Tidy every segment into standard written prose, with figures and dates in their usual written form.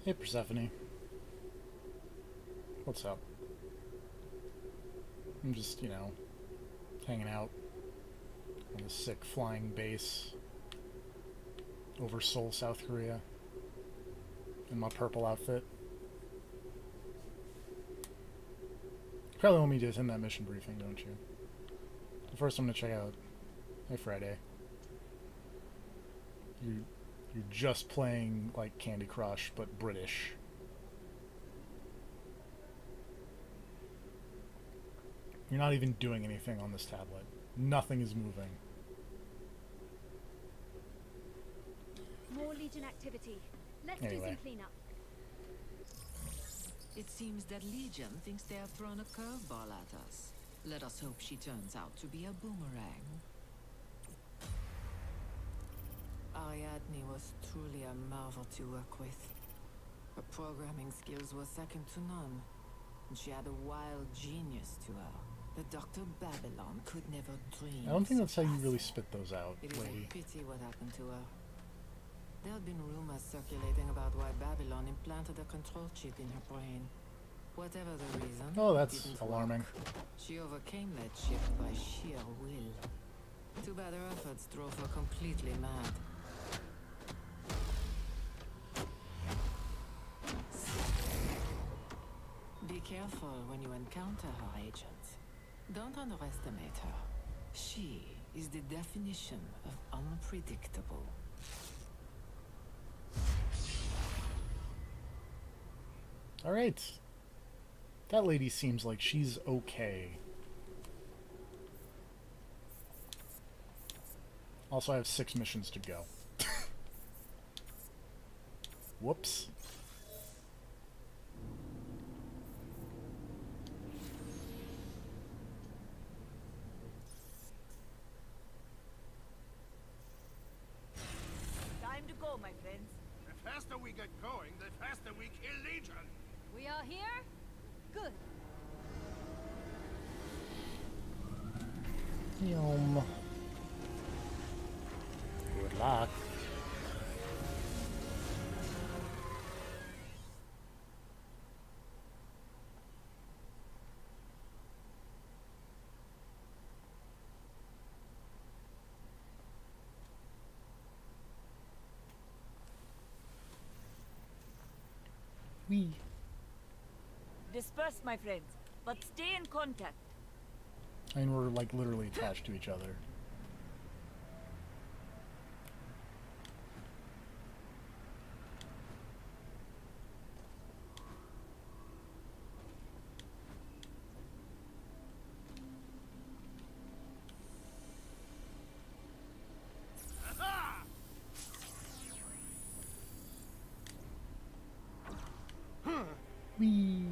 Hey Persephone. What's up? I'm just, hanging out on a sick flying base over Seoul, South Korea in my purple outfit. You probably want me to attend that mission briefing, don't you? First I'm gonna check out... Hey Friday. You're just playing like Candy Crush, but British. You're not even doing anything on this tablet. Nothing is moving. More Legion activity. Let's do some cleanup. It seems that Legion thinks they have thrown a curveball at us. Let us hope she turns out to be a boomerang. Ariadne was truly a marvel to work with. Her programming skills were second to none, and she had a wild genius to her that Dr. Babylon could never dream. I don't think that's how you really spit those out, It is lady. a pity what happened to her. There had been rumors circulating about why Babylon implanted a control chip in her brain. Whatever the reason, Oh, that's it didn't alarming. work. She overcame that chip by sheer will. Too bad her efforts drove her completely mad. Be careful when you encounter her, Agent. Don't underestimate her. She is the definition of unpredictable. Alright. That lady seems like she's okay. Also, I have 6 missions to go. Whoops. Time to go, my friends. The faster we get going, the faster we kill Legion. We are here? Good. Yum. Good luck. Wee. Disperse, my friends, but stay in contact. I mean, we're like literally attached to each other. Whee!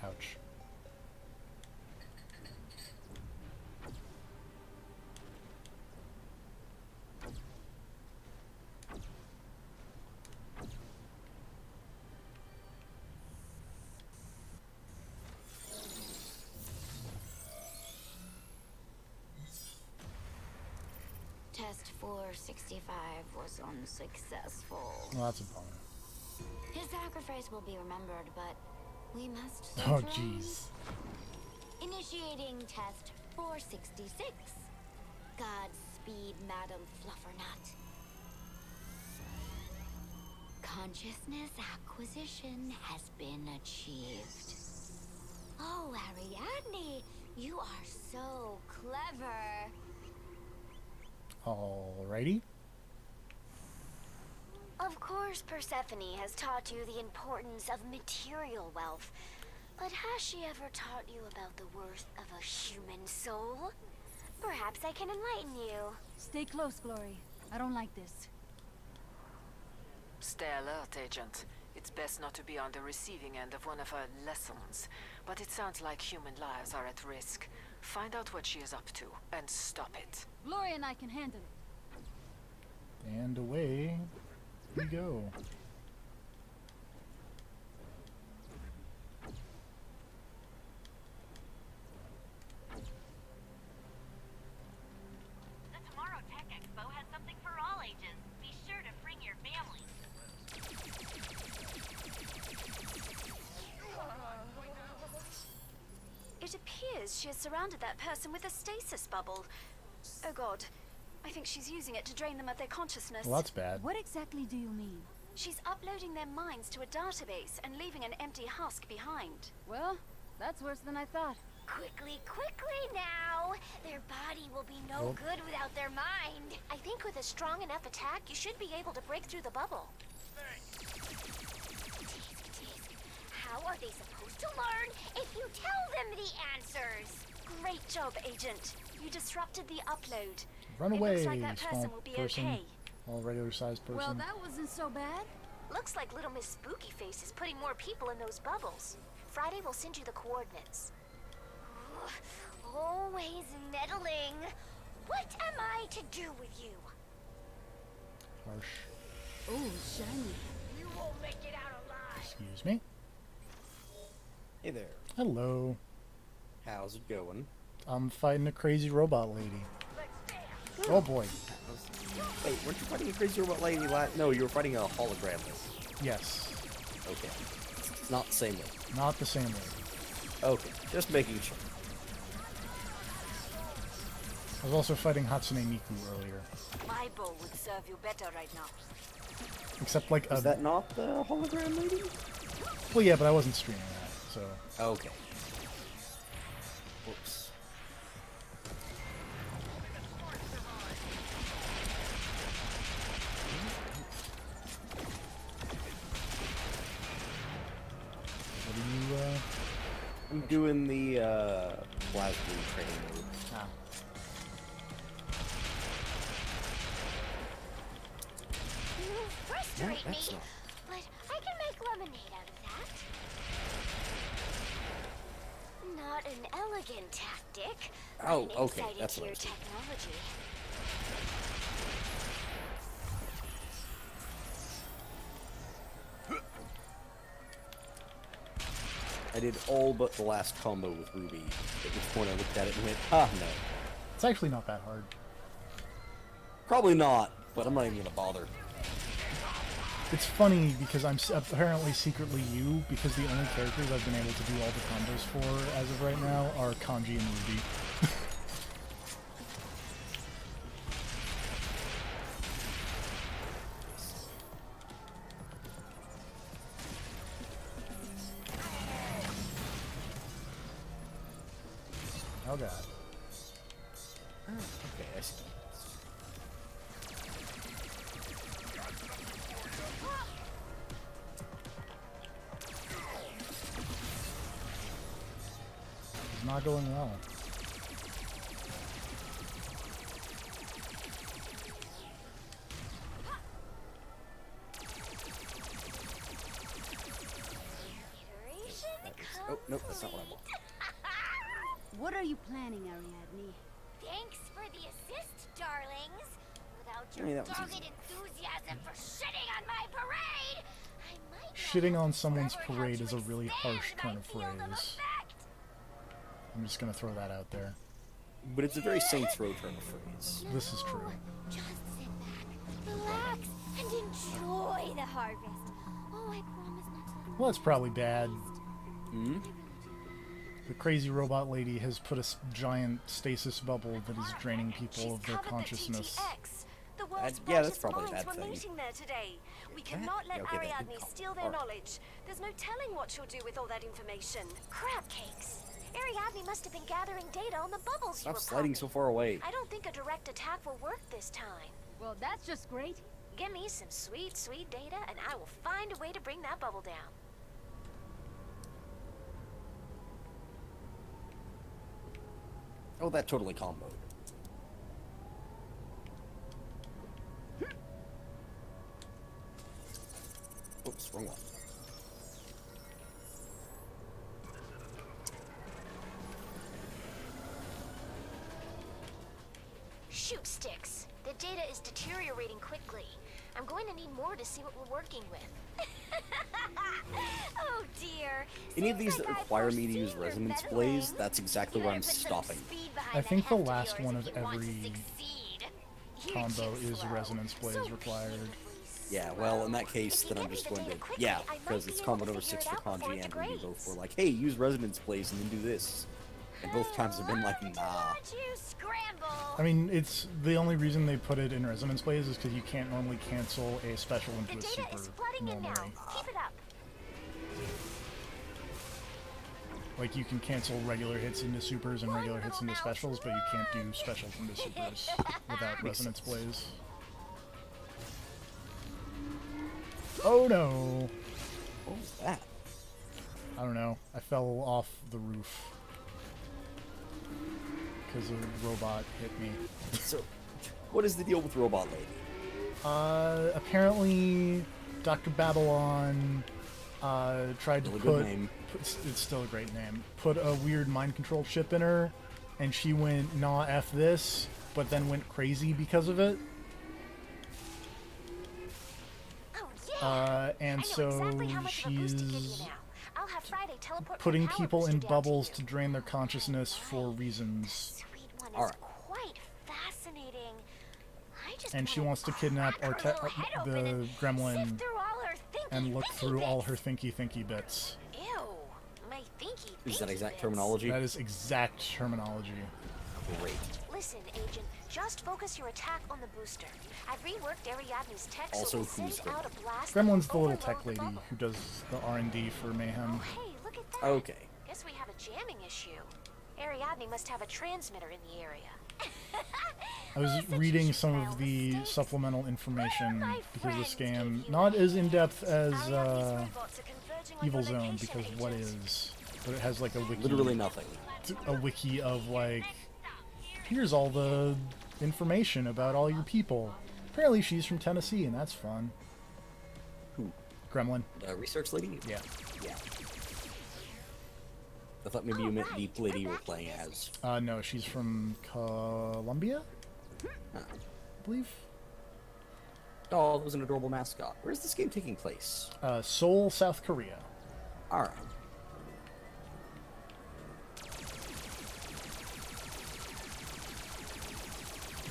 Ouch. Test 465 was unsuccessful. Well, that's a bummer. His sacrifice will be remembered, but we must Oh, soldier on. jeez. Initiating test 466. Godspeed, Madam Fluffernut. Consciousness acquisition has been achieved. Oh, Ariadne, you are so clever. Alrighty. Of course, Persephone has taught you the importance of material wealth. But has she ever taught you about the worth of a human soul? Perhaps I can enlighten you. Stay close, Glory. I don't like this. Stay alert, Agent. It's best not to be on the receiving end of one of her lessons. But it sounds like human lives are at risk. Find out what she is up to, and stop it. Glory and I can handle it. And away we go. The Tomorrow Tech Expo has something for all ages. Be sure to bring your family. says she has surrounded that person with a stasis bubble. Oh god. I think she's using it to drain them of their consciousness. Well, that's bad. What exactly do you mean? She's uploading their minds to a database and leaving an empty husk behind. Well, that's worse than I thought. Quickly, quickly now! Their body will be no good without their mind. I think with a strong enough attack, you should be able to break through the bubble. How are they supposed to learn if you tell them the answers? Great job, Agent. You disrupted the upload. Run It away, looks like that small person will be person. okay. All regular-sized person. Well, that wasn't so bad. Looks like little Miss Spooky Face is putting more people in those bubbles. Friday will send you the coordinates. Always meddling. What am I to do with you? Harsh. Oh, shiny. You won't make it out alive. Excuse me. Hey there. Hello. How's it going? I'm fighting a crazy robot lady. Oh boy. Wait, weren't you fighting a crazy robot lady No, you were fighting a hologram. Yes. Okay. It's not the same way. Not the same way. Okay, just making sure. I was also fighting Hatsune Miku earlier. My bow would serve you better right now. Except like Is that not the hologram lady? Well, yeah, but I wasn't streaming that, so. Okay. Whoops. What are you, I'm doing the, plasma training mode. Ah. You frustrate me, that's not- but I can make lemonade out of that. Not an elegant tactic. but Oh, an okay, insight that's into what your I was technology. I did all but the last combo with Ruby, at which point I looked at it and went, ah, no. It's actually not that hard. Probably not, but I'm not even gonna bother. It's funny because I'm apparently secretly you, because the only characters I've been able to do all the combos for as of right now are Kanji and Ruby. Oh god. Okay, I see. It's not going well. Iteration Oh, nope, that's not what I want. What are you planning, Ariadne? Thanks for the assist, darlings. Without I your mean, that was dogged easy. enthusiasm for shitting on my parade, I might not Shitting on have someone's discovered how parade to is a really expand harsh my turn of field phrase. effect. I'm just gonna throw that out there. But it's a very Saints Row turn of phrase. This is true. No, just sit back, relax, and enjoy the harvest. Oh, I promise not to let Well, that's probably bad. Hmm? The crazy robot lady has put a giant stasis bubble that is draining people of their consciousness. The world's yeah, that's brightest probably a minds bad were thing. meeting there today. We cannot let Yeah, okay, that Ariadne did steal their Alright. knowledge. There's no telling what she'll do with all that information. crab cakes. Ariadne must have been gathering data on the bubbles you Stop were sliding so popping. far away. I don't think a direct attack will work this time. Well, that's just great. Give me some sweet, sweet data, and I will find a way to bring that bubble down. Oh, that totally comboed. Oops, wrong one. Shoot sticks. The data is deteriorating quickly. I'm going to need more to see what we're working with. Oh dear. Any of these Seems that like I require me to foreseen use your resonance meddling. blaze, that's exactly You where I'm better put some stopping. speed behind I that think the heft last yours one if of you want to every succeed. You're combo too is slow. resonance blaze So required. beautifully Yeah, well, in that slow. case, If you then I'm give me just the going to... data quickly, Yeah, I might because be it's able combo to number figure 6 it for out before Kanji it and Ruby degrades. both were like, hey, use resonance blaze and then do this. And both times have been like, nah. Watch you scramble. I mean, it's the only reason they put it in resonance plays is because you can't normally cancel a special The into a data super is flooding in normally. now. Keep it up. Like, you can cancel regular hits into supers and regular hits into specials, but you can't do specials into supers without resonance plays. Oh no! What was that? I don't know. I fell off the roof. Because a robot hit me. So, what is the deal with Robot Lady? Apparently, Dr. Babylon tried to Really good put... name. It's still a great name. Put a weird mind control chip in her, and she went, nah, F this, but then went crazy because of it. Oh yeah. And I know so exactly how much of a boost to give you she's now. I'll have Friday teleport my putting power people booster in down bubbles to to you. drain their consciousness for reasons. Sweet one is Alright. quite fascinating. I just And she wanna wants to kidnap crack her little head open the and gremlin sift through all her thinky, and look thinky through all bits. her thinky bits. Ew, my thinky. Is that thinky exact bits. terminology? That is exact terminology. Great. Listen, Agent, just focus your attack on the booster. I've reworked Ariadne's tech Also, so we'll who's send out a blast Gremlin's that the will little tech overload lady the bubble. who does the R&D for Mayhem. Oh, hey, look at that. Okay. Guess we have a jamming issue. Ariadne must have a transmitter in the area. I was Listen, reading you some should of the mistakes. supplemental information My because this friends game gave you not a as in hand. depth as Ariadne's robots are converging on Evil your Zone location, because what Agent. is, but it has like a wiki, Literally nothing. a wiki of like, here's all the information about all your people. Apparently she's from Tennessee and that's fun. Who? Gremlin. Research lady? Yeah. Yeah. I thought maybe you meant the lady you were playing as. No, she's from Colombia, Huh. I believe. Oh, that was an adorable mascot. Where's this game taking place? Seoul, South Korea. Alright.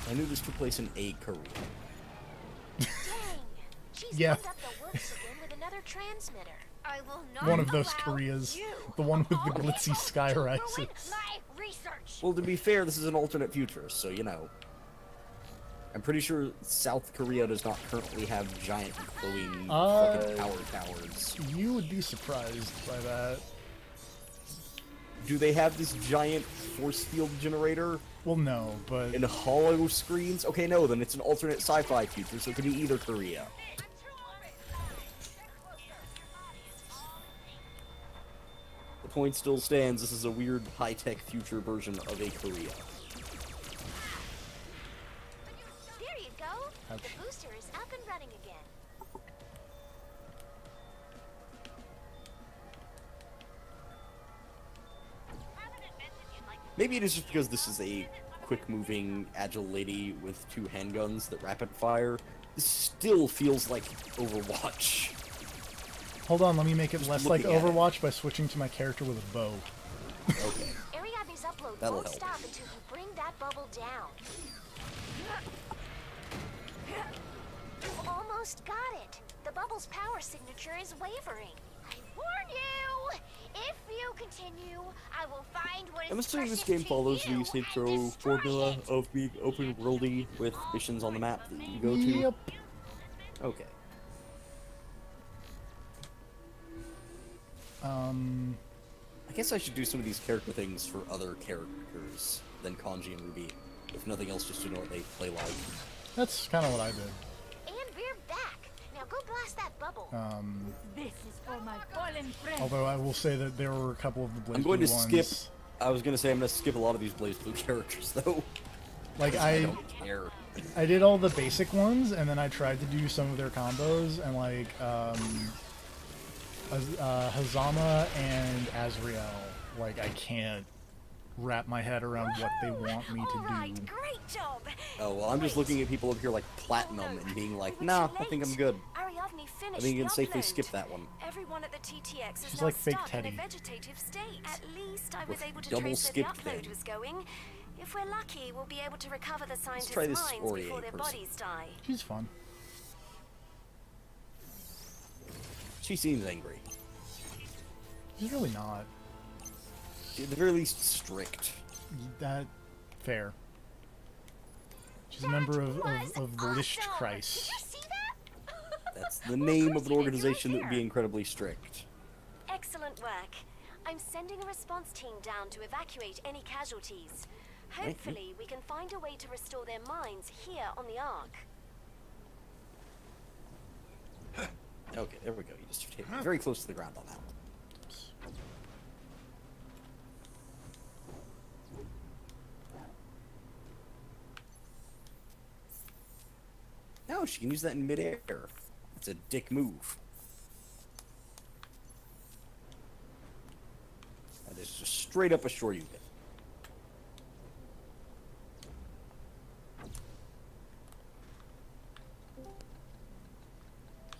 I knew this took place in a Korea. Dang! She's Yeah. hooked up the works again with another transmitter. I will not One of those allow Koreas. you The one with the of all glitzy people sky to ruin rises. my research. Well, to be fair, this is an alternate future, so you know. I'm pretty sure South Korea does not currently have giant glowing fucking power towers. You would be surprised by that. Do they have this giant force field generator Well, no, but and hollow screens? Okay, no, then it's an alternate sci-fi future, so it could be either Korea. The point still stands, this is a weird high-tech future version of a Korea. There you go. Ouch. The booster is up and running again. Maybe it is just because this is a quick-moving, agile lady with two handguns that rapid-fire. This still feels like Overwatch. hold on, let me make it less like looking at it. Overwatch by switching to my character with a bow. Okay. Ariadne's upload That'll won't help. stop until you bring that bubble down. You've almost got it. The bubble's power signature is wavering. I warn you! If you continue, I will find what is I'm assuming this precious game to follows you the Saints and Row destroy formula it. of being open-worldy with missions on the map that you go to. Yep. Okay. I guess I should do some of these character things for other characters than Kanji and Ruby. If nothing else, just to know what they play like. That's kind of what I did. And we're back. Now go blast that bubble. This is for my fallen friends. Although I will say that there were a couple of the Blaze I'm going Blue to ones. skip... I was going to say I'm going to skip a lot of these Blaze Blue characters, though. Like I I don't care. did all the basic ones, and then I tried to do some of their combos, and like Hazama and Azrael. Like I can't wrap my head around what they want me to Alright, do. great job. Oh, well, I'm just looking at people up here like Platinum and being like, nah, I think I'm good. Ariadne finished I think you can the safely upload. skip that one. Everyone at the TTX is She's now like fake stuck Teddy. in a vegetative state. At least I was With able to double trace where the skip upload thing. was going. If we're lucky, we'll be able to recover the scientists' try this minds Fourier before their person. bodies die. She's fun. She seems angry. She's really not. At the very least, strict. That fair. She's a member of the Lichtkreis. Did you see that? That's the name of an you did. organization that would be You're incredibly strict. Excellent work. I'm sending a response team down to evacuate any casualties. Hopefully, we can find a way to restore their minds here on the Ark. Okay, there we go. You just hit very close to the ground on that one. No, she can use that in midair. It's a dick move. That is just straight up a shore unit.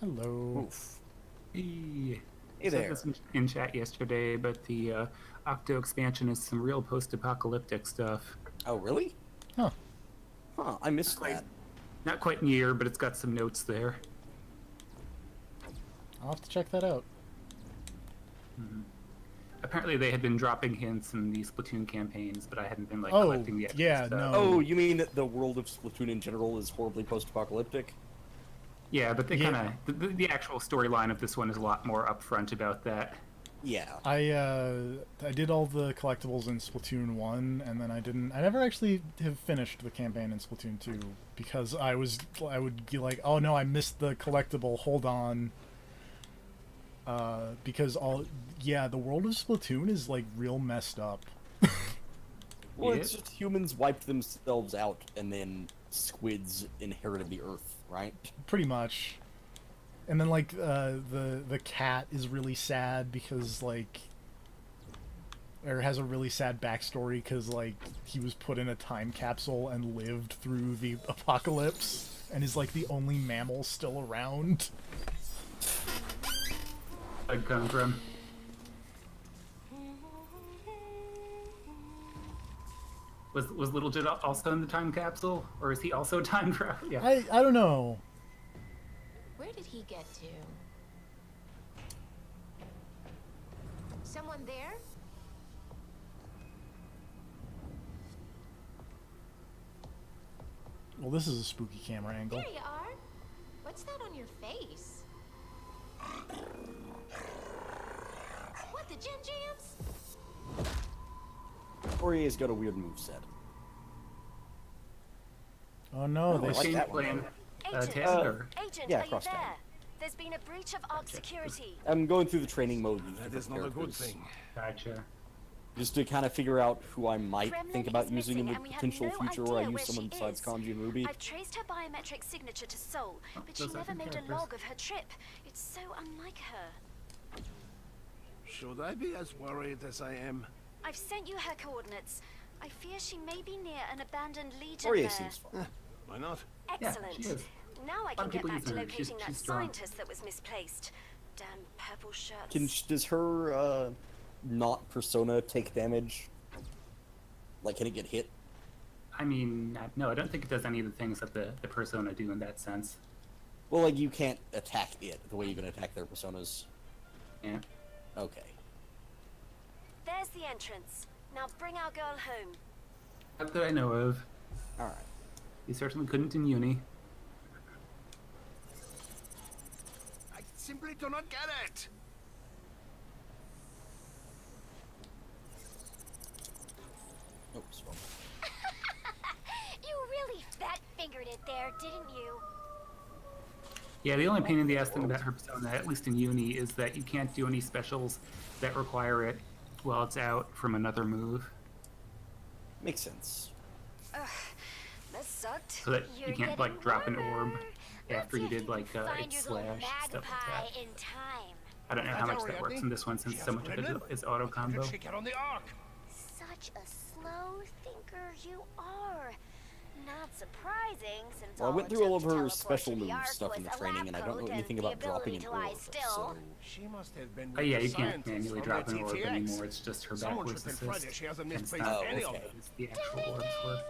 Hello. Oof. Hey Hey said there. this in chat yesterday, but the Octo expansion is some real post-apocalyptic stuff. Oh, really? Huh. Huh, I missed that. Not quite near, but it's got some notes there. I'll have to check that out. Apparently, they had been dropping hints in the Splatoon campaigns, but I hadn't been like Oh, collecting the extra yeah, stuff. no. Oh, you mean that the world of Splatoon in general is horribly post-apocalyptic? Yeah, but they Yeah. kind of the actual storyline of this one is a lot more upfront about that. Yeah. I did all the collectibles in Splatoon 1, and then I never actually have finished the campaign in Splatoon 2 because I would be like, oh no, I missed the collectible, hold on. Because the world of Splatoon is like real messed up. Well, Yeah. it's just humans wiped themselves out, and then squids inherited the Earth, right? Pretty much. And then like the cat is really sad because like, or has a really sad backstory because like he was put in a time capsule and lived through the apocalypse and is like the only mammal still around. Like Conqueror. Was Little Jit also in the time capsule, or is he also time travel? Yeah. I don't know. Where did he get to? Someone there? Well, this is a spooky camera angle. There you are. What's that on your face? What, the Jim Jams? Oria's got a weird moveset. Oh no, Oh, they I like Shane that one. playing Agent, Taylor. Agent, yeah, are you cross there? down. There's been a breach of Ark security. I'm going through the training mode. That is not a good thing. Gotcha. Just to kind of figure out who I might Kremlin think about is using in missing the and we have potential no future where I idea use where someone she besides is. Kanji and Ruby. I've traced her biometric signature to Seoul, but she those never other made a characters. log of her trip. It's so unlike her. Should I be as worried as I am? I've sent you her coordinates. I fear she may be near an abandoned legion Oria there. seems fun. Why not? Excellent. Yeah, she is. Now I lot can of get people back to using her. locating that She's strong. scientist that was misplaced. Damn purple shirts. Does her not persona take damage? Like, can it get hit? I mean, no, I don't think it does any of the things that the persona do in that sense. Well, like, you can't attack it the way you can attack their personas. Yeah. Okay. There's the entrance. Now bring our girl home. Not that I know of. Alright. You certainly couldn't in uni. I simply do not get it. Oops, wrong. You really fat-fingered it there, didn't you? Yeah, the only pain in the ass thing about her persona, at least in uni, is that you can't do any specials that require it while it's out from another move. Makes sense. That sucked. So that you You're can't, like, getting drop an warmer. orb Let's after see you if did, can like, find its your little slash, stuff like magpie that. in time. I don't know how much that works in this one, since so much of it is auto combo. Check out on the Ark. Such a slow thinker you are. Not surprising, since Well, I all went it through all took of to her teleport special to the moves Ark stuff in was the a training, and I don't lab know coat anything and the about dropping ability an to lie orb, still. so... She must have been. Oh yeah, you can't scientists manually from drop the an orb TTX. anymore, it's just her Someone backwards should tell Friday assist. she hasn't and misplaced stuff. any okay. of them. The actual orbs were.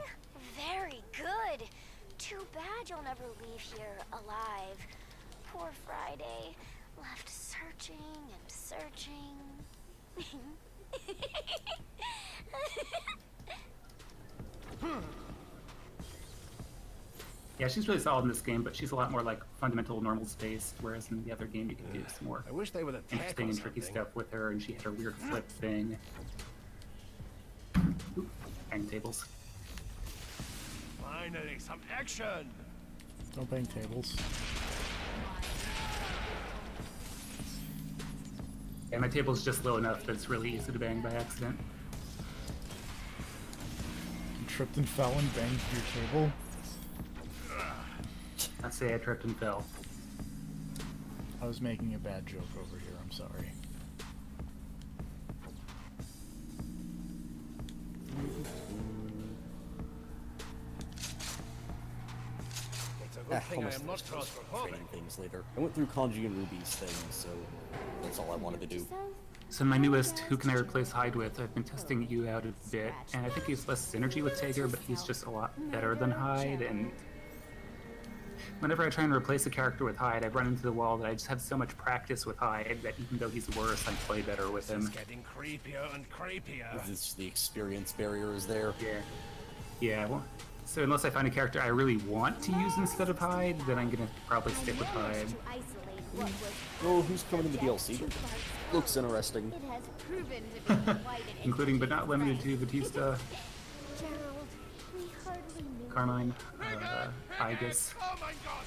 Very good. Too bad you'll never leave here alive. Poor Friday. Left searching and searching. Yeah, she's really solid in this game, but she's a lot more like fundamental normal spaced, whereas in the other game you could do some more I wish they would attack interesting or and tricky something. stuff with her, and she had her weird flip thing. Oop, hang tables. Finally, some action! Don't bang tables. Yeah, my table's just low enough that it's really easy to bang by accident. You tripped and fell and banged your table. I say I tripped and fell. I was making a bad joke over here, I'm sorry. It's a good thing I almost am not finished those claustrophobic. training things later. I went through Kanji and Ruby's thing, so that's all I wanted to do. So my newest Who Can I Replace Hyde With, I've been testing you out a bit, and I think he's less synergy with Tager, but he's just a lot better than Hyde, and whenever I try and replace a character with Hyde, I run into the wall that I just have so much practice with Hyde that even though he's worse, I play better with It's him. getting creepier and creepier. It's the experience barrier is there. Yeah. Yeah, well, so unless I find a character I really want to use instead of Hyde, then I'm gonna probably stick with Hyde. Oh, who's coming in the DLC? Looks interesting. It has proven to be quite an Including but not limited to Batista, Gerald, we hardly knew. Carmine, Igus. Oh my god!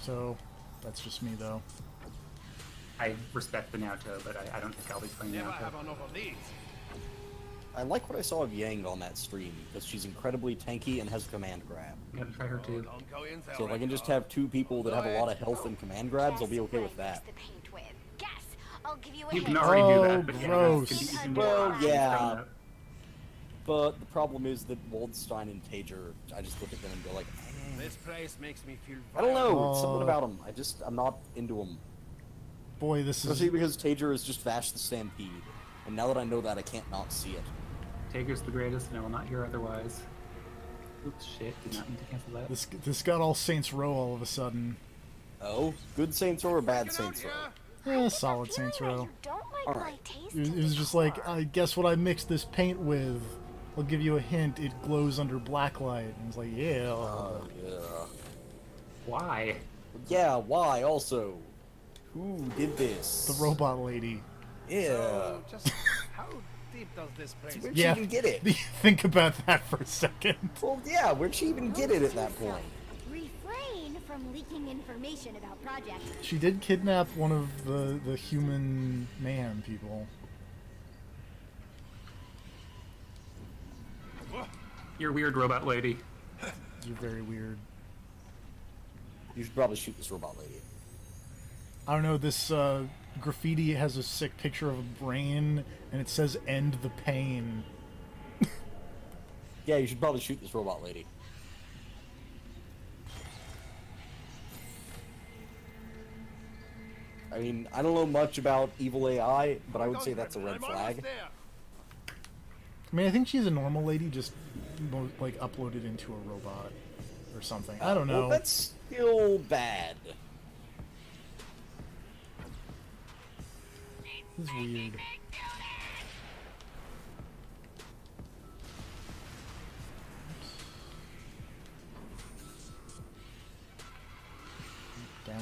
Naoto, that's just me though. I respect the Naoto, but I don't think I'll be playing Never Naoto. have enough of these. I like what I saw of Yang on that stream, because she's incredibly tanky and has command grab. Gotta try her too. Don't go in there, So if I can just Rengar. have two people that have a lot of health and command grabs, I'll be okay with that. The paint with. Guess. I'll give you a You hint. can already do Oh, that, but gross. yeah, it could be even Well, more yeah. strung up. But the problem is that Waldstein and Tager, I just look at them and go like, This place makes me feel I don't know, it's Oh. something about them. I'm not into them. Boy, this is Especially because Tager is just Vash the Stampede. And now that I know that, I can't not see it. Tager's the greatest, and I will not hear otherwise. Oops, shit, did not mean to cancel that. this got all Saints Row all of a sudden. Oh? Good Saints Row or bad Saints Row? Solid Saints Row. Don't like Alright. my taste It was just like, guess what I mixed this paint with? I'll give you a hint. It glows under blacklight. And it's like, yeah. Yeah. Why? Yeah, why also? Who did this? The robot lady. Yeah. So, just how deep does this place Where'd Yeah. she even get it? Think about that for a second. Well, yeah, where'd she even get it at that point? Refrain from leaking information about projects. She did kidnap one of the human mayhem people. You're weird, robot lady. You're very weird. You should probably shoot this robot lady. I don't know, this graffiti has a sick picture of a brain, and it says "End the pain." Yeah, you should probably shoot this robot lady. I mean, I don't know much about evil AI, but I would say that's a red I'm flag. almost there. I mean, I think she's a normal lady, just like uploaded into a robot or something. I don't know. Well, that's still bad. This is weird. Down.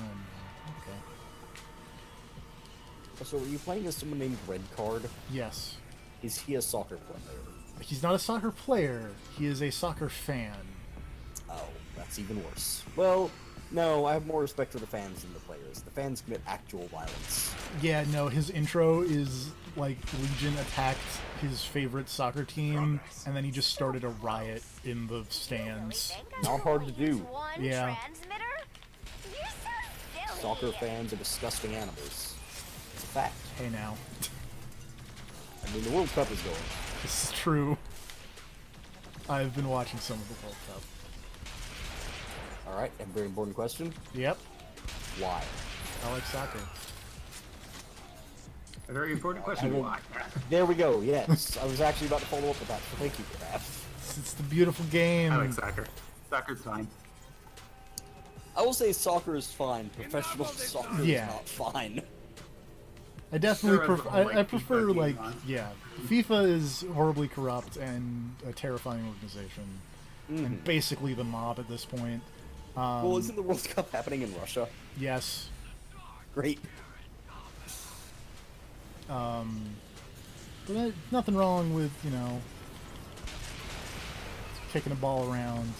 Okay. So, are you playing as someone named Red Card? Yes. Is he a soccer player? He's not a soccer player. He is a soccer fan. Oh, that's even worse. Well, no, I have more respect for the fans than the players. The fans commit actual violence. Yeah, no, his intro is like Legion attacked his favorite soccer team, and then he just started a riot in the stands. Not hard to do. Yeah. Transmitter? You're so silly. Soccer fans are disgusting animals. It's a fact. Hey now. I mean, the World Cup is going. This is true. I've been watching some of the World Cup. Alright, a very important question. Yep, Why? I like soccer. A very important question. I mean- Why? There we go, yes. I was actually about to follow up with that, so thank you for that. It's the beautiful game. I like soccer. Soccer's fine. I will say soccer is fine. Professional soccer Yeah. is not fine. I definitely Sure, as a prefer. whole, like, I prefer FIFA like game, huh? yeah. FIFA is horribly corrupt and a terrifying organization, and basically the mob at this point. Well, isn't the World Cup happening in Russia? Yes. Great. But nothing wrong with, you know, kicking a ball around,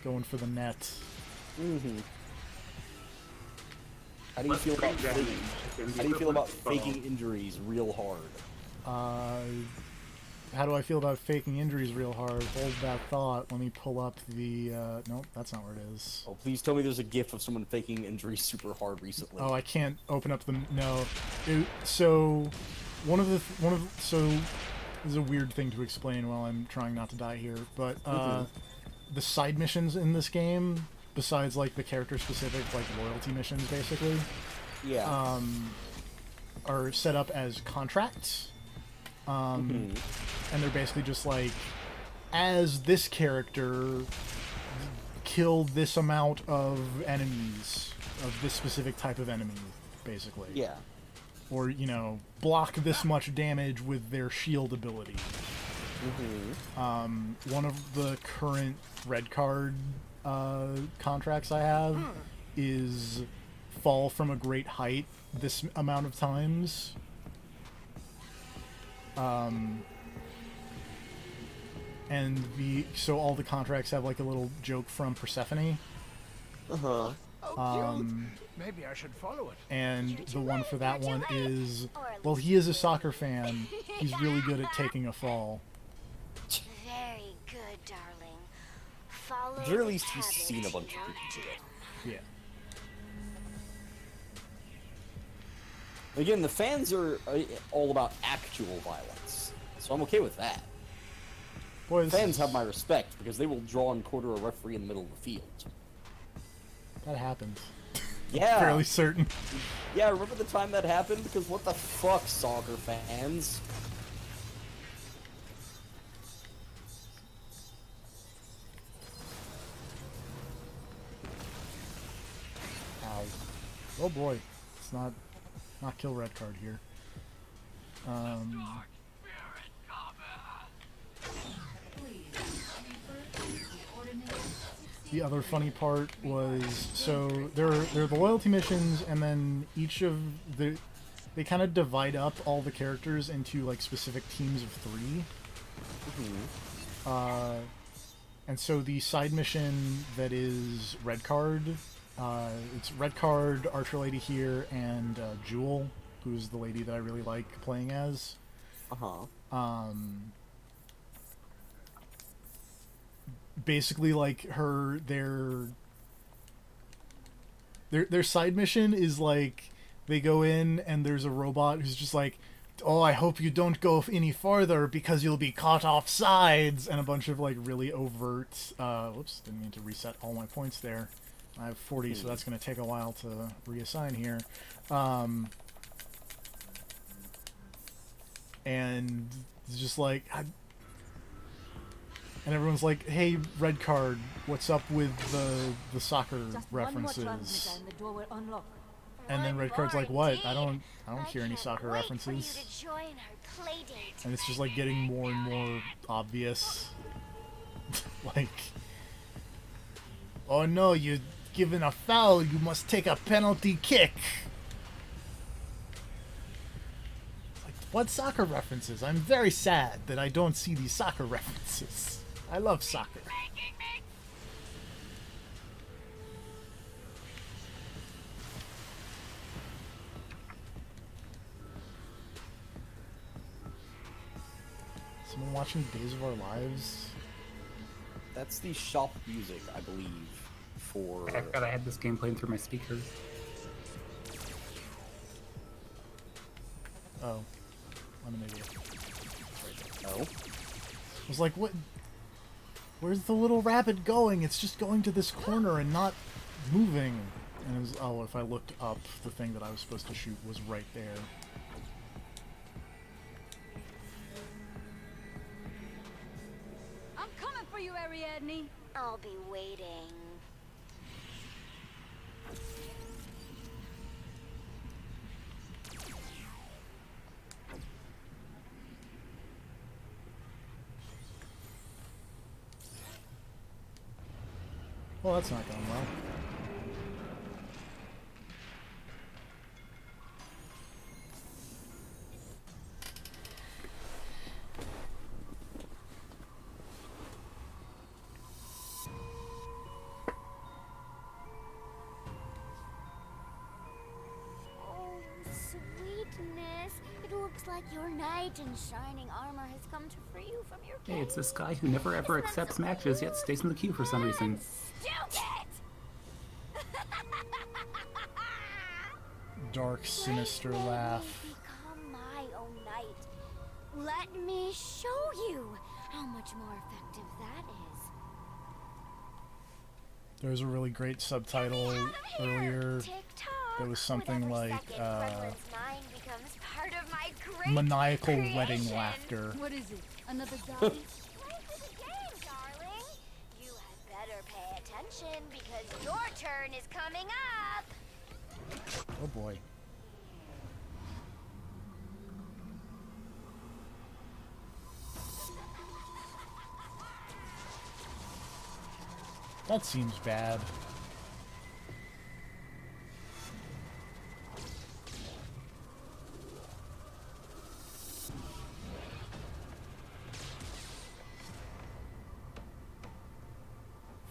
going for the net. How do you feel about faking? How do you feel about Football. faking injuries real hard? How do I feel about faking injuries real hard? Hold that thought. Let me pull up the, nope, that's not where it is. Oh, please tell me there's a gif of someone faking injuries super hard recently. Oh, I can't open up the, no. So, so, this is a weird thing to explain while I'm trying not to die here, but, the side missions in this game, besides, like, the character-specific, like, loyalty missions, basically, Yeah. are set up as contracts. And they're basically just like, as this character kill this amount of enemies, of this specific type of enemy, basically. Yeah. Or, you know, block this much damage with their shield ability. One of the current red card contracts I have is fall from a great height this amount of times. And so all the contracts have like a little joke from Persephone. Maybe I should follow it. And the one for that one is, well, he is a soccer fan. He's really good at taking a fall. Very good, darling. Follow At the very the least, he's pattern seen a to bunch of your people do it. Yeah. Again, the fans are all about actual violence, so I'm okay with that. Boy, this Fans is- have my respect because they will draw and quarter a referee in the middle of the field. That happens. Yeah. Fairly certain. Yeah, remember the time that happened? Because what the fuck, soccer fans? Ow. Oh boy. It's not kill red card here. The other funny part was, so there are the loyalty missions, and then each of they kind of divide up all the characters into like specific teams of 3. And so the side mission that is red card, it's red card, Archer Lady here, and Jewel, who's the lady that I really like playing as. Basically, like their side mission is like they go in and there's a robot who's just like, oh, I hope you don't go any farther because you'll be caught off sides, and a bunch of like really overt. Whoops, didn't mean to reset all my points there. I have 40, so that's going to take a while to reassign here. And it's just like, and everyone's like, "Hey, red card, what's up with the soccer Just one more references?" transmitter and the door will unlock. And then red card's like, "What? I don't hear any soccer Wait for you references." to join our play date. And it's just like getting more and more obvious. Like, oh no, you're given a foul, you must take a penalty kick. Like, what soccer references? I'm very sad that I don't see these soccer references. I love soccer. Someone watching Days of Our Lives? That's the shop music, I believe, for... I forgot I had this game playing through my speakers. Oh. Animated. Oh? I was like, what? Where's the little rabbit going? It's just going to this corner and not moving. And it was, oh, if I looked up, the thing that I was supposed to shoot was right there. I'm coming for you, Ariadne. I'll be waiting. Well, that's not going well. Oh, sweetness. It looks like your knight in shining armor has come to free you from your Hey, cage. it's this guy who never ever accepts matches yet stays in the queue for some reason. Stupid! Dark, sinister Brave men laugh. may become my own knight. Let me show you how much more effective that is. There was a really great subtitle earlier Tick-tock. that was something With every like, second, Brentland's mind becomes part of my great maniacal creation. wedding laughter. What is it? Another guy? Play for the game, darling. You had better pay attention because your turn is coming up. Oh boy. That seems bad.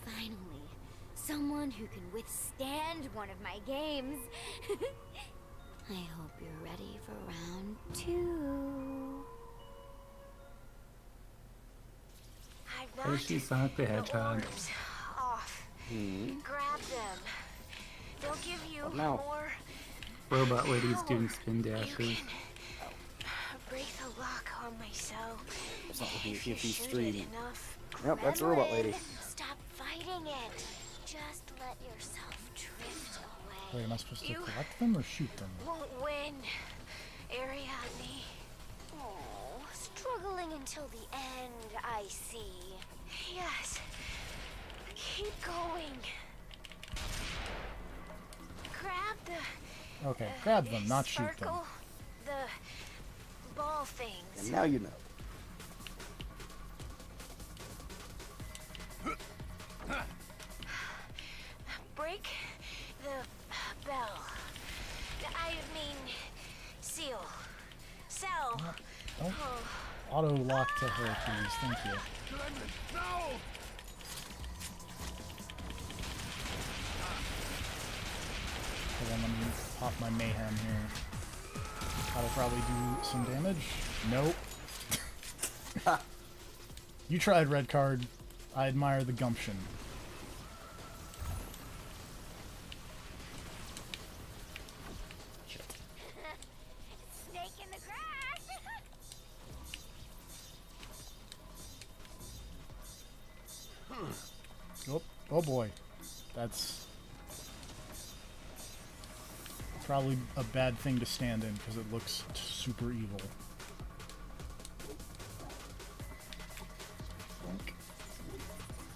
Finally, someone who can withstand one of my games. I hope you're ready for round 2. I've There's she Sonic the Hedgehog. orbs off. Grab them. They'll give you What now? more. Robot ladies doing spin dashes. Break the lock on myself. It's not looking If you if you shoot stream. it enough, Yep, that's a robot lady. stop fighting it. Just let yourself drift away. Wait, am I supposed to You collect them or shoot them? won't win, Ariadne. Oh, struggling until the end, I see. Yes. Keep going. Grab the Okay, grab them, not shoot them. circle, the ball things. And now you know. Break the bell. I mean, seal. Cell. Don't auto lock to her, please. Thank you. No! Hold on, let me pop my mayhem here. That'll probably do some damage. Nope. You tried, red card. I admire the gumption. Snake in the grass. Oh, oh boy. That's probably a bad thing to stand in because it looks super evil. Bonk.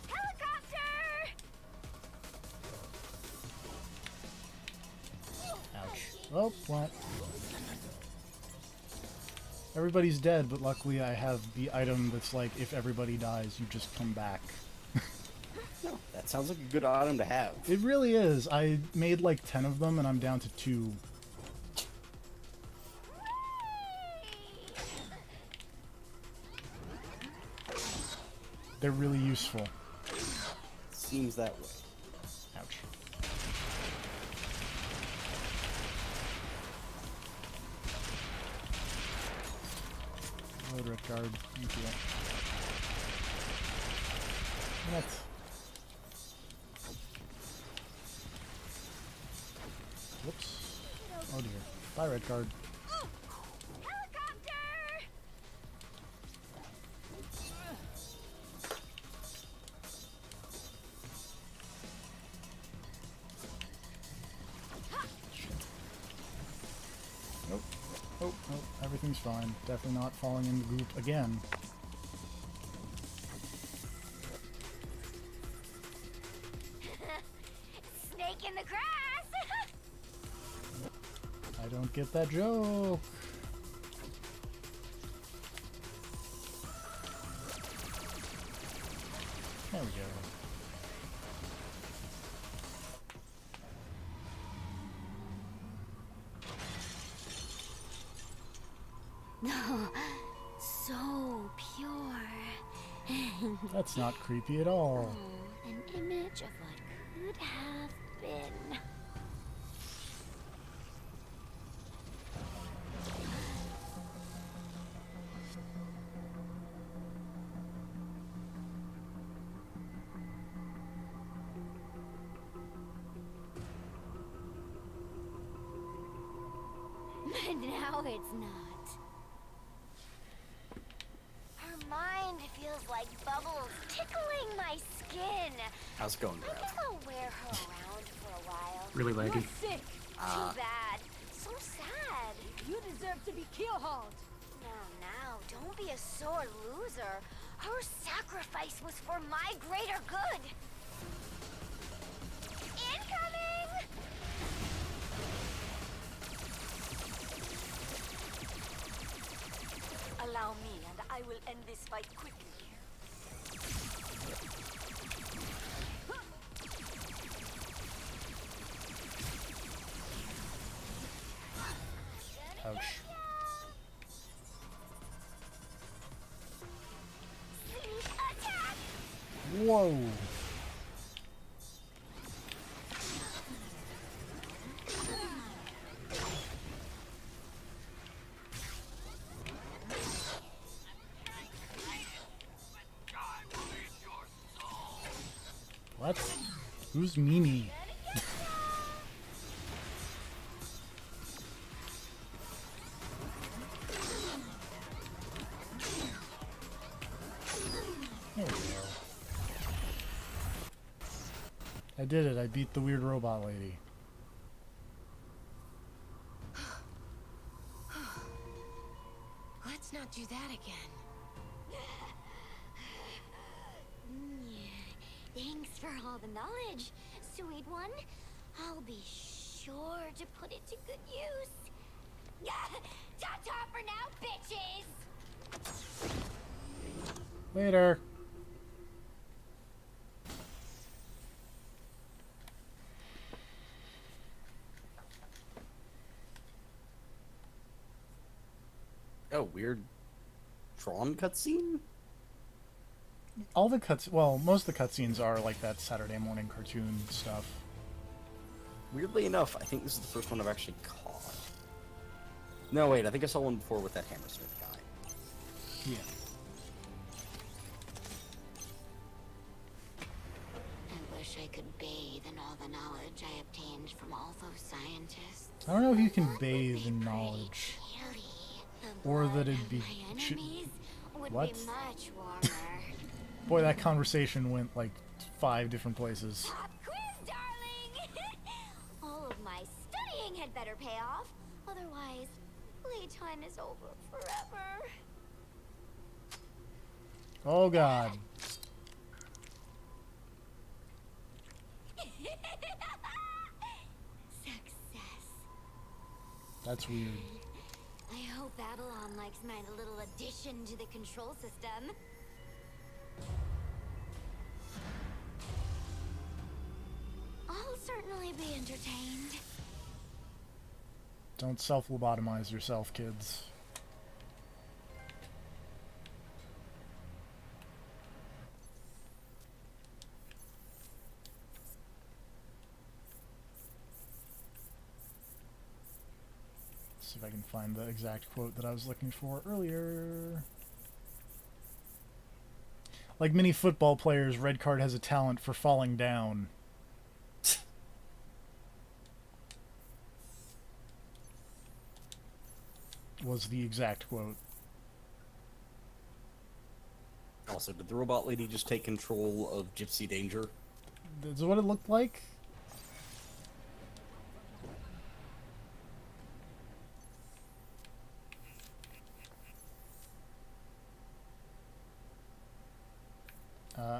Helicopter. Ouch. Oh, what? Everybody's dead, but luckily I have the item that's like, if everybody dies, you just come back. That sounds like a good item to have. It really is. I made like 10 of them and I'm down to 2. They're really useful. Seems that way. Ouch. Load red card. Thank you. What? Whoops. Oh dear. Bye, red card. Helicopter. Nope. Oh, nope. Everything's fine. Definitely not falling in the goop again. Snake in the grass. I don't get that joke. There we go. Oh, so pure. That's not creepy at all. Oh, an image of what could have been. But now it's not. Her mind feels like bubbles tickling my skin. How's it going, I Brad? guess I'll wear her around for a while. Really laggy. Sick. Too bad. So sad. You deserve to be keelhauled. Now, don't be a sore loser. Her sacrifice was for my greater good. Incoming! Allow me, and I will end this fight quickly. Ouch. Attack! Whoa. What? Who's Mimi? There we go. I did it. I beat the weird robot lady. Let's not do that again. Thanks for all the knowledge, sweet one. I'll be sure to put it to good use. Ta-ta for now, bitches! Later. Oh, weird drawn cutscene? All the cuts, well, most of the cutscenes are like that Saturday morning cartoon stuff. Weirdly enough, I think this is the first one I've actually caught. No, wait, I think I saw one before with that Hammersmith guy. Yeah. I wish I could bathe in all the knowledge I obtained from all those scientists. I don't know if you can bathe in knowledge. Or that it'd be... My enemies would What? be much warmer. Boy, that conversation went like 5 different places. Pop quiz, darling! All of my studying had better pay off. Otherwise, playtime is over forever. Oh god. Success. That's weird. I hope Babylon likes my little addition to the control system. I'll certainly be entertained. Don't self-lobotomize yourself, kids. See if I can find the exact quote that I was looking for earlier. Like many football players, Redcard has a talent for falling down. Was the exact quote. Also, did the robot lady just take control of Gypsy Danger? That's what it looked like.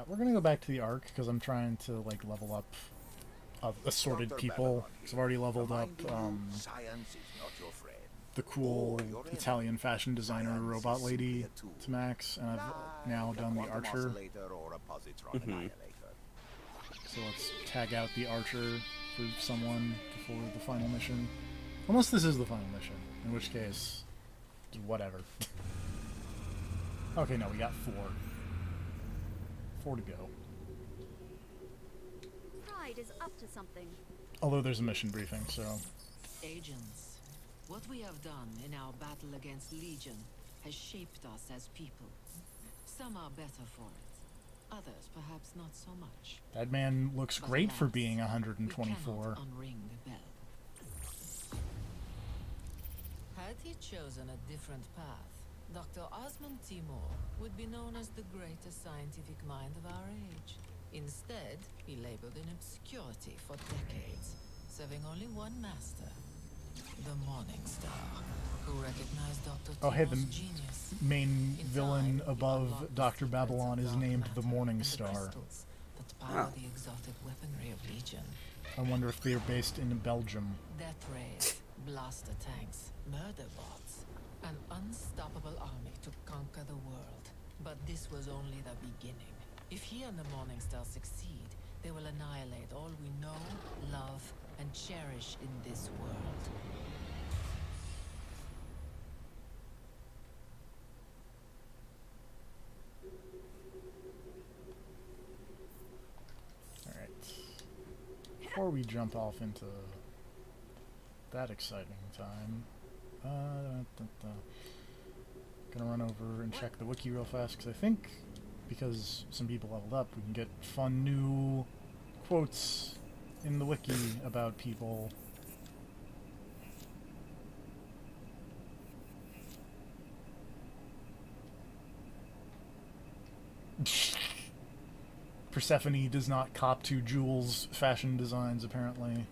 We're gonna go back to the Ark because I'm trying to like level up assorted people. So I've already leveled up Science is not your friend. the cool Italian fashion designer robot lady to max, and I've now done the archer. So let's tag out the archer for someone before the final mission. Unless this is the final mission, in which case whatever. Okay, no, we got 4. 4 to go. Pride is up to something. Although there's a mission briefing, so... Agents, what we have done in our battle against Legion has shaped us as people. Some are better for it. Others perhaps not so much. That man looks But great for alas, being we 124. cannot unring the bell. Had he chosen a different path, Dr. Osmond Timur would be known as the greatest scientific mind of our age. Instead, he labored in obscurity for decades, serving only one master, the Morning Star, who recognized Dr. Oh, hey, Timur's the genius. main In villain time, he above unlocked the Dr. secrets Babylon of is dark named the matter Morning and the Star. crystals that power the exotic weaponry of Legion. I wonder if they're based in Belgium. Death rays, blaster tanks, murder bots, an unstoppable army to conquer the world. But this was only the beginning. If he and the Morning Star succeed, they will annihilate all we know, love, and cherish in this world. Alright. Before we jump off into that exciting time, gonna run over and check the wiki real fast, because I think, because some people leveled up, we can get fun new quotes in the wiki about people. Persephone does not cop to Jules' fashion designs, apparently.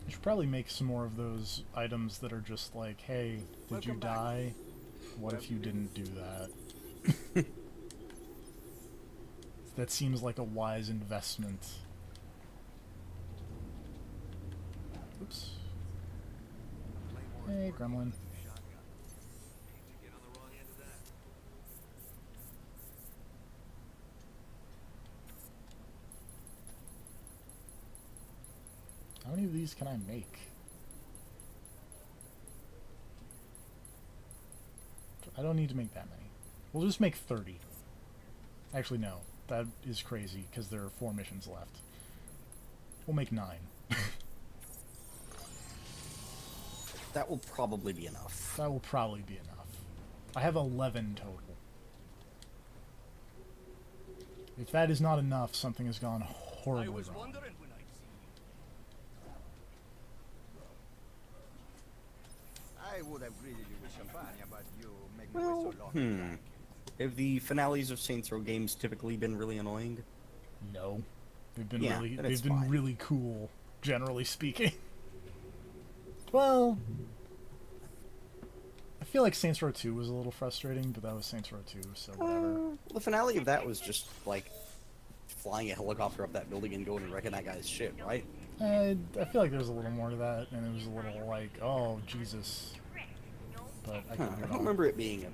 I should probably make some more of those items that are just like, hey, did you die? What if you didn't do that? That seems like a wise investment. Oops. Hey, Gremlin. How many of these can I make? I don't need to make that many. We'll just make 30. Actually, no. That is crazy, because there are 4 missions left. We'll make 9. That will probably be enough. That will probably be enough. I have 11 total. If that is not enough, something has gone horribly wrong. wondering when I'd see you. I would have greeted you with champagne, but you make me wait so long. Have the finales of Saints Row games typically been really annoying? No. They've been Yeah, really then it's they've been fine. really cool, generally speaking. Well, I feel like Saints Row 2 was a little frustrating, but that was Saints Row 2, so whatever. The finale of that was just like flying a helicopter up that building and going and wrecking that guy's shit, right? I feel like there's a little more to that, and it was a little like, oh, Jesus. But I I could be don't wrong. remember it being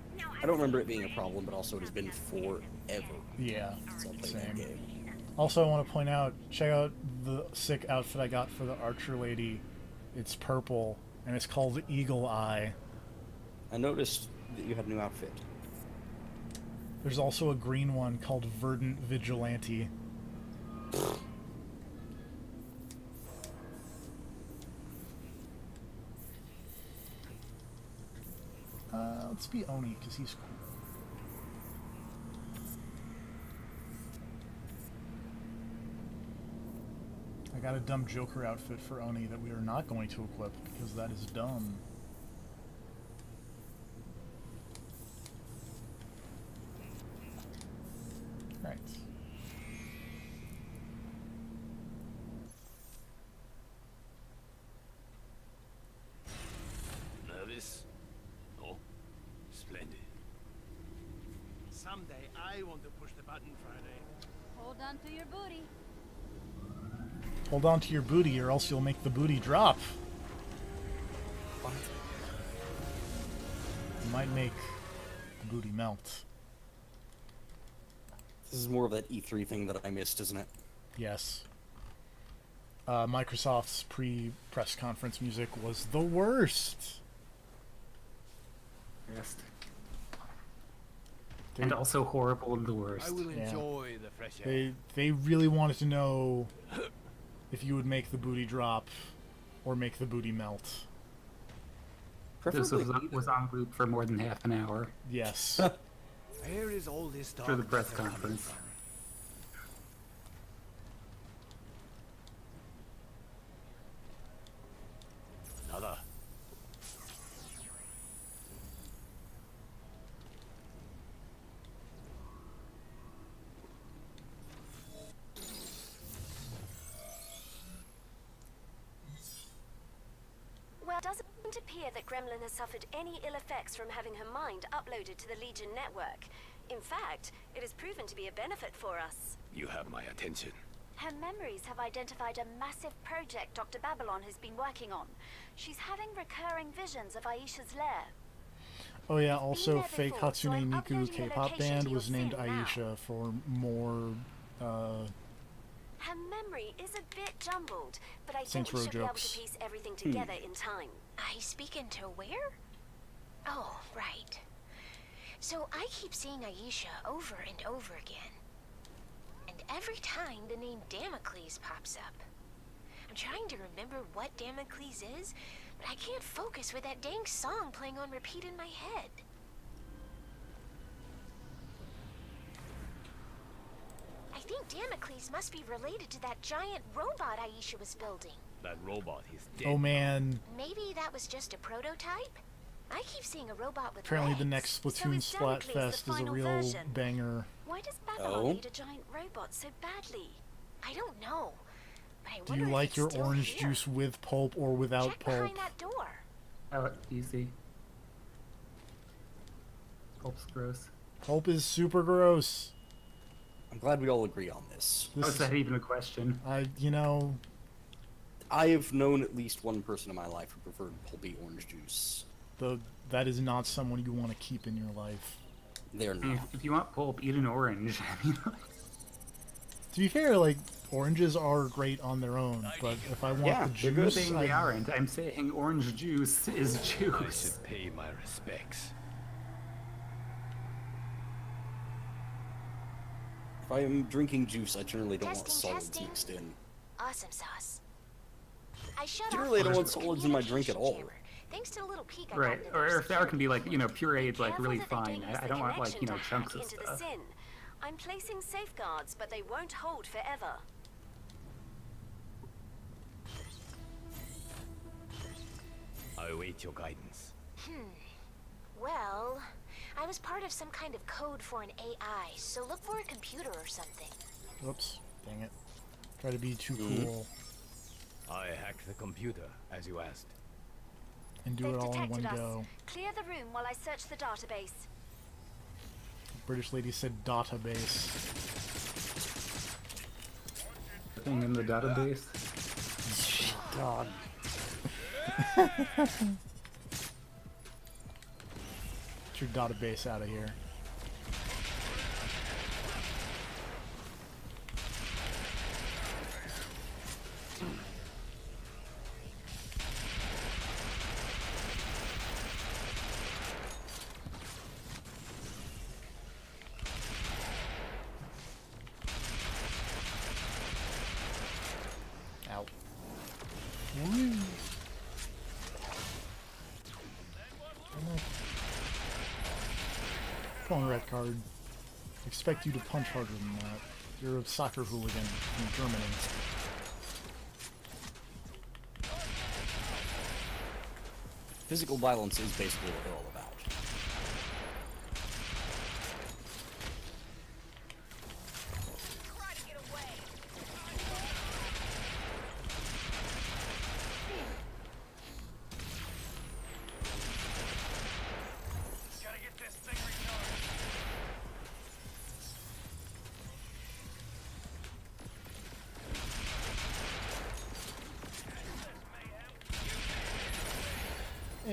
a problem, but also it has been forever Yeah, since I played that same. game. Also, I want to point out, check out the sick outfit I got for the Archer Lady. It's purple, and it's called Eagle Eye. I noticed that you had a new outfit. There's also a green one called Verdant Vigilante. Let's be Oni, because he's cool. I got a dumb Joker outfit for Oni that we are not going to equip, because that is dumb. Right. Nervous? No. Splendid. Someday I want to push the button, Friday. Hold on to your booty. Hold on to your booty, or else you'll make the booty drop. What? You might make the booty melt. This is more of that E3 thing that I missed, isn't it? Yes. Microsoft's pre-press conference music was the worst. Best. They, And also horrible and the worst. I will Yeah. enjoy the fresh air. they really wanted to know if you would make the booty drop or make the booty melt. This Preferably was on loop for more than half an hour Yes. Where is all this talk for the press coming conference. from? Nada. Well, it doesn't appear that Gremlin has suffered any ill effects from having her mind uploaded to the Legion network. In fact, it has proven to be a benefit for us. You have my attention. Her memories have identified a massive project Dr. Babylon has been working on. She's having recurring visions of Aisha's lair. Oh yeah, also there fake before, so Hatsune I'm Miku uploading the K-pop location band to was your named sim now. Aisha for more Her memory is a bit jumbled, but I Saints think we Row should be able jokes. to piece everything together in time. I speak into where? Oh, right. So I keep seeing Aisha over and over again. And every time the name Damocles pops up. I'm trying to remember what Damocles is, but I can't focus with that dang song playing on repeat in my head. I think Damocles must be related to that giant robot Aisha was building. That robot is dead. Oh man, Maybe that was just a prototype? I keep seeing a robot with apparently the legs. next So Splatoon is Damocles the Splatfest is a final real version? banger. Why does Babylon Oh? need a giant robot so badly? I don't know. But I Do wonder you if like it's your still orange here. juice with pulp or without Check pulp? behind that door. Oh, easy. Pulp's gross. Pulp is super gross. I'm glad we all agree on this. How This is that even a question? you know, I have known at least one person in my life who preferred pulpy orange juice. that is not someone you want to keep in your life. They're I mean, not. if you want pulp, eat an orange. I mean, To be fair, like, oranges are great on their own, but if I want Yeah, the they're good. I'm juice, saying they aren't. I'm saying orange juice is I juice. should pay my respects. If I am drinking juice, I generally don't want Testing, solids testing. mixed in. Awesome sauce. I shut Generally, I off don't the want solids in my drink at all. communication jammer, thanks to the little peek I Right, got in or their if that can be like, you know, pureed, like Careful really that they fine. don't use I the don't want like, you know, connection to chunks of hack into the stuff. sin. I'm placing safeguards, but they won't hold forever. I await your guidance. Well, I was part of some kind of code for an AI, so look for a computer or something. Whoops, dang it. Try to be too Mm-hmm. cool I hacked the computer, as you asked. and do They've it all in detected one us. go. Clear the room while I search the database. British lady said database. Thing in the database. God. Get your database out of here. Out. Woo. Come on, red card. Expect you to punch harder than that. You're a soccer hooligan from Germany. Physical violence is basically what they're all about.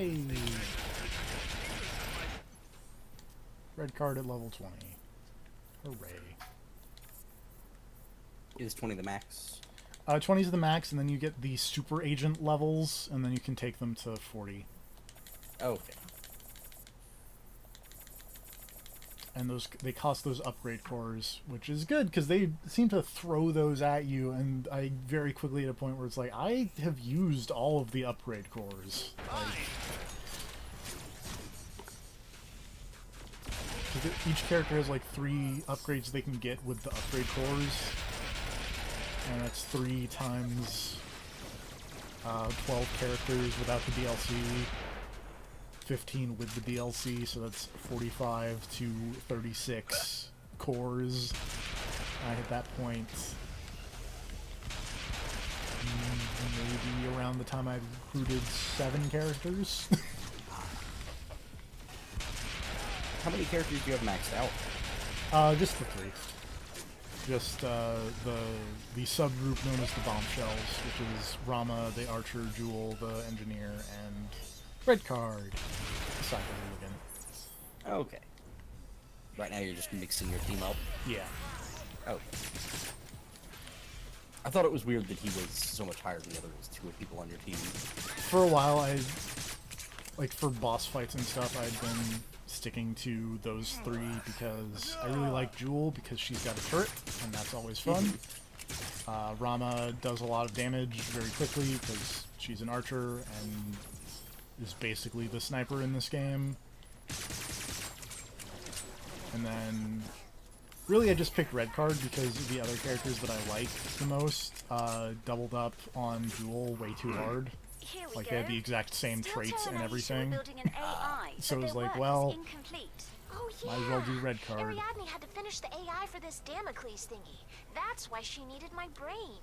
Yay! Red card at level 20. Hooray. Is 20 the max? 20 is the max, and then you get the super agent levels, and then you can take them to 40. Okay. And they cost those upgrade cores, which is good because they seem to throw those at you, and I very quickly at a point where it's like, I have used all of the upgrade cores. Like, each character has like 3 upgrades they can get with the upgrade cores, and that's 3 times 12 characters without the DLC. 15 with the DLC, so that's 45 to 36 cores. At that point, maybe around the time I recruited 7 characters. How many characters do you have maxed out? Just the 3. Just the subgroup known as the Bombshells, which is Rama, the Archer, Jewel, the Engineer, and Red card. Cycle again. Okay. Right now you're just mixing your team up? Yeah. Oh. I thought it was weird that he was so much higher than the other 2 people on your team. For a while, like for boss fights and stuff, I'd been sticking to those 3 because I really like Jewel because she's got a turret, and that's always fun. Rama does a lot of damage very quickly because she's an archer and is basically the sniper in this game. And then really I just picked Red card because the other characters that I like the most doubled up on Jewel way too hard. Like they had the exact same traits and everything. So it was like, well, Oh, yeah. might as well do Red card. Ariadne had to finish the AI for this Damocles thingy. That's why she needed my brain.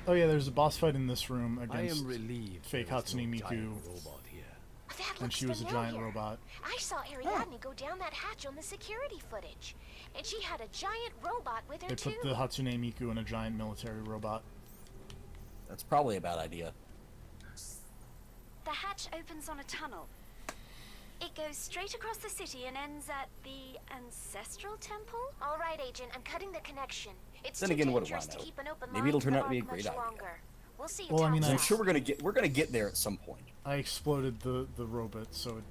Oh yeah, there's a boss fight in this room I against am relieved fake there is no Hatsune Miku, giant robot here. That and looks she was a giant familiar. robot. I saw Ariadne go down that hatch on the security footage. And she had a giant robot with her They too. put the Hatsune Miku in a giant military robot. That's probably a bad idea. The hatch opens on a tunnel. It goes straight across the city and ends at the Ancestral Temple? All right, Agent, I'm cutting the connection. It's Then too again, what do I dangerous to know? keep an open Maybe it'll mind turn in out to be a the great dark much idea. longer. We'll see. Well, I mean, I'm sure we're gonna get there at some point. I exploded the robot, so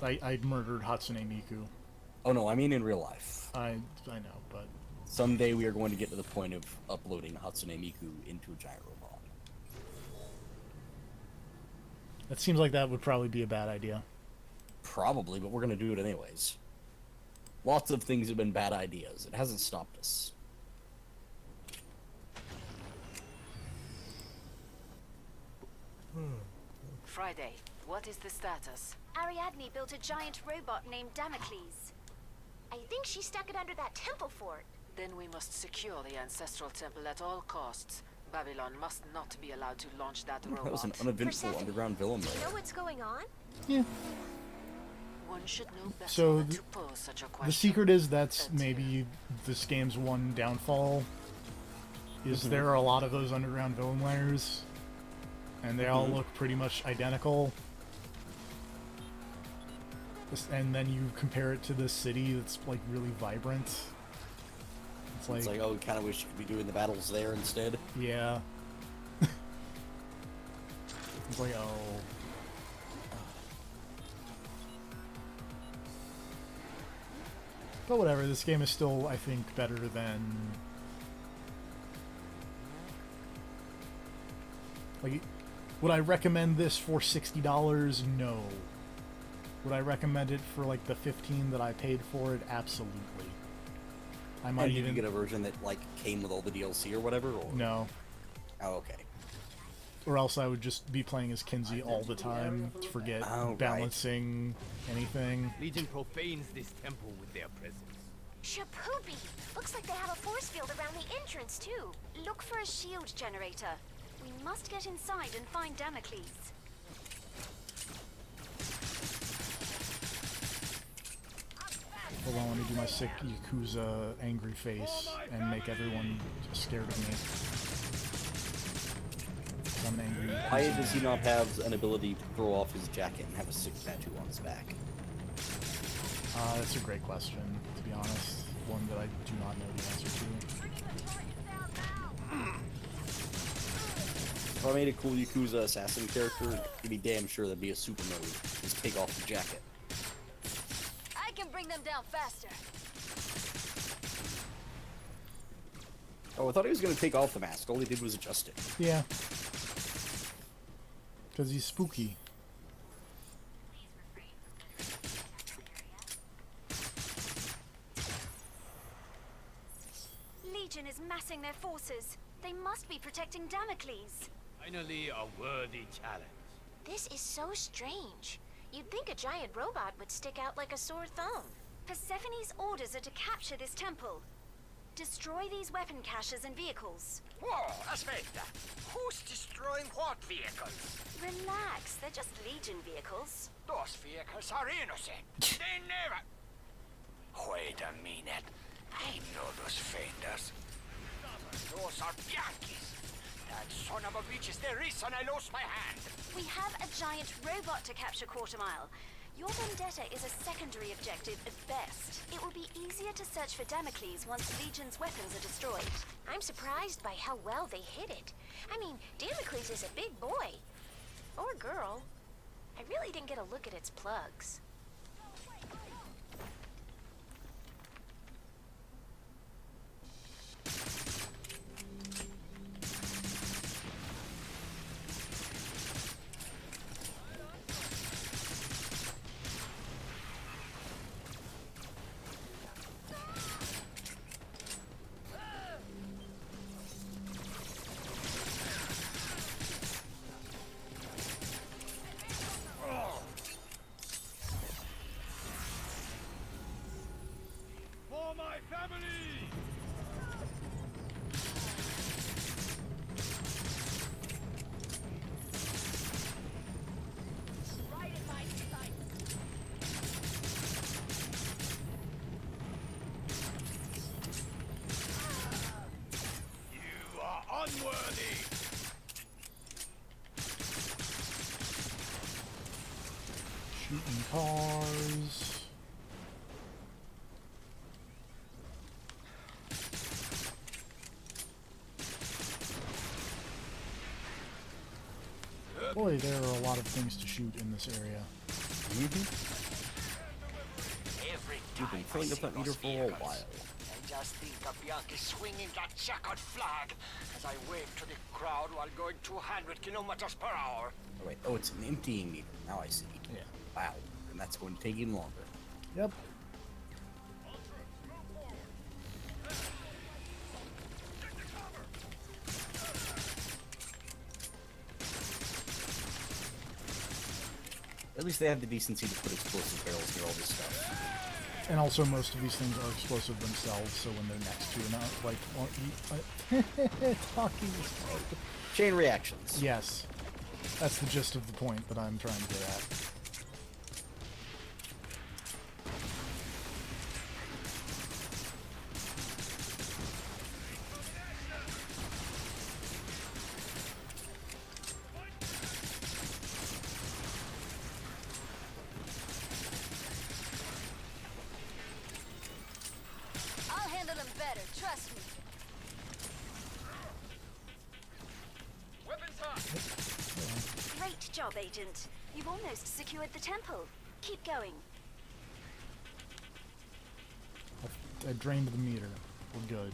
I murdered Hatsune Miku. Oh no, I mean in real life. I know, but Someday we are going to get to the point of uploading Hatsune Miku into a giant robot. it seems like that would probably be a bad idea. Probably, but we're gonna do it anyways. Lots of things have been bad ideas. It hasn't stopped us. Friday, what is the status? Ariadne built a giant robot named Damocles. I think she stuck it under that temple fort. Then we must secure the Ancestral Temple at all costs. Babylon must not be allowed to launch that robot. That was an uneventful Persephone, underground villain Do you know there. what's going on? Yeah. One should know better So than to pose such a question. The secret is that's maybe this game's one downfall. Is there are a lot of those underground villain layers, and they all look pretty much identical. And then you compare it to this city that's like really vibrant. It's like, oh, we kind of wish you could be doing the battles there instead. Yeah. It's like, oh. But whatever, this game is still, I think, better than... Like, would I recommend this for $60? No. Would I recommend it for, like, the $15 that I paid for it? Absolutely. I might And did even... you get a version that, like, came with all the DLC or whatever? Or... No. Oh, okay. Or else I would just be playing as Kinsey all the time to forget balancing anything. Legion profanes this temple with their presence. Shapoopy! Looks like they have a force field around the entrance, too. Look for a shield generator. We must get inside and find Damocles. Hold on, let me do my sick Yakuza angry face and make everyone scared of me. I'm angry. Why does he not have an ability to throw off his jacket and have a sick tattoo on his back? That's a great question, to be honest. One that I do not know the answer to. If I made a cool Yakuza assassin character, you'd be damn sure that'd be a super mode. Just take off the jacket. I can bring them down faster. Oh, I thought he was going to take off the mask. All he did was adjust it. Yeah. Because he's spooky. Legion is massing their forces. They must be protecting Damocles. Finally, a worthy challenge. This is so strange. You'd think a giant robot would stick out like a sore thumb. Persephone's orders are to capture this temple. Destroy these weapon caches and vehicles. Whoa, aspetta. Who's destroying what vehicles? Relax, they're just Legion vehicles. Those vehicles are innocent. They never... Wait a minute. I know those fenders. Those are Bianchis. That son of a bitch is the reason I lost my hand. We have a giant robot to capture Quarter Mile. Your vendetta is a secondary objective at best. It will be easier to search for Damocles once Legion's weapons are destroyed. I'm surprised by how well they hit it. I mean, Damocles is a big boy. Or girl. I really didn't get a look at its plugs. For my family! You are unworthy! Shooting cars. Boy, there are a lot of things to shoot in this area. Every You've been time I filling up see that meter those for a vehicles, while. I just think of Bianchi swinging that checkered flag as I wave to the crowd while going 200 kilometers per hour. Oh, wait. Oh, it's an emptying meter. Now I see. Yeah. Wow. And that's going to take even longer. Yep. At least they have the decency to put explosive barrels near all this stuff. And also, most of these things are explosive themselves, so when they're next to talking is hard. Chain reactions. Yes. That's the gist of the point that I'm trying to get at. I'll handle them better, trust me. Weapons up! Great job, Agent. You've almost secured the temple. Keep going. I drained the meter. We're good.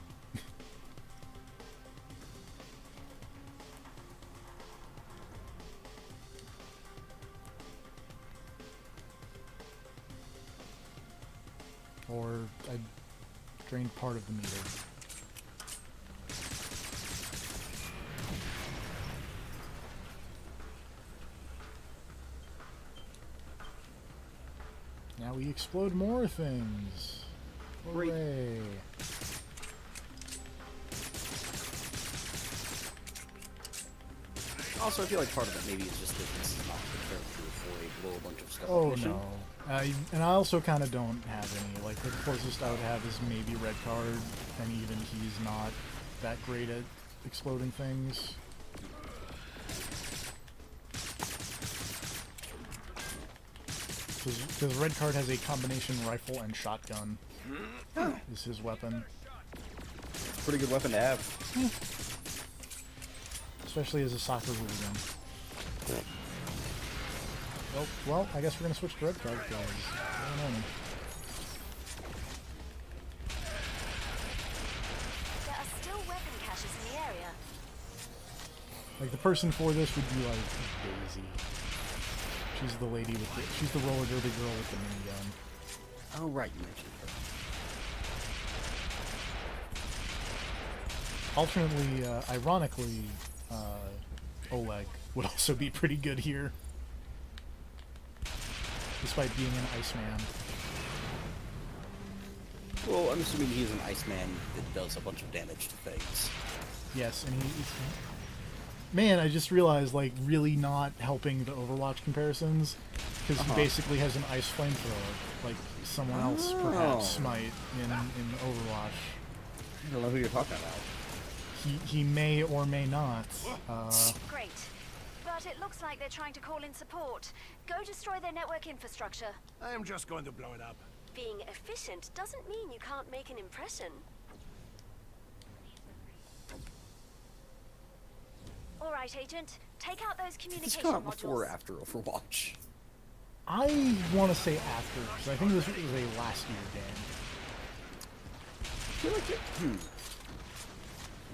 Or I drained part of the meter. Now we explode more things. Great. Hooray. Also, I feel like part of it maybe is just that this is not the character blow a bunch of stuff Oh up mission. no. And I also kind of don't have any. Like, the closest I would have is maybe Red Card, and even he's not that great at exploding things. Because Red Card has a combination rifle and shotgun. Is his weapon. Pretty good weapon to have. Especially as a soccer hooligan. Oh, well, I guess we're gonna switch to Red Card, guys. I don't know. There are still weapon caches in the area. Like, the person for this would be like Daisy. She's the lady with the, she's the roller derby girl with the minigun. Oh, right, you mentioned her. Alternately, ironically, Oleg would also be pretty good here. Despite being an Iceman. Well, I'm assuming he's an Iceman that does a bunch of damage to things. Yes, and he's... Man, I just realized, like, really not helping the Overwatch comparisons, because he basically has an ice flamethrower, like someone else perhaps might in Overwatch. I don't know who you're talking about. He may or may not. Great. But it looks like they're trying to call in support. Go destroy their network infrastructure. I am just going to blow it up. Being efficient doesn't mean you can't make an impression. All right, Agent. Take out those It's communication come out modules. before or after Overwatch? I want to say after, because I think this was a last year game. I feel like it...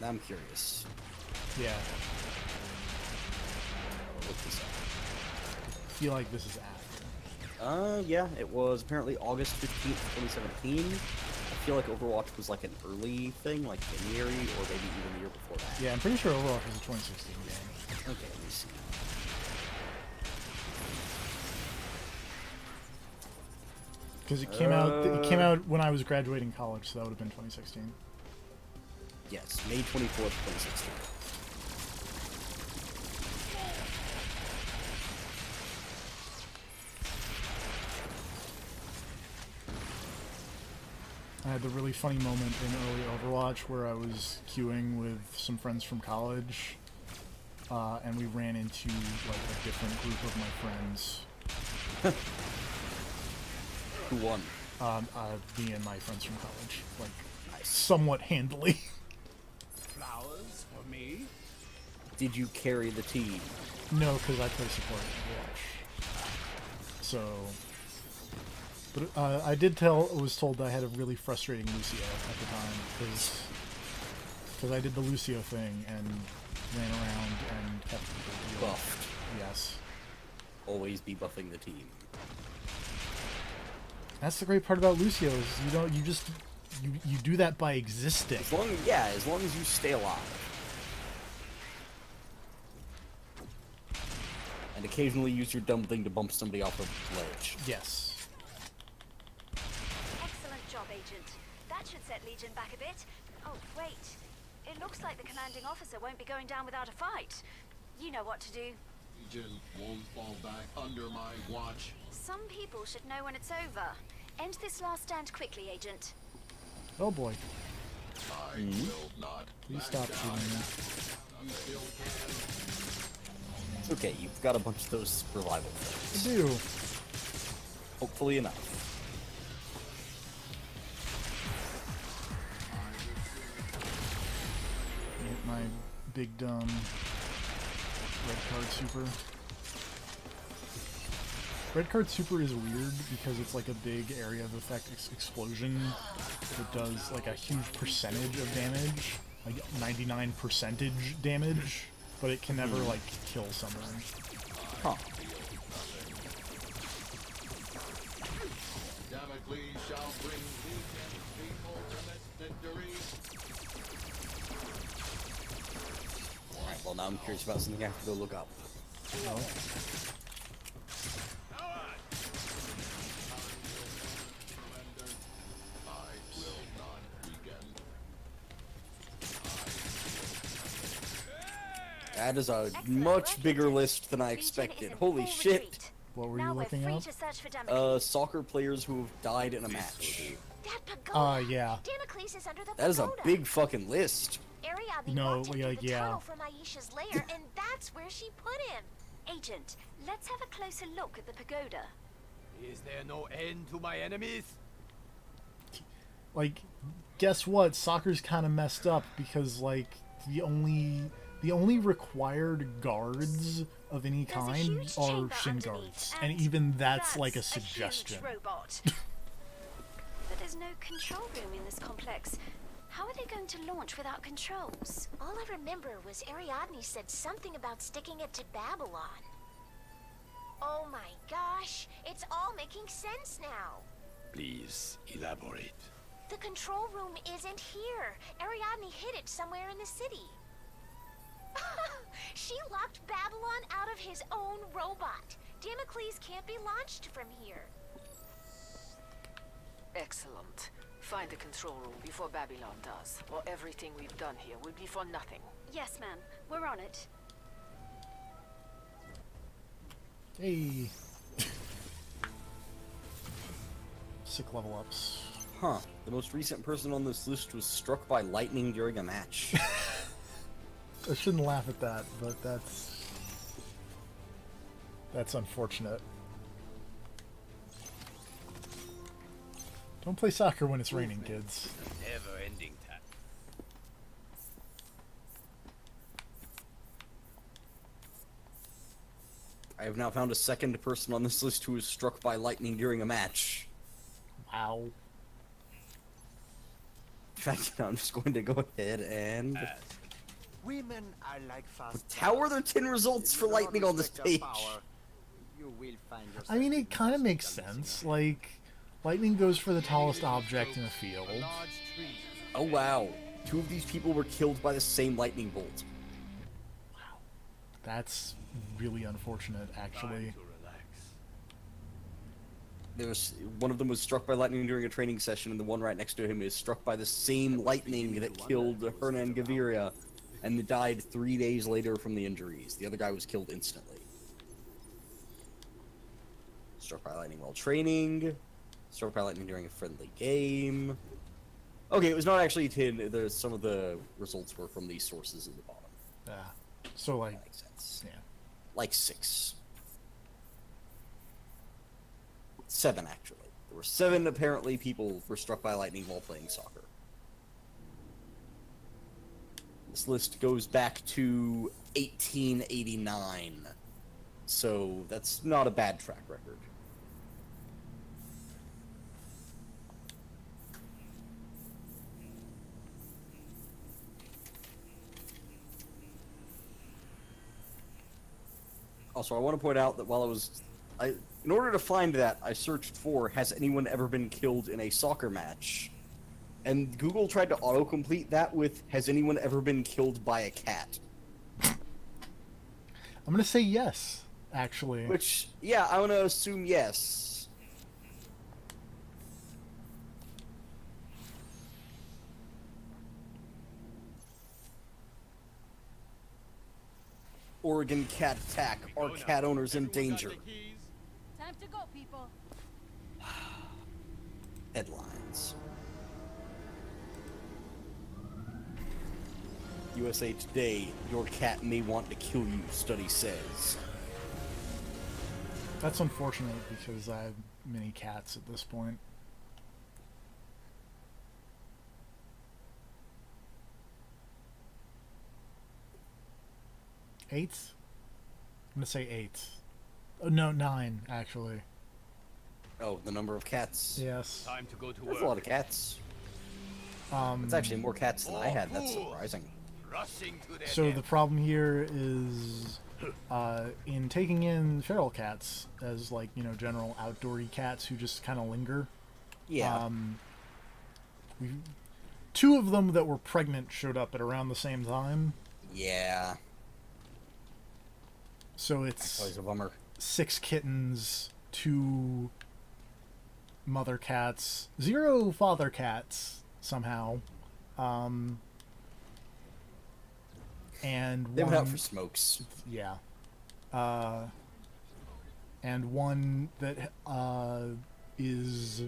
Now I'm curious. Yeah, I'll look this up. I feel like this is after. Yeah, it was apparently August 15th, 2017. I feel like Overwatch was like an early thing, like January, or maybe even the year before that. Yeah, I'm pretty sure Overwatch was a 2016 game. Okay, let me see. Because it came out when I was graduating college, so that would have been 2016. Yes, May 24th, 2016. I had the really funny moment in early Overwatch where I was queuing with some friends from college, and we ran into like a different group of my friends. Who won? Me and my friends from college, like Nice. somewhat handily. Flowers for me? Did you carry the team? No, because I play support in Overwatch. So, but I was told that I had a really frustrating Lucio at the time, because I did the Lucio thing and ran around and kept people healed. Buffed. Yes. Always be buffing the team. That's the great part about Lucio is you do that by existing. As long as you stay alive. And occasionally use your dumb thing to bump somebody off a ledge. Yes. Excellent job, Agent. That should set Legion back a bit. Oh, wait. It looks like the commanding officer won't be going down without a fight. You know what to do. Legion won't fall back under my watch. Some people should know when it's over. End this last stand quickly, Agent. Oh boy. I will not. Please back stop down. shooting me. You still can. It's okay, you've got a bunch of those revival I things. do. Hopefully enough. Hit my big dumb red card super. Red card super is weird because it's like a big area of effect explosion that does like a huge percentage of damage, like 99% damage, but it can never like kill someone. Huh. Damocles shall bring Legion the ultimate victory. Alright, well now I'm curious about something I have to go look up. Oh. That is a much bigger list than I Legion is expected. in Holy full shit! retreat. What were Now you we're looking free up? to search for Damocles. Soccer players who have died in a match. That pagoda! Yeah. Damocles is under the That is a pagoda. big fucking list. Ariadne No, walked him yeah, through the yeah. tunnel from Aisha's lair, and that's where she put him. Agent, let's have a closer look at the pagoda. Is there no end to my enemies? Like, guess what? Soccer's kind of messed up because like the only required guards of any There's a kind huge are chamber shin underneath, guards, and even that's like a huge suggestion. robot. But there's no control room in this complex. How are they going to launch without controls? All I remember was Ariadne said something about sticking it to Babylon. Oh my gosh, it's all making sense now. Please elaborate. The control room isn't here. Ariadne hid it somewhere in the city. She locked Babylon out of his own robot. Damocles can't be launched from here. Excellent. Find the control room before Babylon does, or everything we've done here will be for nothing. Yes, ma'am. We're on it. Hey. Sick level ups. Huh. The most recent person on this list was struck by lightning during a match. I shouldn't laugh at that, but that's unfortunate. Don't play soccer when it's raining, kids. Never-ending task. I have now found a second person on this list who was struck by lightning during a match. Wow. In fact, I'm just going to go ahead and... Women are like fast. How are there 10 results for lightning on this page? I mean, it kind of makes sense. Like, lightning goes for the tallest object in a field. Oh wow. 2 of these people were killed by the same lightning bolt. Wow. That's really unfortunate, actually. One of them was struck by lightning during a training session, and the one right next to him is struck by the same lightning that killed Hernan Gaviria, and died 3 days later from the injuries. The other guy was killed instantly. Struck by lightning while training. Struck by lightning during a friendly game. Okay, it was not actually 10. Some of the results were from these sources at the bottom. Yeah. So, like, That makes sense. yeah. Like 6. 7, actually. There were 7, apparently, people were struck by lightning while playing soccer. This list goes back to 1889. So, that's not a bad track record. Also, I want to point out that while in order to find that, I searched for, has anyone ever been killed in a soccer match? And Google tried to autocomplete that with, has anyone ever been killed by a cat? I'm gonna say yes, actually. Which, yeah, I'm gonna assume yes. Oregon cat attack. Are cat owners in danger? Time to go, people. Headlines. USA Today, your cat may want to kill you, study says. That's unfortunate because I have many cats at this point. Eight? I'm gonna say 8. Oh, no, 9, actually. Oh, the number of cats. Yes. Time to go to That's work. a lot of cats. It's actually more cats than I had. That's surprising. Rushing to their So death. the problem here is, in taking in feral cats as, like, you know, general outdoory cats who just kind of linger. Yeah. We 2 of them that were pregnant showed up at around the same time. Yeah. So That's always it's a bummer. 6 kittens, 2 mother cats, 0 father cats somehow. And They went out one, for smokes. yeah. and one that is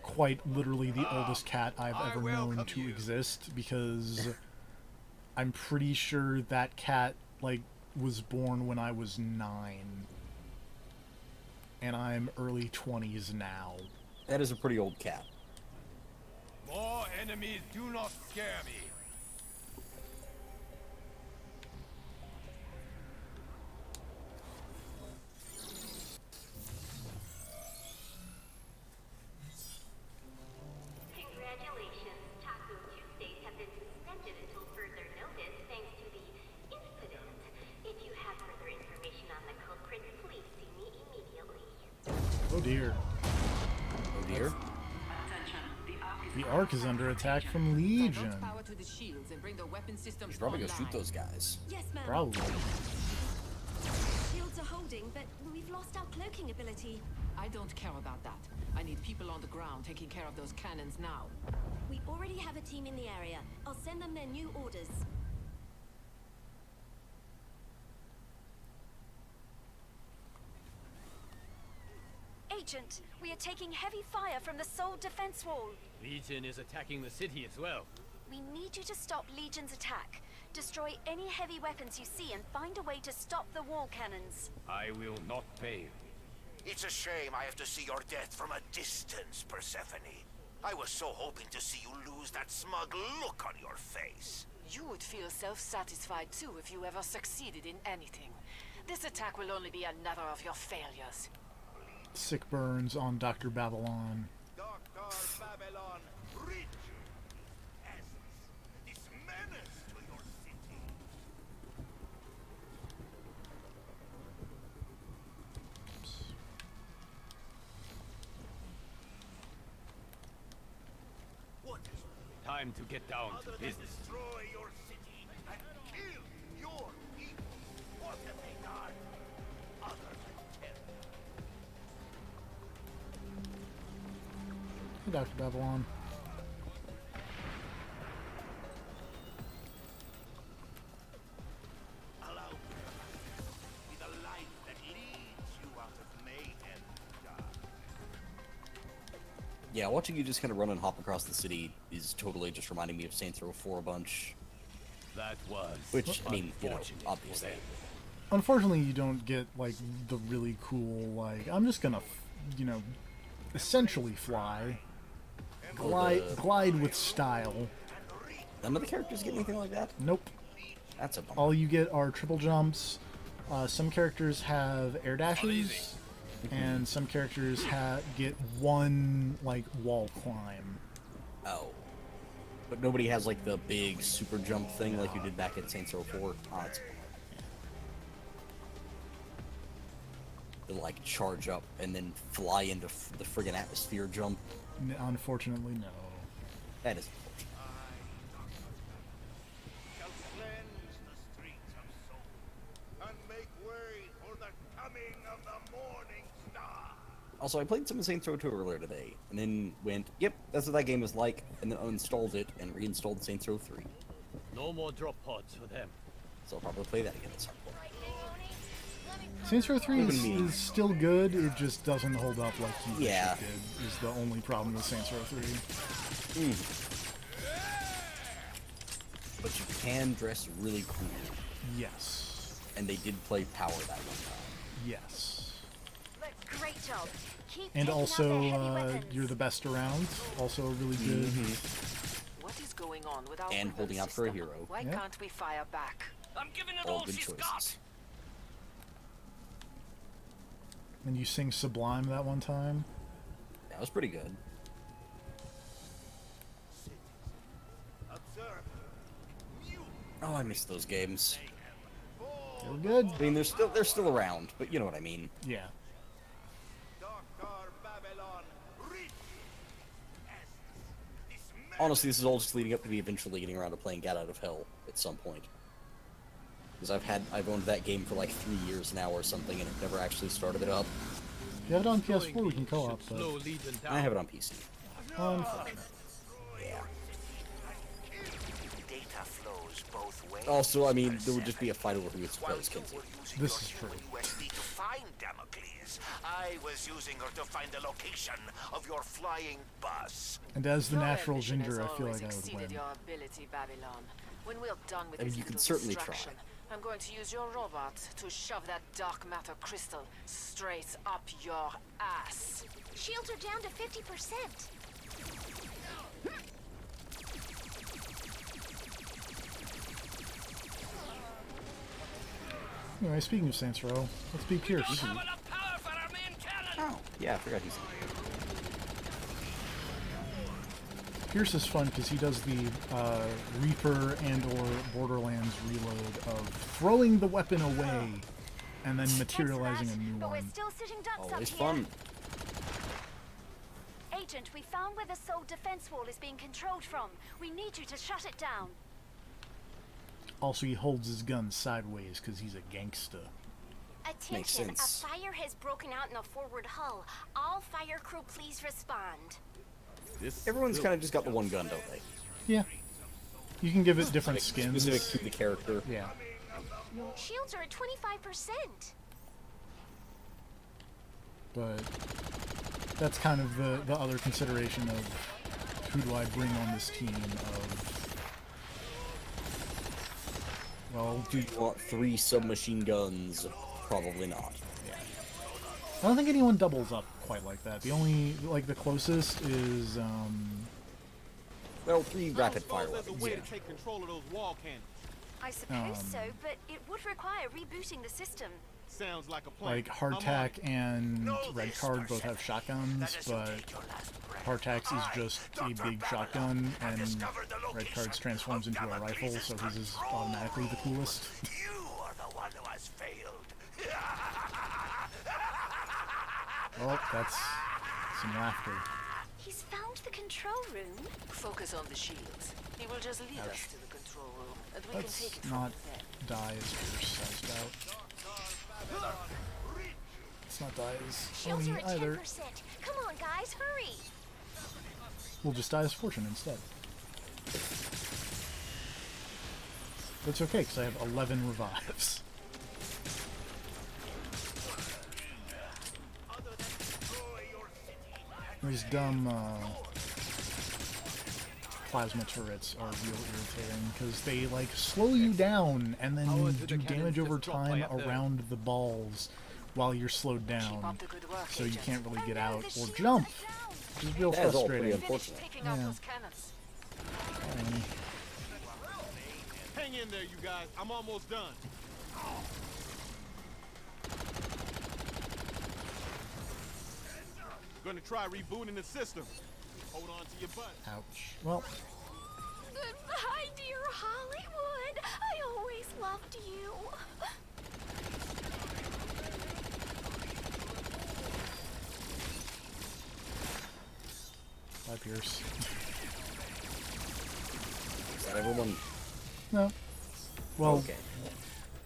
quite literally the oldest cat I've ever known to exist, because I'm pretty sure that cat like was born when I was 9, and I'm early 20s now. That is a pretty old cat. More enemies do not scare me. Congratulations, Taco Tuesdays have been suspended until further notice thanks to the incident. If you have further information on the culprit, please see me immediately. Oh dear. Oh dear. The Ark is under attack from Legion. Power to the shields and bring the weapon systems Should probably go online. shoot those guys. Yes, ma'am. Probably. Shields are holding, but we've lost our cloaking ability. I don't care about that. I need people on the ground taking care of those cannons now. We already have a team in the area. I'll send them their new orders. Agent, we are taking heavy fire from the Soul defense wall. Legion is attacking the city as well. We need you to stop Legion's attack. Destroy any heavy weapons you see and find a way to stop the wall cannons. I will not fail. It's a shame I have to see your death from a distance, Persephone. I was so hoping to see you lose that smug look on your face. You would feel self-satisfied too if you ever succeeded in anything. This attack will only be another of your failures. Sick burns on Dr. Babylon. Dr. Babylon, reach this menace to your city. What is Time to get down other to than business. destroy your city and kill your people? What have they done? Other than terror. Hey, Dr. Babylon. Allow me to be the light that leads you out of mayhem, dark. Yeah, watching you just kind of run and hop across the city is totally just reminding me of Saints Row 4 a bunch. That was Which, I mean, you know, unfortunate obviously. for them. Unfortunately, you don't get like the really cool like I'm just gonna, you know, essentially fly, glide with style. None of the characters get anything like that? Nope. That's a bummer. All you get are triple jumps. Some characters have air dashes, and some characters get one like wall climb. Oh. But nobody has like the big super jump thing like you did back at Saints Row 4. Oh, it's to like charge up and then fly into the friggin' atmosphere jump. Unfortunately, no. That is unfortunate. Shall cleanse the streets of Soul and make way for the coming of the morning star. Also, I played some Saints Row 2 earlier today, and then went, yep, that's what that game is like, and then uninstalled it and reinstalled Saints Row 3. No more drop pods for them. So I'll probably play that again at some point. Saints Row 3 Even me. is still good. It just doesn't hold up like you wish Yeah. it did. Is the only problem with Saints Row 3. But you can dress really cool, Yes. and they did play Power that one time. Yes. But great job. Keep And taking out also, their heavy weapons. you're the best around. Also really good. What is going on with our And weapon holding out for a system? hero. Why Yeah. can't we fire back? I'm giving it All good choices. And you sing Sublime that one time. That was pretty good. Observe. Mute. Oh, I miss those games. They were good. I mean, they're still around, but you know what I mean. Yeah. Dr. Babylon, reach this menace. Honestly, this is all just leading up to me eventually getting around to playing Get Out of Hell at some point. Because I've owned that game for like 3 years now or something, and I've never actually started it up. If you have it on PS4, we can co-op, but Slow Legion down. I have it on PC. unfortunate. Yeah. Data flows both ways. Also, I mean, there would just be a fight over who gets to play as While you Kinsey. were using This your is true. human USD to find Damocles, Damocles. I was using her to find the location of your flying bus. And as the Your natural ambition has ginger, I feel always like I would exceeded win. your ability, Babylon. When we're done with I mean, this you can little certainly try. distraction, I'm going to use your robot to shove that dark matter crystal straight up your ass. Shields are down to 50%. Anyway, speaking of Saints Row, let's be Pierce. Have enough power for our main cannon. Oh, yeah, I forgot he's. Pierce is fun because he does the Reaper and/or Borderlands reload of throwing the weapon away and then materializing a new But we're one. still sitting ducks up Always here. fun. Agent, we found where the Soul defense wall is being controlled from. We need you to shut it down. Also, he holds his gun sideways because he's a gangster. Attention, a sense. fire has broken out in the forward hull. All fire crew, please respond. Everyone's kind of just got the one gun, don't they? Yeah. You can give it different skins. Specific to the character. Yeah. Shields are at 25%. But that's kind of the other consideration of who do I bring on this team of... Well, Do you want 3 submachine guns? Probably not. I don't think anyone doubles up quite like that. The only, like, the closest is, Well, 3 rapid fire There's a weapons. way Yeah. to take control of those wall cannons. I suppose so, but it would require rebooting the system. Sounds like a plan. like, Hardtack and Red Card both have shotguns, but Hardtack's is just a big shotgun, and Red Card's transforms into a rifle, so his is automatically the coolest. You are the one who has failed. Well, that's some laughter. He's found the control room. Focus on the shields. He will just lead us to the control room, and we can take Let's it from not there. die as Pierce, I doubt. Let's not die as Shields are Oni at either. 10%. Come on, guys, hurry. We'll just die as Fortune instead. That's okay, because I have 11 revives. These dumb plasma turrets are real irritating, because they, like, slow you down and then do damage over time around the balls while you're slowed Keep down, up the good work, so you Agent. can't really get Oh, no, out the or shields jump, are down. which is real That is all pretty frustrating. unfortunate. Finish taking out Yeah. those cannons. Hang in there, you guys. I'm almost done. Gonna try rebooting the system. Hold on to your butt. Ouch. Well, Goodbye, dear Hollywood. I always loved you. bye, Pierce. Is that everyone? No. Well, Okay.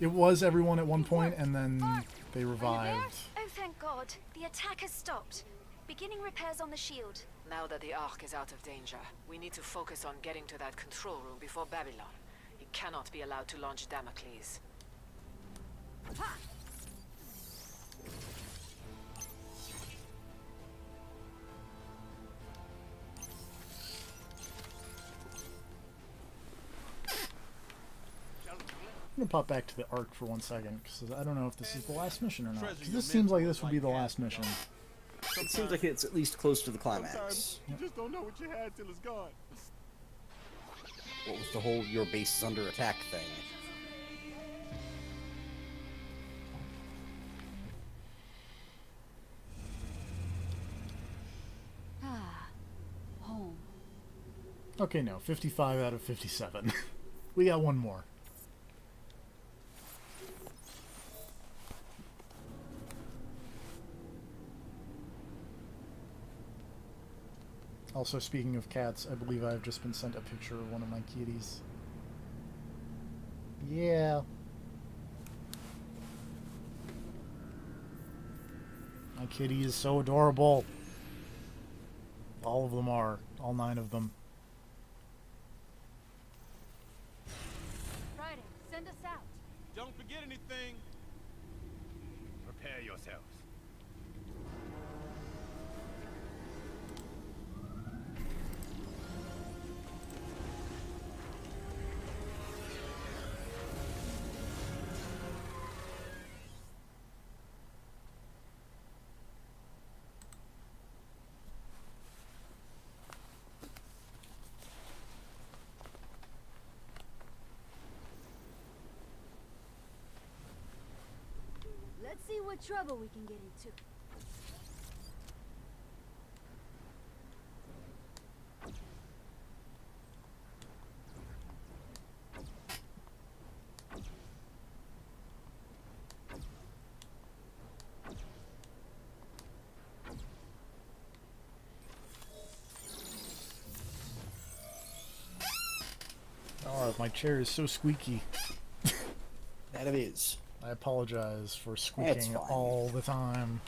it was everyone at one point, and then they Are you there? revived. Oh, thank God. The attack has stopped. Beginning repairs on the shield. Now that the Ark is out of danger, we need to focus on getting to that control room before Babylon. He cannot be allowed to launch Damocles. I'm gonna pop back to the Ark for 1 second, because I don't know if this is the last mission or not. 'Cause this seems like this would be the last mission. It seems like it's at least close to the climax. Sometimes you just don't know what you had till it's gone. What was the whole your base is under attack thing? Home. Okay, no, 55 out of 57. We got one more. Also, speaking of cats, I believe I've just been sent a picture of one of my kitties. Yeah. My kitty is so adorable. All of them are. All 9 of them. Friday, send us out. Don't forget anything. Prepare yourselves. Let's see what trouble we can get into. Oh, my chair is so squeaky. That it is. I apologize for It's squeaking fine. all the time.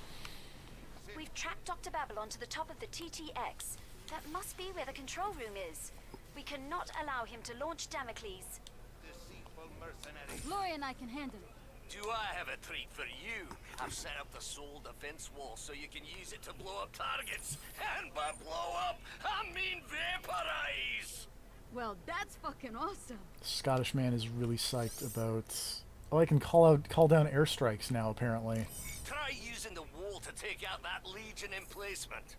We've tracked Dr. Babylon to the top of the TTX. That must be where the control room is. We cannot allow him to launch Damocles. Deceitful mercenary. Gloria and I can handle it. Do I have a treat for you? I've set up the soul defense wall so you can use it to blow up targets. And by blow up, I mean vaporize! Well, that's fucking awesome. Scottish man is really psyched about. Oh, I can call down airstrikes now. Apparently. Try using the wall to take out that Legion emplacement.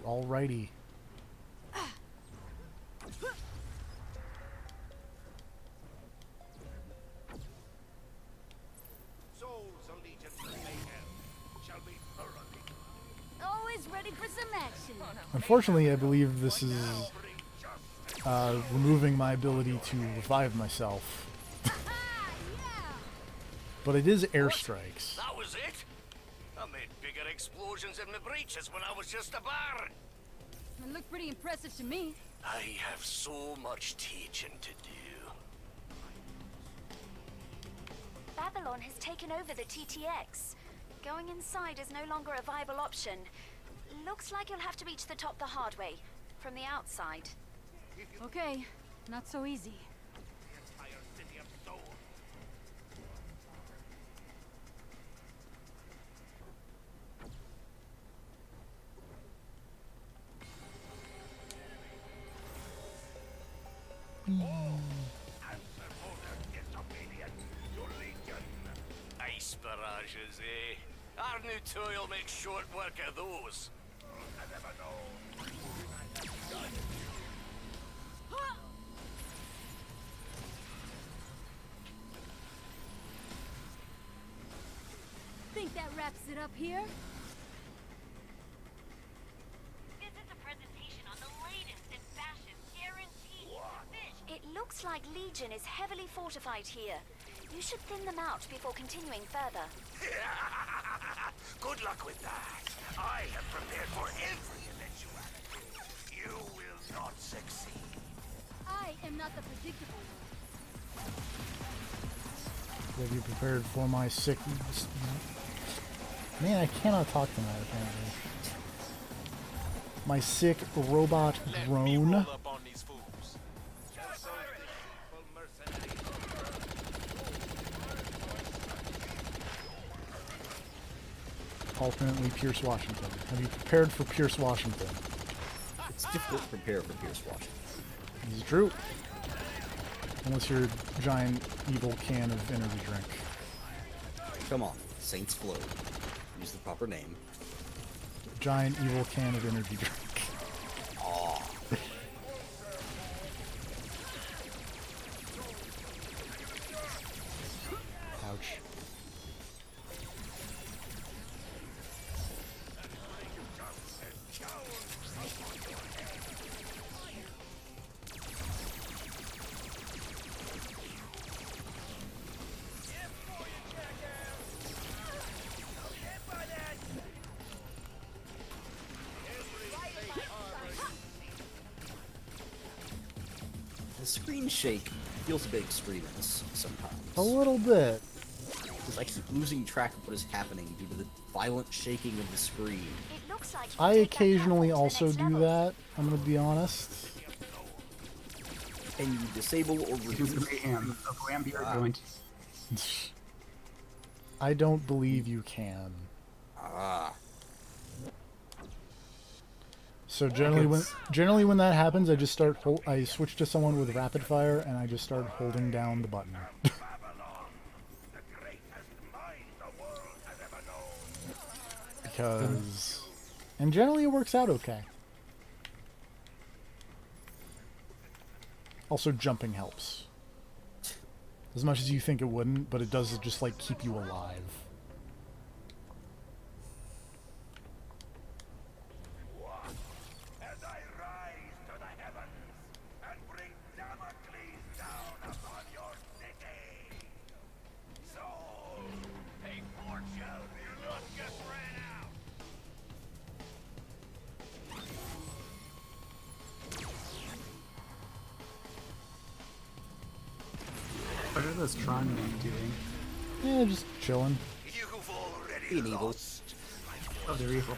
Alrighty. Souls allegiance to Mayhem shall be thoroughly. Always ready for some action. Unfortunately, I believe this is removing my ability to revive myself. But it is airstrikes. That was it? I made bigger explosions in my breeches when I was just a baron. It looked pretty impressive to me. I have so much teaching to do. Babylon has taken over the TTX. Going inside is no longer a viable option. Looks like you'll have to reach the top the hard way, from the outside. Okay, not so easy. The entire city of Soul. Answer for their disobedience to Legion. Ice barrages, eh? Our new toy will make short work of those. I never know. Think that wraps it up here? This is a presentation on the latest in fashion, guaranteed. Fish. It looks like Legion is heavily fortified here. You should thin them out before continuing further. Good luck with that. I have prepared for every eventuality. You will not succeed. I am not the predictable one. Have you prepared for my sick? Man, I cannot talk tonight. Apparently, my sick robot drone. Up on these fools. Deceitful mercenary. Alternately, Pierce Washington. Have you prepared for Pierce Washington? It's difficult to prepare for Pierce Washington. This is true. Unless you're a giant evil can of energy drink. Come on, Saints Flow. Use the proper name. Giant evil can of energy drink. Aw. Ouch. The screen shake feels a bit extreme in this sometimes. A little bit. Because I keep losing track of what is happening due to the violent shaking of the screen. It looks like you I can take that occasionally platform to the also next do level. that. I'm gonna be honest. Can you disable or Use reduce? the Mayhem, a Glambeer joint. I don't believe you can. Ah. So generally when that happens, I just start I switch to someone with rapid fire and I just start holding down the button. Babylon, the greatest mind the world has ever known. Because and generally it works out okay. Also jumping helps. as much as you think it wouldn't, but it does just like keep you alive. As I rise to the heavens and bring Damocles down upon your city. Soul, take fortune, you not just ran out. What are those Tron men doing? Yeah, just chilling. You've already Being evil. lost. Oh, they're evil.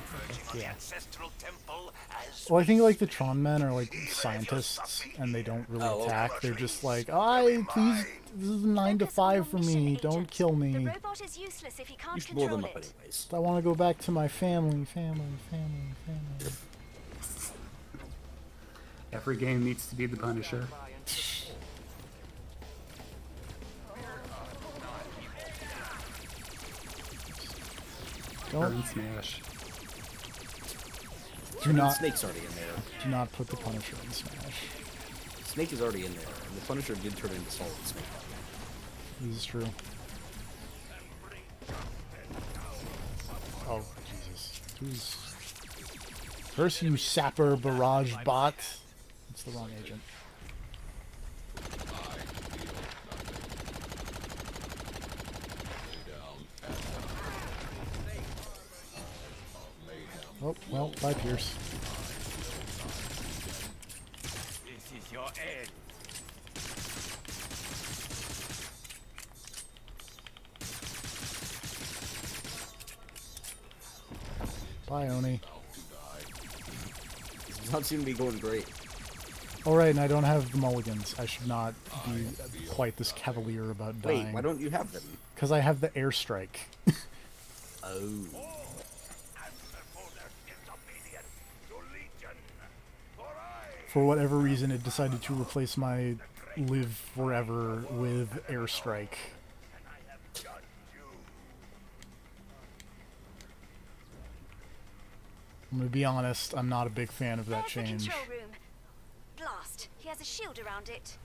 Okay. The ancestral temple as Well, I think like the Tron men are like scientists, and they don't really Oh, attack. They're just like, please, this is 9 to 5 for me. Don't kill The me. robot is useless if he can't You should blow control them up it. anyways. I want to go back to my family. Every game needs to be the Punisher. Don't Burn Smash. do not Snake's already in there. do not put the Punisher in Smash. Snake is already in there, and the Punisher did turn into Solid Snake. This is true. Oh Jesus! Who's first? You sapper barrage bot. It's the wrong agent. Oh, well, bye, Pierce. this is your end. Bye, Oni. This does not seem to be going great. Alright, and I don't have the mulligans. I should not be quite this cavalier about dying. Wait, why don't you have them? Because I have the airstrike. Oh. Answer for their disobedience to Legion. For I For whatever reason, it decided to replace my live forever with airstrike. have judged you. I'm gonna be honest, I'm not a big fan of that There's the change. control room. Blast. He has a shield around it.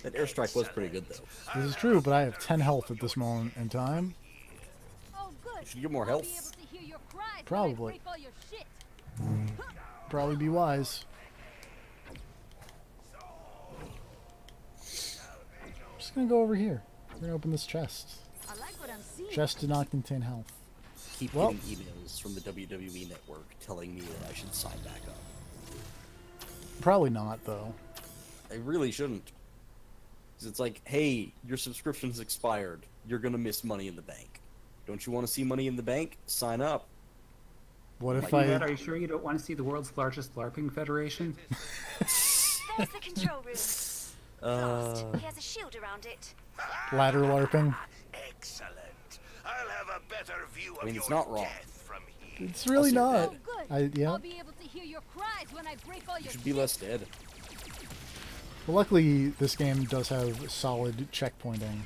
That airstrike was pretty good, though. This is true, but I have 10 health at this moment in time. Oh, good. You should get more I'll be able health. to hear your cries when I Probably. break all your shit. Probably be wise. I'm just gonna go over here. We're gonna open this chest. I like what I'm seeing. Chest did not contain health. Keep Well- getting emails from the WWE Network telling me that I should sign back up. Probably not, though. I really shouldn't. 'Cause it's like, hey, your subscription's expired. You're gonna miss Money in the Bank. Don't you want to see Money in the Bank? Sign up. What if Dad, are I... you sure you don't want to see the world's largest LARPing federation? There's the control room. Blast. He has a shield around it. Ladder LARPing? Excellent. I'll have a better view of I mean, it's your not wrong. death from here. It's really I'll not. say Oh, good. Yeah. I'll be able to hear your cries when I break all You your should be shit. less dead. Well, luckily, this game does have solid checkpointing.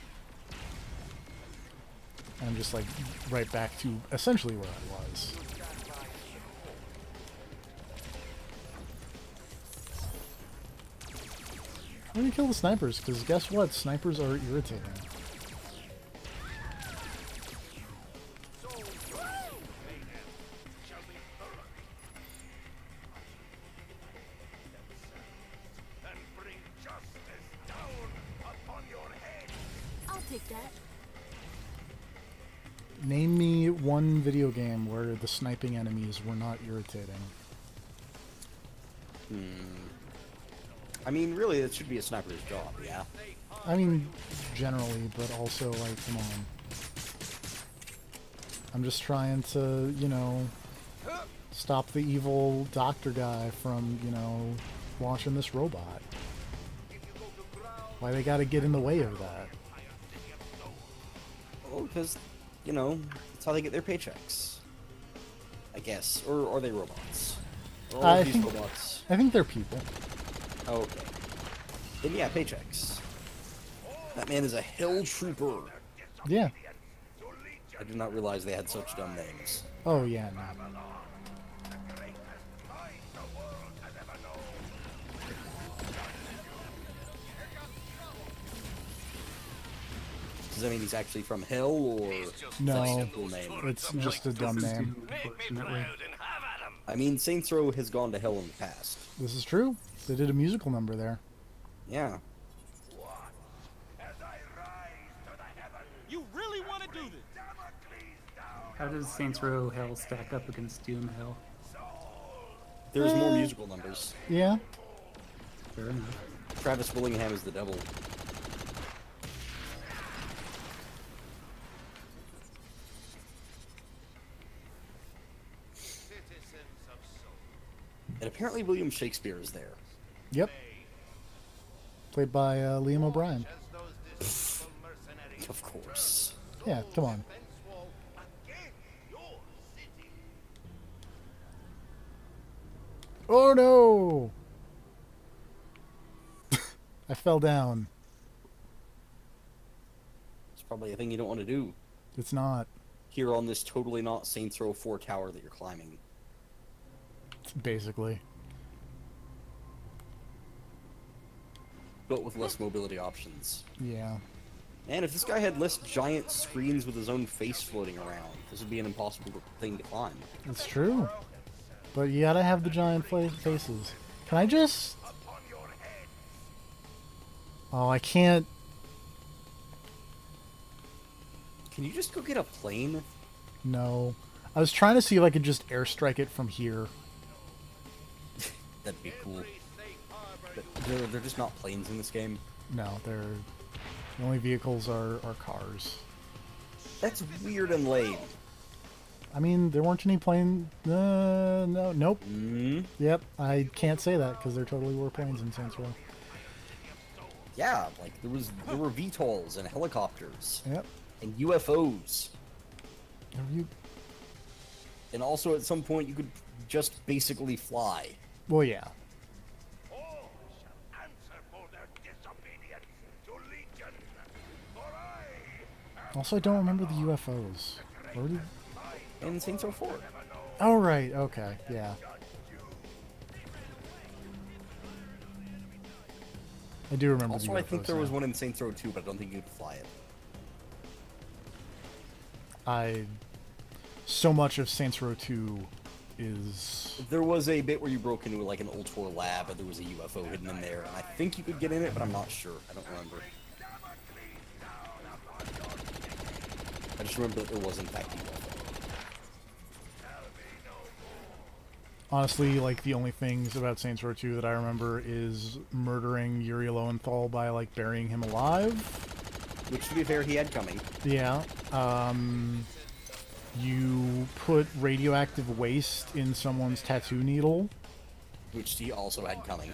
I'm just like right back to essentially where I was. I'm gonna kill the snipers, because guess what? Snipers are irritating. And bring justice down upon your head. I'll take that. Name me one video game where the sniping enemies were not irritating. I mean, really, that should be a sniper's job, yeah? I mean, generally, but also, like, come on. I'm just trying to, you know, stop the evil doctor guy from, you know, launching this robot. Why they gotta get in the way of that? Oh, because, you know, that's how they get their paychecks. I guess. Or are they robots? Are all I of these think- robots? I think they're people. Oh, okay. Then yeah, paychecks. That man is a hell trooper. Yeah. I did not realize they had such dumb names. Oh, yeah, no. Does that mean he's actually from hell, or No, that's his cool name? it's just a dumb This is name. Doom, unfortunately. I mean, Saints Row has gone to hell in the past. This is true. They did a musical number there. Yeah. You really want to do this? How does Saints Row Hell stack up against Doom Hell? There's more musical numbers. Yeah. Fair enough. Travis Willingham is the devil. And apparently William Shakespeare is there. Yep. Played by Liam O'Brien. Of course. Yeah, come on. Oh no! I fell down. It's probably a thing you don't want to do. It's not. Here on this totally not Saints Row 4 tower that you're climbing. Basically. But with less mobility options. Yeah. And if this guy had less giant screens with his own face floating around, this would be an impossible thing to climb. It's true. But you gotta have the giant faces. Can I just... Oh, I can't... Can you just go get a plane? No. I was trying to see if I could just airstrike it from here. That'd be cool. But they're just not planes in this game. No, they're... The only vehicles are cars. That's weird and lame. I mean, there weren't any plane... no, nope. Mm. Yep, I can't say that because there totally were planes in Saints Row. Yeah, like there were VTOLs and helicopters. Yep. And UFOs. Have you... And also at some point you could just basically fly. Well, yeah. Also, I don't remember the UFOs. Where did... In Saints Row 4. Oh, right. Okay. Yeah. I do remember Also, the UFOs. I think there was now. one in Saints Row 2, but I don't think you could fly it. So much of Saints Row 2 is... There was a bit where you broke into like an Ultor lab, and there was a UFO hidden in there, and I think you could get in it, but I'm not sure. I don't remember. I just remember that there was in fact a UFO. Honestly, like, the only things about Saints Row 2 that I remember is murdering Yuri Lowenthal by, like, burying him alive. Which, to be fair, he had coming. Yeah. You put radioactive waste in someone's tattoo needle. Which he also had coming.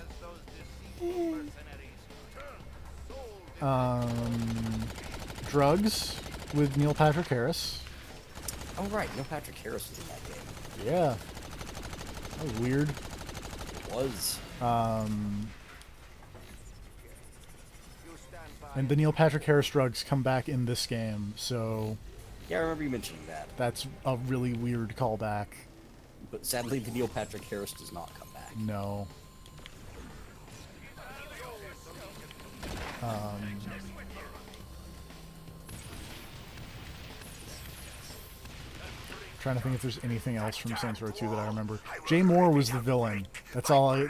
Drugs with Neil Patrick Harris. Oh, right. Neil Patrick Harris was in that game. Yeah. That was weird. It was. And the Neil Patrick Harris drugs come back in this game, so... Yeah, I remember you mentioning that. That's a really weird callback. But sadly, the Neil Patrick Harris does not come back. No. Trying to think if there's anything else from Saints Row 2 that I remember. Jay Moore was the villain. That's all I...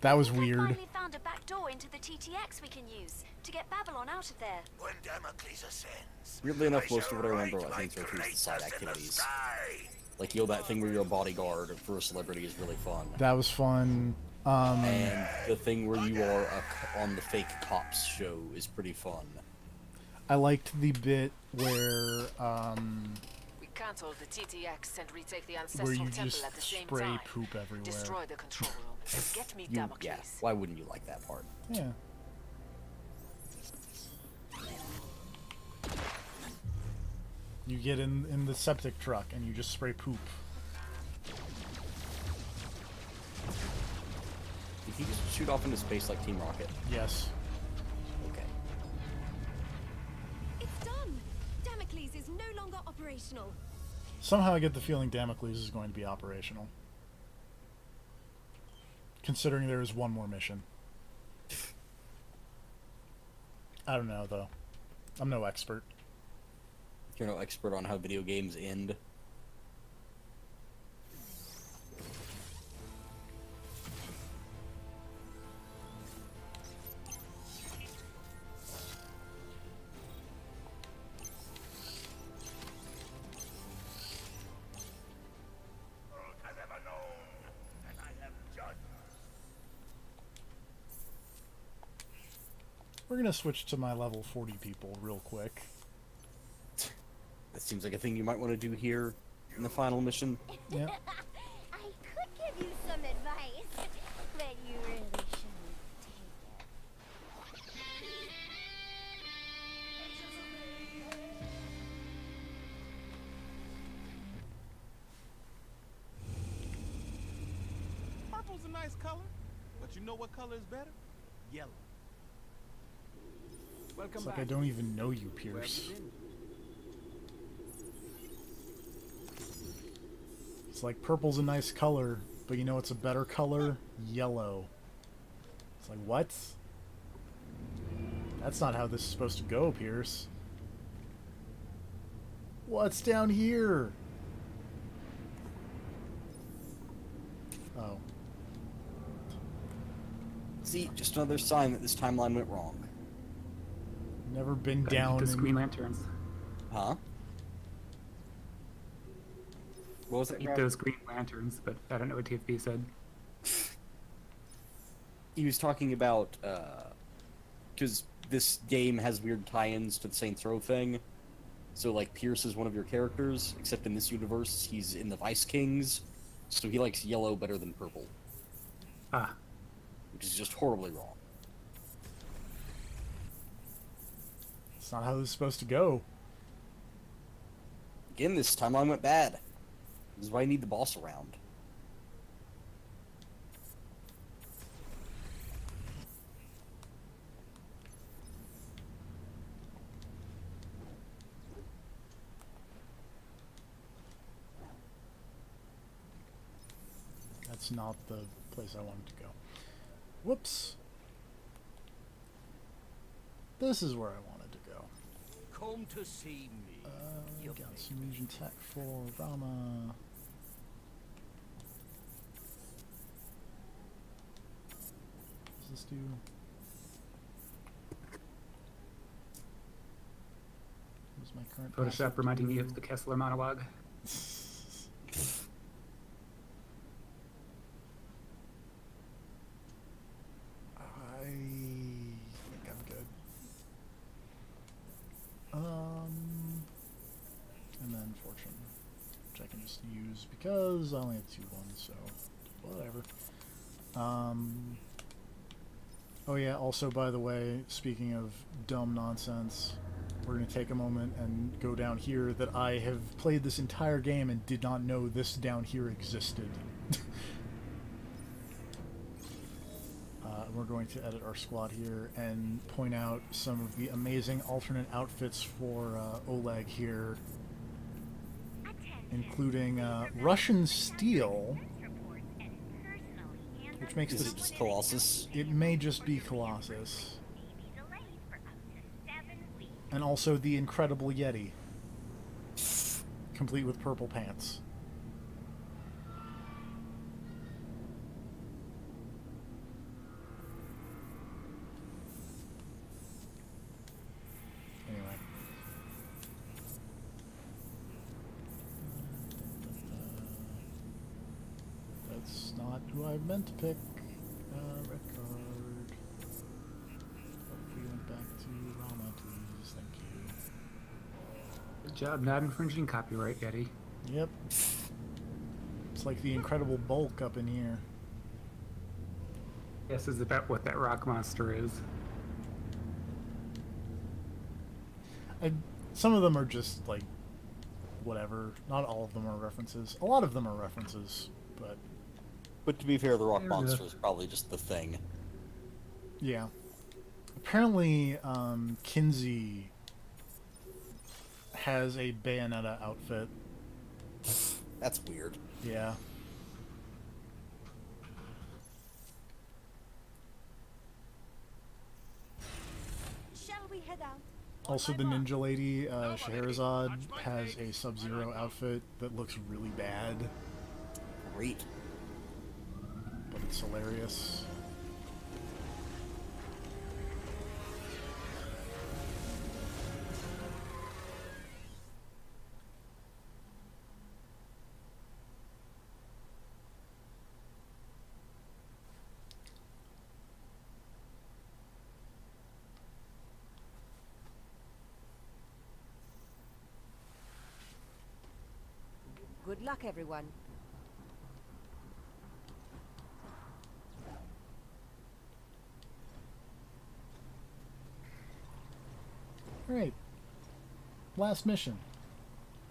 That was weird. Finally found a back door into the TTX we can use to get Babylon out of there. When Damocles ascends, Weirdly enough, most of what I remember about Saints Row 2 is the side activities. Like, you know, that thing where you're a bodyguard for a celebrity is really fun. That was fun. And the thing where you are on the fake cops show is pretty fun. I liked the bit where, We cancel the TTX and retake the where ancestral you temple just at the same spray time. poop everywhere. Destroy the control room and get me Yeah, Damocles. why wouldn't you like that part? Yeah. You get in the septic truck and you just spray poop. Did he just shoot off into space like Team Rocket? Yes. Okay. It's done! Damocles is no longer operational. Somehow I get the feeling Damocles is going to be operational. Considering there is one more mission. I don't know, though. I'm no expert. You're no expert on how video games end. World has ever known, and I have judged. We're gonna switch to my level 40 people real quick. That seems like a thing you might want to do here in the final mission. Yep. I could give you some advice, but you really shouldn't take it. Purple's a nice color, but you know what color is better? Yellow. Welcome It's like back. I don't even know you, Where have Pierce. you been? It's like purple's a nice color, but you know what's a better color? Yellow. It's like, what? That's not how this is supposed to go, Pierce. What's down here? Oh. See, just another sign that this timeline went wrong. Never been Gotta down eat those in... Green Lanterns. Huh? What was that? Eat Brad? those Green Lanterns, but I don't know what TFB said. He was talking about, because this game has weird tie-ins to the Saints Row thing. So, like, Pierce is one of your characters, except in this universe, he's in the Vice Kings, so he likes yellow better than purple. Ah. Which is just horribly wrong. It's not how this is supposed to go. Again, this timeline went bad. This is why I need the boss around. That's not the place I wanted to go. Whoops. This is where I wanted to go. Come to see me. Got some Legion tech for Rama. What does this do? What's my current Photoshop passive reminding me do? of the Kessler monologue. I think I'm good. And then Fortune, which I can just use because I only have 2 ones, so whatever. Oh yeah, also by the way, speaking of dumb nonsense, we're going to take a moment and go down here that I have played this entire game and did not know this down here existed. We're going to edit our squad here and point out some of the amazing alternate outfits for Oleg here, including Russian Steel, which makes Is this it just Colossus? It may just be Colossus. And also the Incredible Yeti, complete with purple pants. Anyway. That's not who I meant to pick. Red card. Hopefully went back to Rama, please. Thank you. Good job not infringing copyright, Yeti. Yep. It's like the Incredible Bulk up in here. This is about what that rock monster is. Some of them are just like whatever. Not all of them are references. A lot of them are references, but But to be fair, the rock Fair monster enough. is probably just the thing. yeah. Apparently, Kinsey has a Bayonetta outfit. That's weird. Yeah. Shall we head out? Also, the ninja lady, Scheherazade, has a Sub-Zero outfit that looks really bad, Great. but it's hilarious. Good luck, everyone. Alright. Last mission.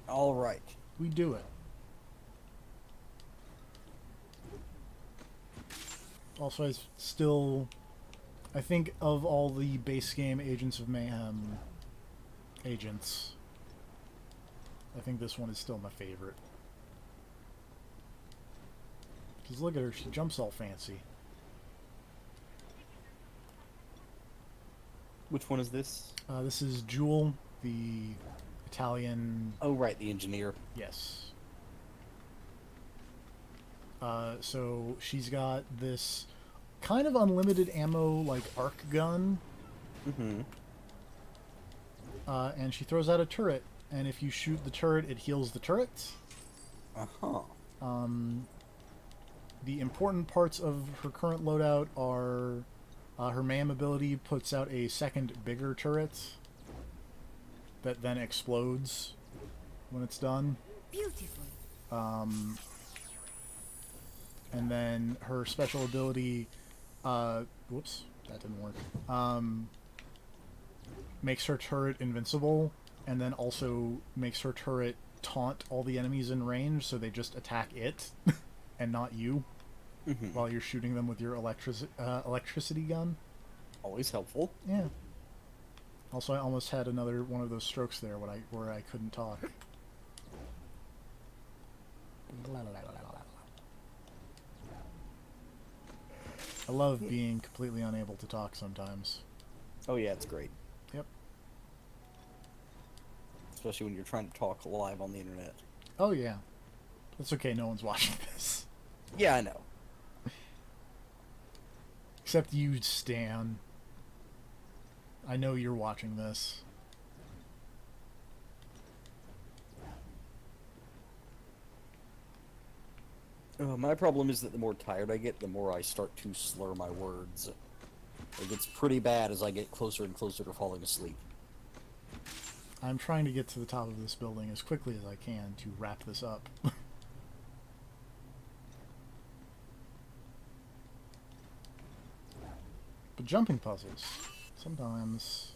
All right. We do it. Also, I think of all the base game Agents of Mayhem agents, I think this one is still my favorite. Because look at her, she jumps all fancy. Which one is this? This is Jewel, the Italian... Oh, right, the engineer. Yes. So she's got this kind of unlimited ammo, like, arc gun. Mm-hmm. And she throws out a turret, and if you shoot the turret, it heals the turret. Uh-huh. The important parts of her current loadout are her Mayhem ability puts out a second bigger turret that then explodes when it's done. Beautiful. And then her special ability, whoops, that didn't work, makes her turret invincible, and then also makes her turret taunt all the enemies in range, so they just attack it, and not you, while you're shooting them with your electricity gun. Always helpful. Yeah. Also, I almost had another one of those strokes there where I couldn't talk. I love being completely unable to talk sometimes. Oh yeah, it's great. Yep. Especially when you're trying to talk live on the internet. Oh yeah. It's okay, no one's watching this. Yeah, I know. Except you, Stan. I know you're watching this. My problem is that the more tired I get, the more I start to slur my words. It gets pretty bad as I get closer and closer to falling asleep. I'm trying to get to the top of this building as quickly as I can to wrap this up. But jumping puzzles, sometimes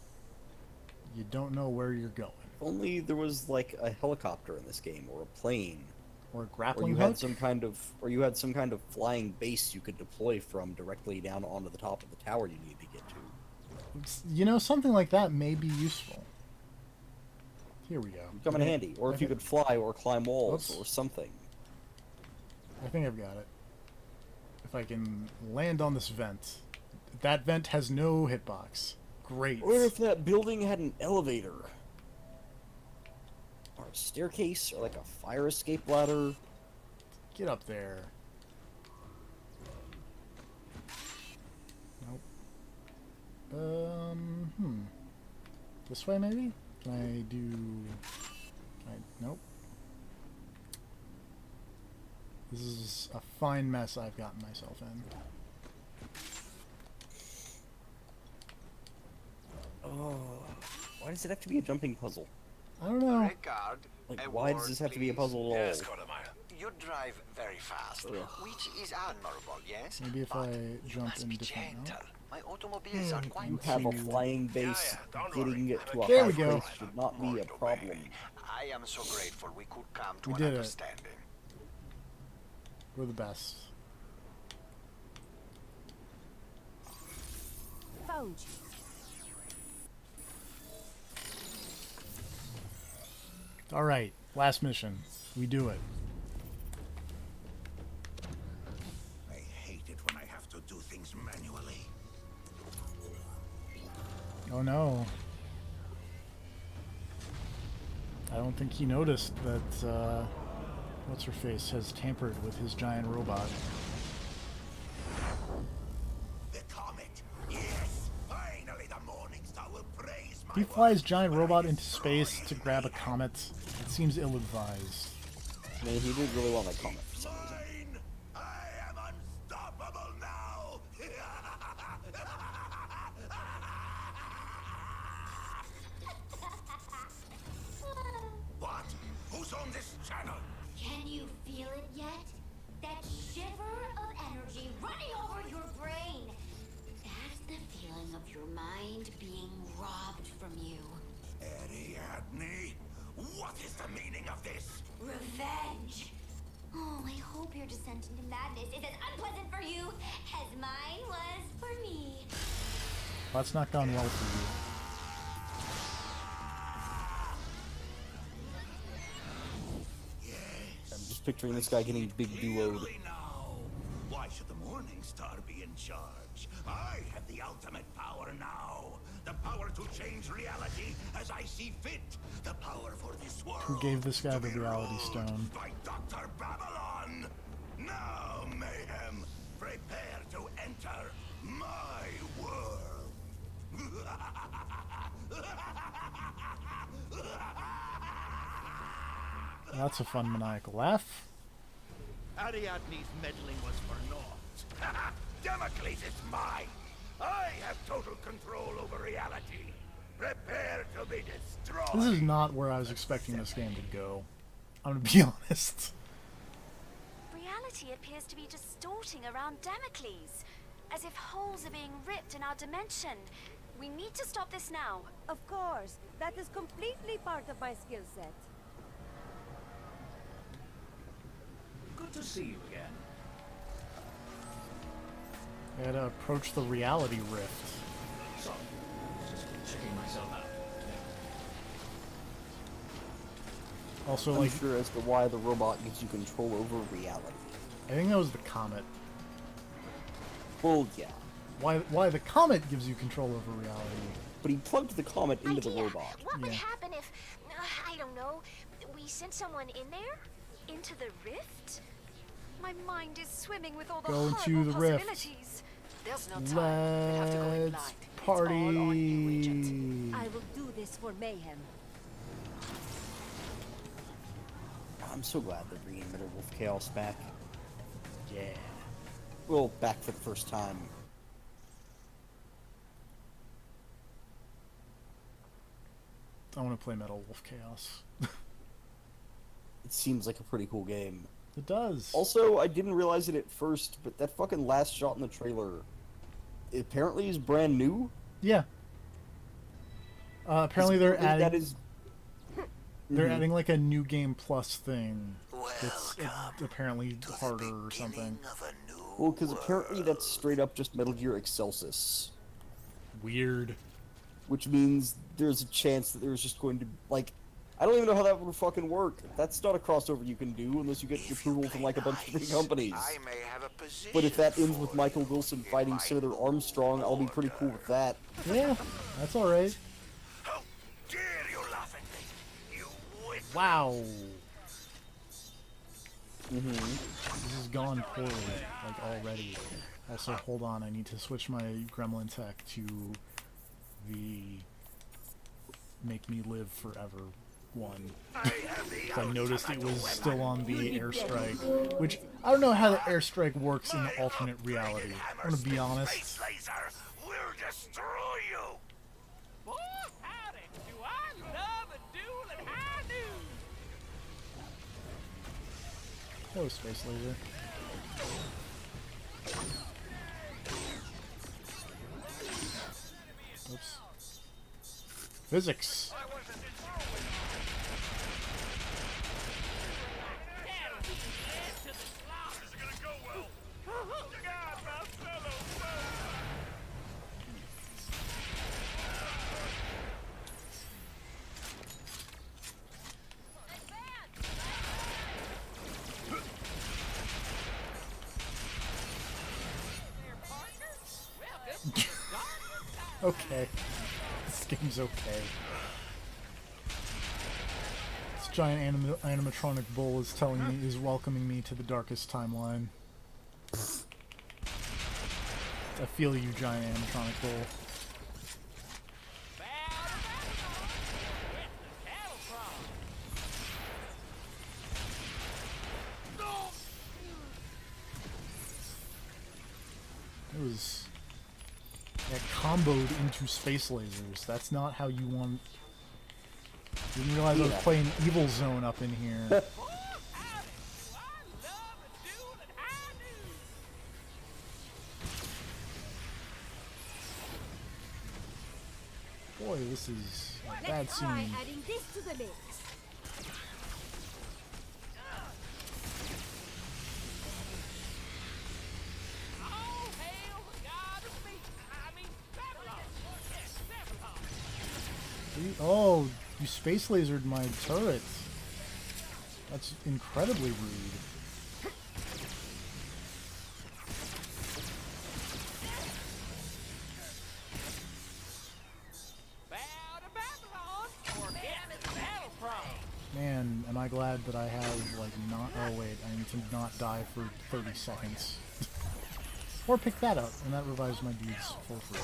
you don't know where you're going. If only there was like a helicopter in this game, or a plane, or a grappling you hook, had some kind of, or you had some kind of flying base you could deploy from directly down onto the top of the tower you need to get to. You know, something like that may be useful. Here we go. Come in handy, or if you could fly or climb walls or something. I think I've got it. If I can land on this vent. That vent has no hitbox. Great. Or if that building had an elevator. Or a staircase, or like a fire escape ladder. Get up there. Nope. This way maybe? Can I do... Nope. This is a fine mess I've gotten myself in. Oh, why does it have to be a jumping puzzle? I don't know. Ricard, Like, why does this have to be a puzzle at all? Yes, you drive very fast, which is admirable, yes? Maybe if I jump in different... gentle. My automobiles are quite You have a flying base. Getting it to a There high we go. place should not be a problem. I am so grateful we could come to We an did it. understanding. We're the best. Found you. Alright, last mission. We do it. I hate it when I have to do things manually. Oh no. don't think he noticed that, what's-her-face has tampered with his giant robot. The comet. Yes, finally the Morning Star will praise my He flies giant robot into space to grab a comet. It seems ill-advised. I mean, he did really well in that comic for some reason. Mine. I am unstoppable now. What? Who's on this channel? Can you feel it yet? That shiver of energy running over your brain. That's the feeling of your mind being robbed from you. Ariadne, what is the meaning of this? Revenge. Oh, I hope your descent into madness is as unpleasant for you as mine was for me. That's not gone well for you. I'm just picturing this guy getting big duoed. Clearly now. Why should the Morning Star be in charge? I have the ultimate power now. The power to change reality as I see fit. The power for this world. Who gave this guy to the be reality ruled stone? By Dr. Babylon. Now, Mayhem, prepare to enter my world. That's a fun maniacal laugh. Ariadne's meddling was for naught. Damocles is mine. I have total control over reality. Prepare to be destroyed. This is not where I was expecting this game to go. I'm gonna be honest. Reality appears to be distorting around Damocles, as if holes are being ripped in our dimension. We need to stop this now. Of course, that is completely part of my skill set. Good to see you again. I gotta approach the reality rift. So, just checking myself out. Also, I'm like, sure as to why the robot gives you control over reality. I think that was the comet. Well, yeah. Why the comet gives you control over reality. But he plugged the comet into the Idea. robot. What would Yeah. happen if, I don't know, we sent someone in there? Into the rift? My mind is swimming with all the Go into horrible the rift. possibilities. There's no time. We'll have to go in Let's blind. It's all on you, Agent. party. I will do this for Mayhem. I'm so glad they're bringing Middle Wolf Chaos back. Yeah. Well, back for the first time. I want to play Metal Wolf Chaos. It seems like a pretty cool game. It does. Also, I didn't realize it at first, but that fucking last shot in the trailer apparently is brand new. Yeah. Apparently they're adding. That is. They're Mhm. adding like a new game plus thing. It's apparently harder or something. Well, because apparently that's straight up just Metal Gear Excelsis. Weird. Which means there's a chance that there's just going to, like, I don't even know how that would fucking work. That's not a crossover you can do unless you get approval from like a bunch of big companies. I may have a position. But if that ends with Michael Wilson fighting Senator Armstrong, I'll be pretty cool with that. Yeah, that's alright. How dare you laugh at me? You wit. Wow. Mm-hmm. This has gone poorly, like already. Also, hold on, I need to switch my gremlin tech to the Make Me Live Forever one. I noticed it was still on the airstrike, which I don't know how the airstrike works in the alternate reality. I'm gonna be honest. Space laser will destroy you. Boy, howdy, do I love a duel at high noon. Oh, space laser. Oops. Physics. Okay. This game's okay. giant animatronic bull is telling me, is welcoming me to the darkest timeline. I feel you, giant animatronic bull. It was comboed into space lasers. That's not how you want. Didn't realize I was playing Evil Zone up in here. Boy, this is a bad Let's try scene. adding this to the mix. Oh, you space lasered my turret. That's incredibly rude. Man, am I glad that I have, like, not... Oh, wait, I need to not die for 30 seconds. Or pick that up, and that revives my dudes for free.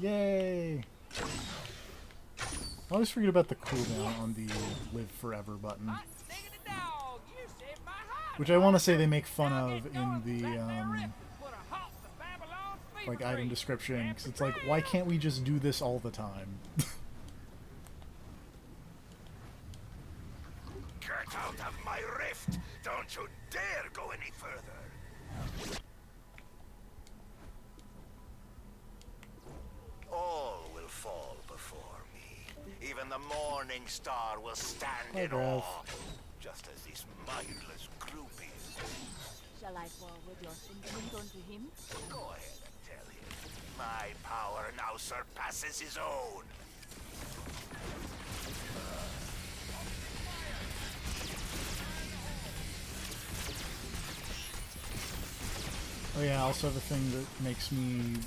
Yay! I always forget about the cooldown on the Live Forever button. Which I want to say they make fun of in the, like, item description. Because it's like, why can't we just do this all the time? Get out of my rift! Don't you dare go any further! All will fall before me. Even the morning star will stand in awe. Just as these mindless groupies. Shall I forward your sentiment onto him? Go ahead and tell him. My power now surpasses his own. Oh yeah, I also have a thing that makes me...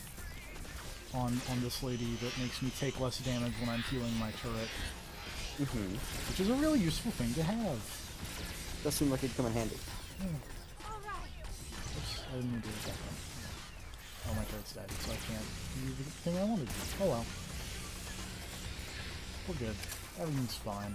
On this lady, that makes me take less damage when I'm healing my turret. Which is a really useful thing to have. Does seem like it'd come in handy. Yeah. Oops, I didn't mean to do that one. Oh, my turret's dead, so I can't do the thing I wanted to do. Oh well. We're good. Everything's fine.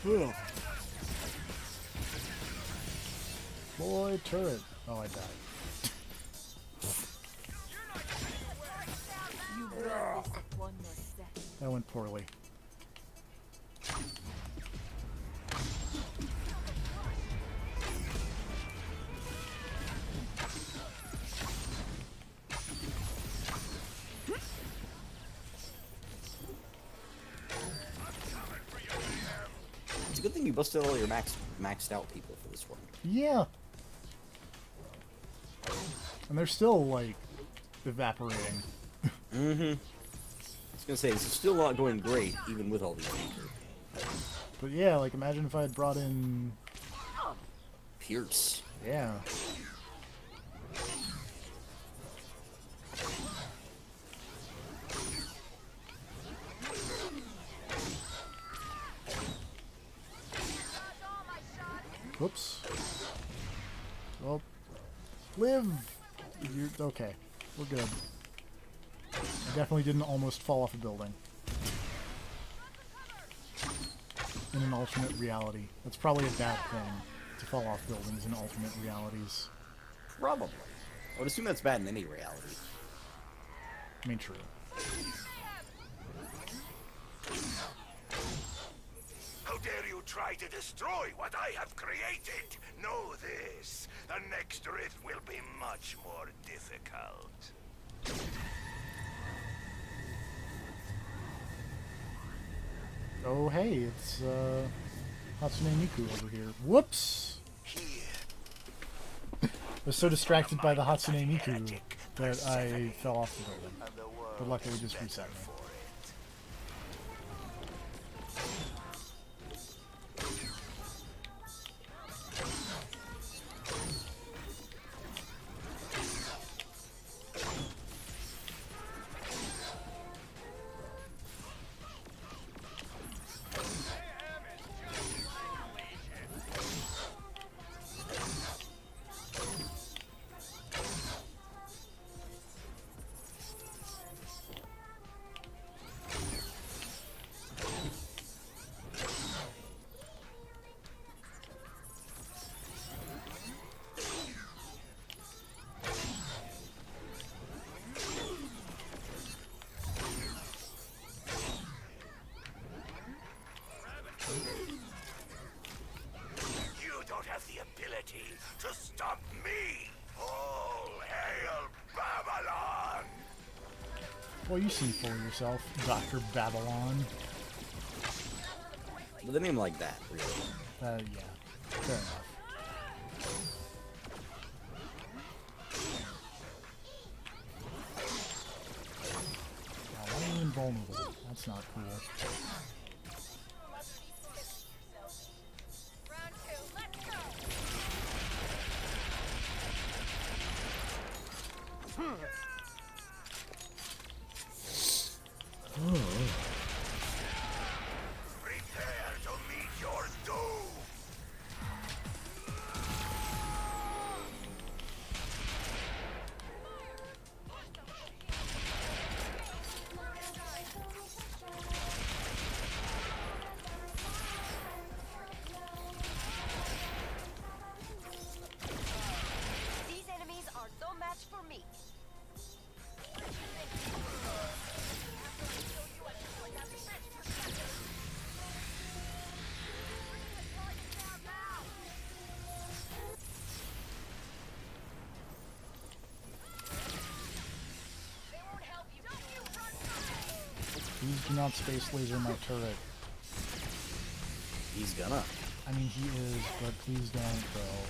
Yeah. Boy, turret. Oh, I died. That went poorly. It's a good thing you busted all your maxed out people for this one. Yeah. And they're still, like, evaporating. I was gonna say, this is still not going great, even with all these people. But yeah, like, imagine if I had brought in... Pierce. Yeah. Whoops. Well, live! You're okay. We're good. I definitely didn't almost fall off a building. In an alternate reality. That's probably a bad thing, to fall off buildings in alternate realities. Probably. I would assume that's bad in any reality. I mean, true. How dare you try to destroy what I have created? Know this. The next rift will be much more difficult. Oh, hey, it's, Hatsune Miku over here. Whoops! I was so distracted by the Hatsune Miku that I fell off the building. But luckily just reset me. Well, you seem full of yourself, Dr. Babylon. With a name like that, really. Yeah. Fair enough. Now, why are you invulnerable? That's not cool. Prepare to meet your doom! These enemies are no match for me. Please do not space laser my turret. He's gonna. I mean, he is, but please don't, though.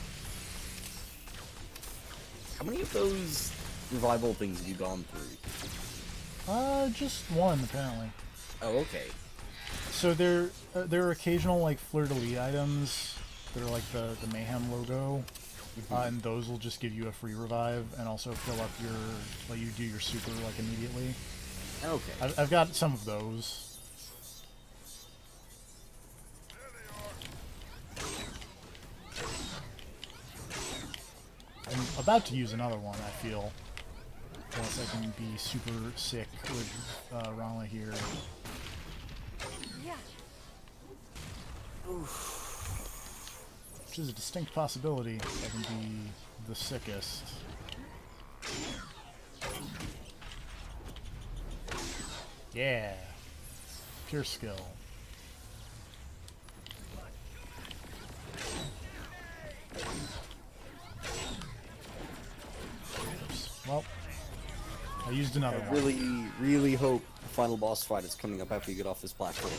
How many of those revival things have you gone through? Just one, apparently. Oh, okay. So there are occasional, like, fleur-de-lis items that are like the Mayhem logo, and those will just give you a free revive, and also fill up your, let you do your super, like, immediately. Okay. I've got some of those. I'm about to use another one, I feel. Unless I can be super sick with Rana here. Yeah. Which is a distinct possibility. I can be the sickest. Yeah. Pure skill. Oops. Well, I used another I one. really hope the final boss fight is coming up after you get off this platform.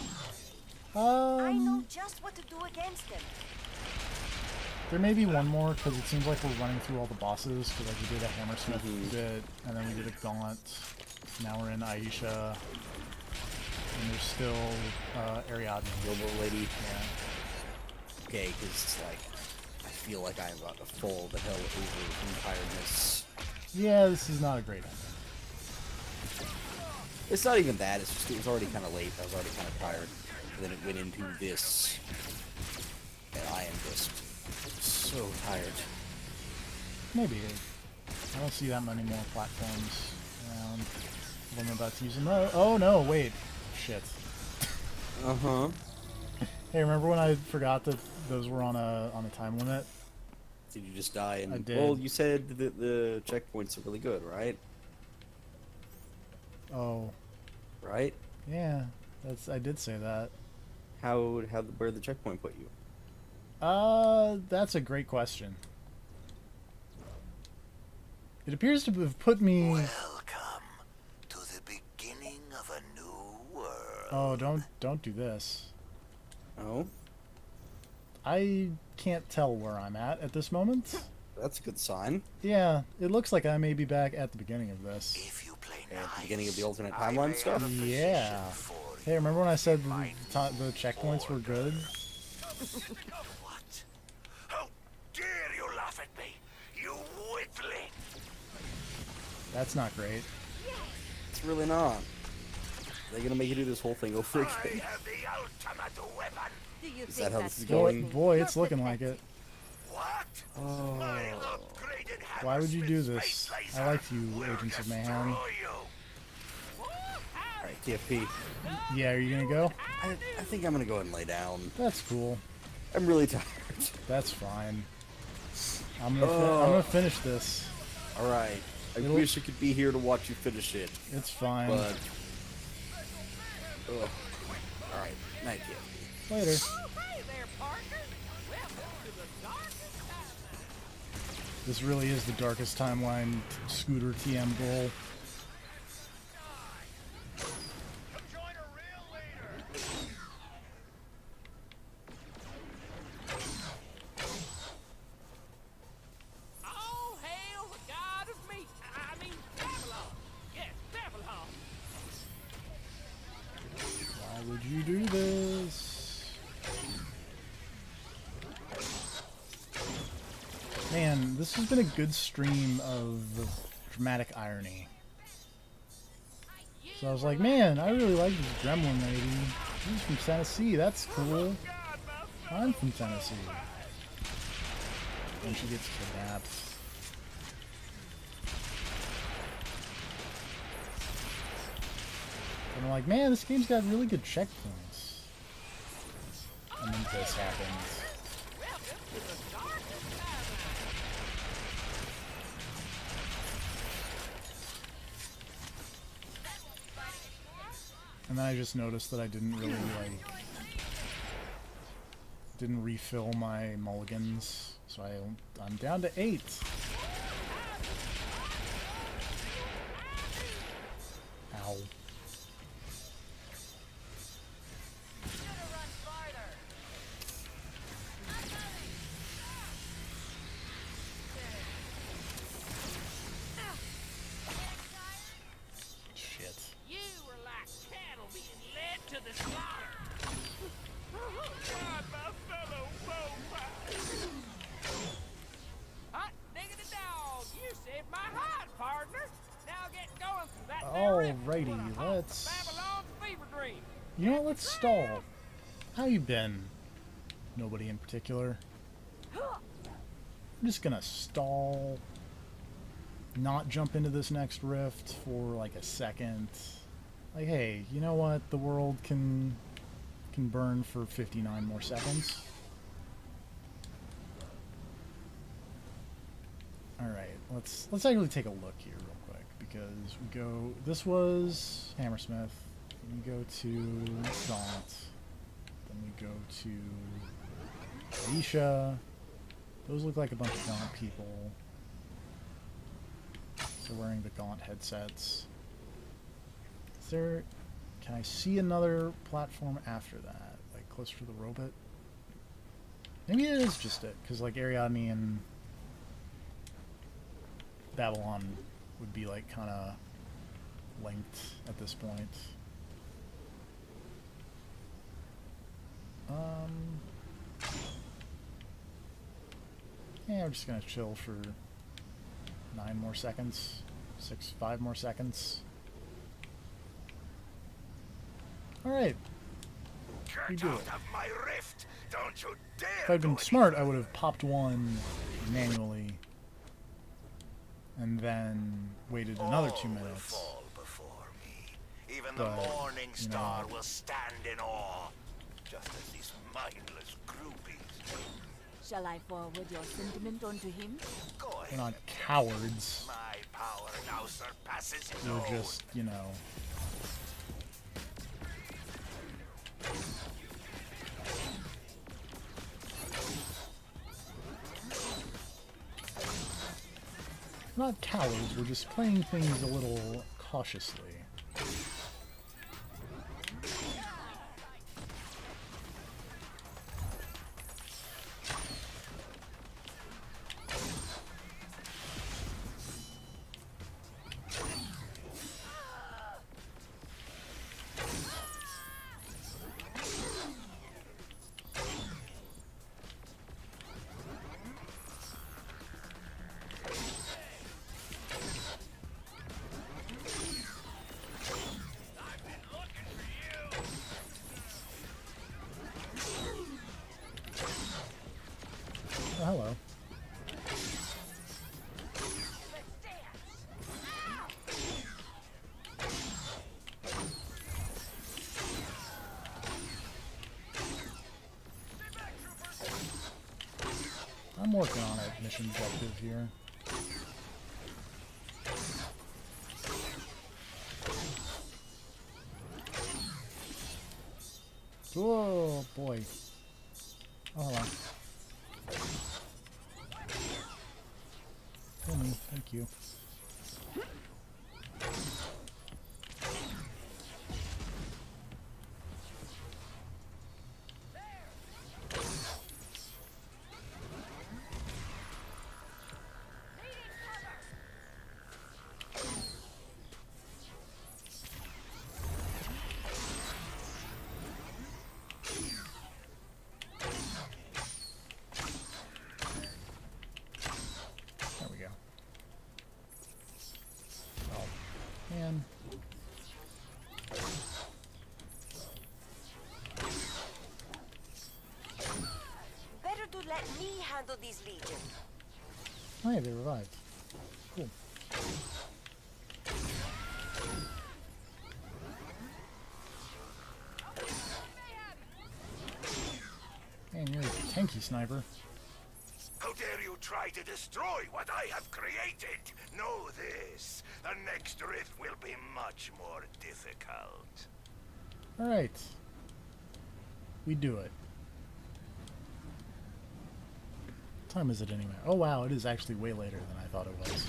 I know just what to do against them. There may be one more, because it seems like we're running through all the bosses, because like we did a Hammersmith bit, and then we did a Gaunt, now we're in Aisha, and there's still Ariadne. Robo Lady. Yeah. Okay, because like, I feel like I'm about to fall the hell over from tiredness. Yeah, this is not a great ending. It's not even that, it's just it was already kind of late, I was already kind of tired. And then it went into this, and I am just so tired. Maybe. I don't see that many more platforms around. I'm about to use another. Oh no, wait. Shit. Uh-huh. Hey, remember when I forgot that those were on a time limit? Did you just die? And I did. Well, you said that the checkpoints are really good, right? Oh. Right? Yeah, I did say that. Where'd the checkpoint put you? That's a great question. It appears to have put me... Welcome to the beginning of a new world. Oh, don't do this. Oh? I can't tell where I'm at this moment. That's a good sign. Yeah, it looks like I may be back at the beginning of this. If you play At the beginning of the alternate timeline stuff? Yeah. Hey, remember when I said the checkpoints were good? What? How dare you laugh at me, you weakling! That's not great. It's really not. They're gonna make you do this whole thing over I again. have the ultimate weapon! Do you Is think that how that's this is Boy, going? boy, it's looking like it. What? Oh. My upgraded Why would you do Hammersmith this? space I laser like you, will Agents of Mayhem. destroy you. Alright, TFP. Yeah, are you gonna go? I think I'm gonna go ahead and lay down. That's cool. I'm really tired. That's fine. I'm gonna finish this. Alright. I It'll- wish I could be here to watch you finish it. It's fine. But... Ugh. Alright, night TFP. Later. Hey there, partner. Welcome to the darkest timeline. This really is the darkest timeline scooter TM goal. would you do this? Man, this has been a good stream of dramatic irony. So I was like, man, I really like this gremlin lady. She's from Tennessee, that's cool. I'm from Tennessee. And she gets kidnapped. And I'm like, man, this game's got really good checkpoints. And then this happens. And then I just noticed that I didn't really, didn't refill my mulligans. So I'm down to 8. Ow. Alrighty, let's... You know what, let's stall. How you been? Nobody in particular. I'm just gonna stall. Not jump into this next rift for like a second. Like, hey, you know what? The world can burn for 59 more seconds. Alright, let's actually take a look here real quick, because we go, this was Hammersmith, then we go to Gaunt, then we go to Aisha. Those look like a bunch of Gaunt people. They're wearing the Gaunt headsets. Is there, can I see another platform after that, like closer to the robot? Maybe it is just it, because like Ariadne and Babylon would be like kind of linked at this point. Yeah, I'm just gonna chill for 9 more seconds, 5 more seconds. All right, we do it. My rift. Don't you dare. If I'd been smart, I would have popped one manually and then waited another 2 minutes. Fall before me. Even But, the morning you know, star will stand in awe. Just as these mindless groupies. Shall I forward your sentiment onto him? Go We're ahead. not cowards. My power now surpasses his We're own. just, you know. We're not cowards, we're just playing things a little cautiously. Oh, hello. I'm working on a mission objective here. Oh boy. Oh, hello. Kill me, thank you. handle these legion. Oh yeah, they revived. Cool. Man, you're a tanky sniper. How dare you try to destroy what I have created? Know this. The next rift will be much more difficult. Alright. We do it. What time is it anyway? Oh wow, it is actually way later than I thought it was.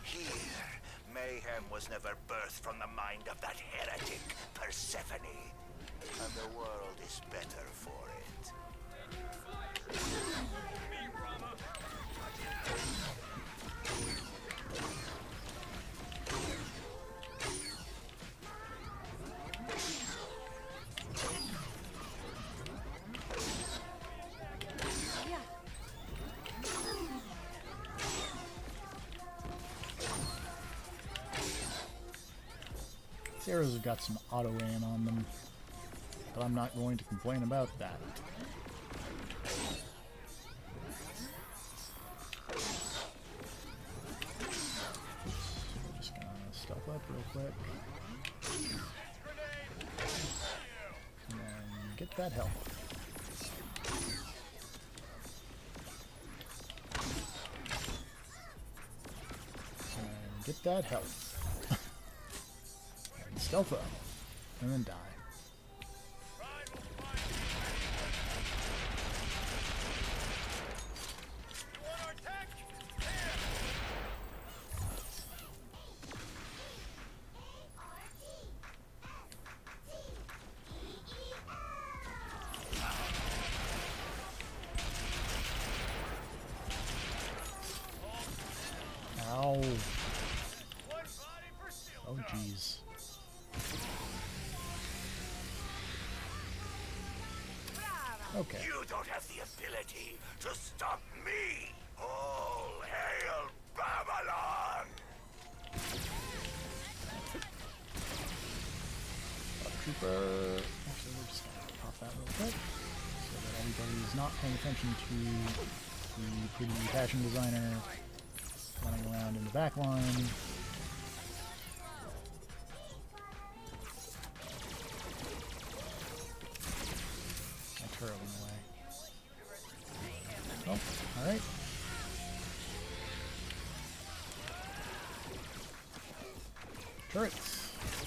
Here, mayhem was never birthed from the mind of that heretic, Persephone. And the world is better for it. These arrows have got some auto aim on them, but I'm not going to complain about that. Just gonna stealth up real quick. And then get that health. And get that health. And stealth up. And then die. Ow. Oh, jeez. Okay. You don't have the ability to stop me. All hail Babylon! Trooper. Actually, we're just gonna pop that real quick so that everybody's not paying attention to the pretty fashion designer running around in the back line. My turret went away. Oh, alright. Turrets.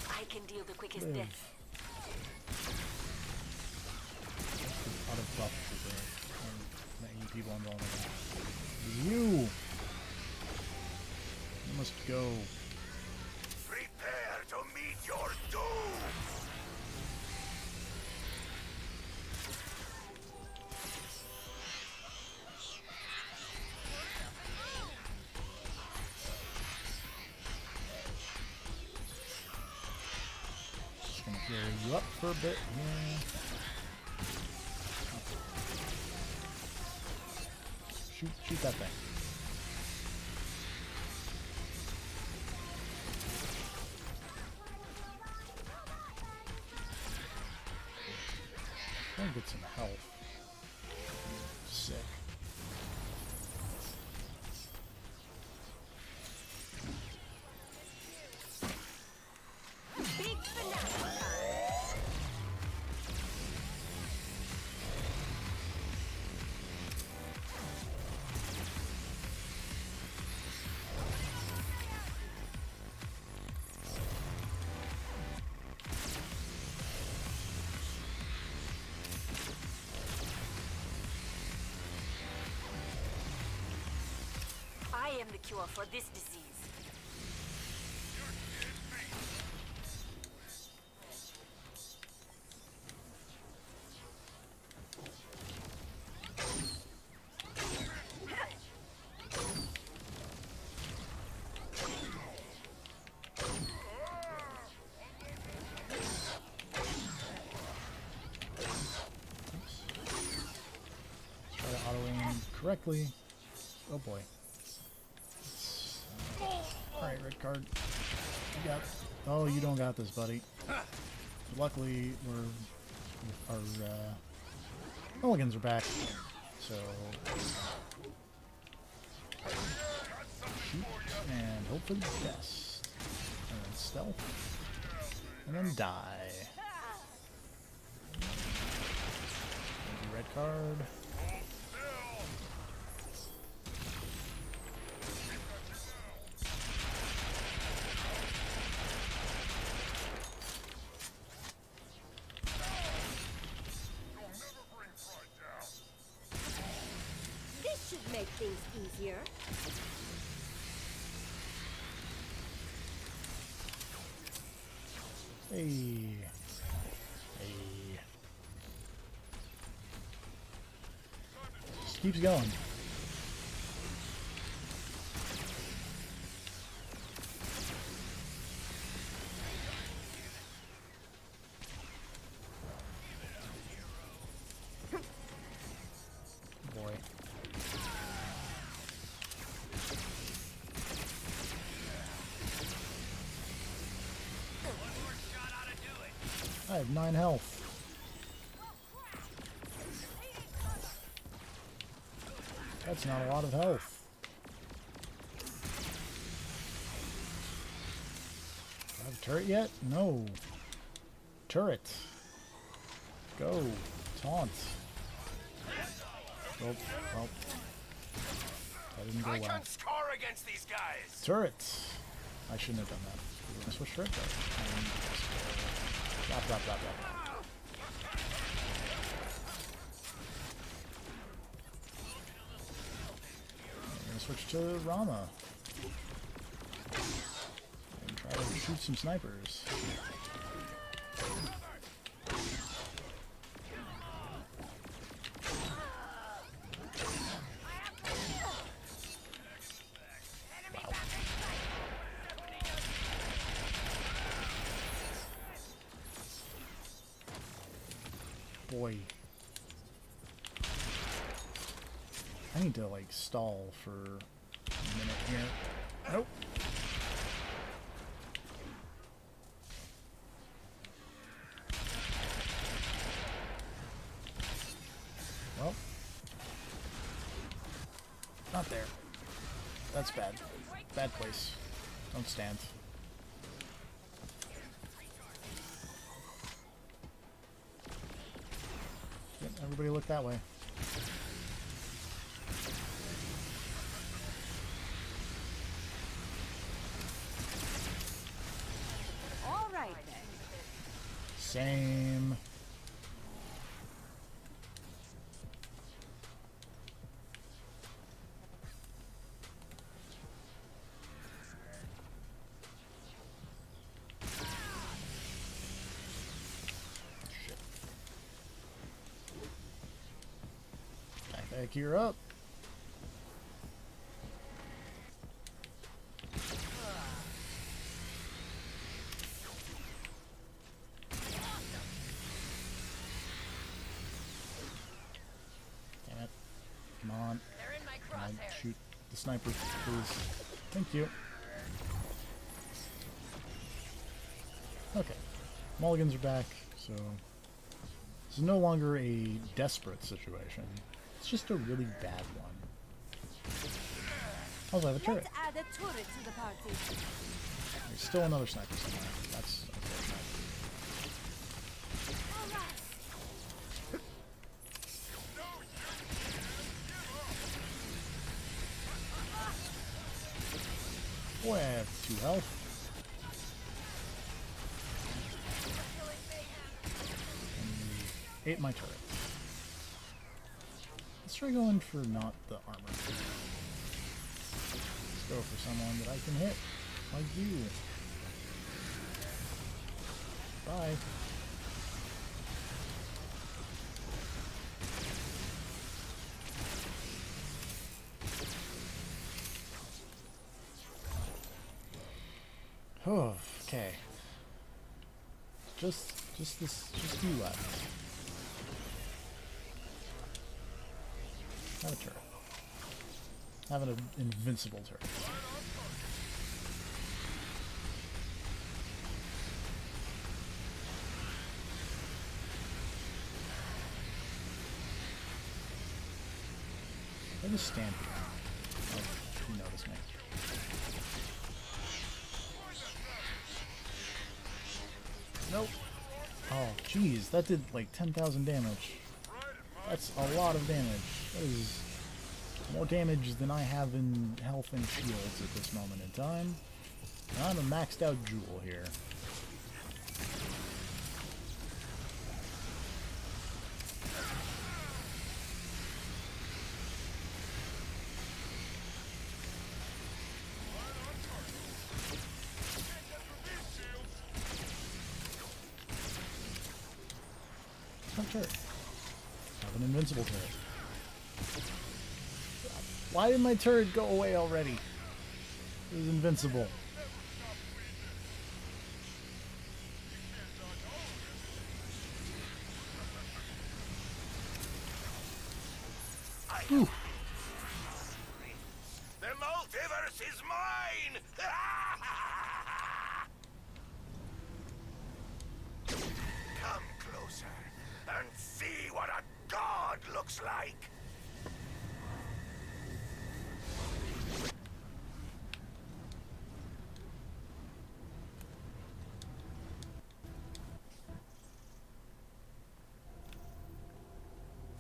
I can deal the quickest Live. death. Out of buff for the people involved in that. You! You must go. Prepare to meet your doom! Just gonna carry you up for a bit here. Shoot that thing. I'm gonna get some health. Sick. Big finale time. I am the cure for this disease. Try to auto aim correctly. Oh boy. Alright, red card. You got... Oh, you don't got this, buddy. Luckily, our mulligans are back. So... Shoot, and hope for the best. And then stealth. And then die. Red card. This should make things easier. Hey. Hey. Just keeps going. Boy. I have 9 health. That's not a lot of health. Do I have a turret yet? No. Turret. Go. Taunt. Oh, well. That didn't go I well. can't score against these guys. Turret. I shouldn't have done that. We're gonna switch turret though. Drop, drop, drop, drop. We're gonna switch to Rama. And try to shoot some snipers. Boy. I need to, like, stall for a minute here. Nope. Well. Not there. That's bad. Bad place. Don't stand. Everybody look that way. All right then. Same. Back here up. Damn it. Come on. Come on, shoot the sniper, please. Thank you. Okay. Mulligans are back, so this is no longer a desperate situation. It's just a really bad one. Also, I have a turret. Let's add a turret to the party. There's still another sniper somewhere. That's unfortunate. Boy, I have 2 health. And ate my turret. Let's try going for not the armor. Let's go for someone that I can hit, like you. Bye. Oh, okay. Just you left. Have a turret. Have an invincible turret. I just stand here. Oh, you notice me. Nope. Oh, jeez, that did like 10,000 damage. That's a lot of damage. That is more damage than I have in health and shields at this moment in time. And I'm a maxed out jewel here. Oh, turret. I have an invincible turret. Why did my turret go away already? It was invincible. Ooh. The multiverse is mine! Come closer and see what a god looks like!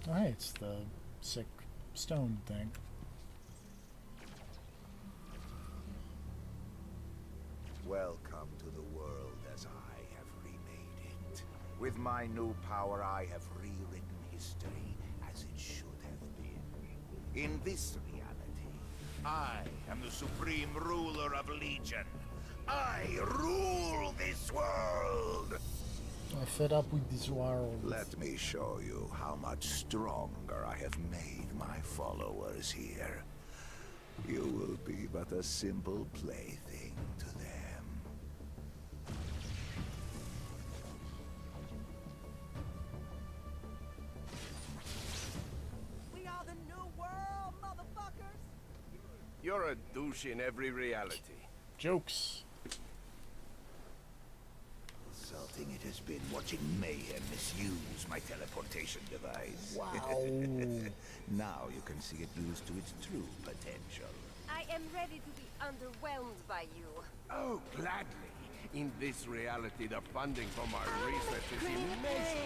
Oh, hey, it's the sick stone thing. Welcome to the world as I have remade it. With my new power, I have rewritten history as it should have been. In this reality, I am the supreme ruler of Legion. I rule this world! I'm fed up with this world. Let me show you how much stronger I have made my followers here. You will be but a simple plaything to them. We are the new world, motherfuckers! You're a douche in every reality. Jokes. Insulting it has been watching Mayhem misuse my teleportation device. Wow. Now you can see it used to its true potential. I am ready to be underwhelmed by you. Oh, gladly. In this reality, the funding for my research is immense.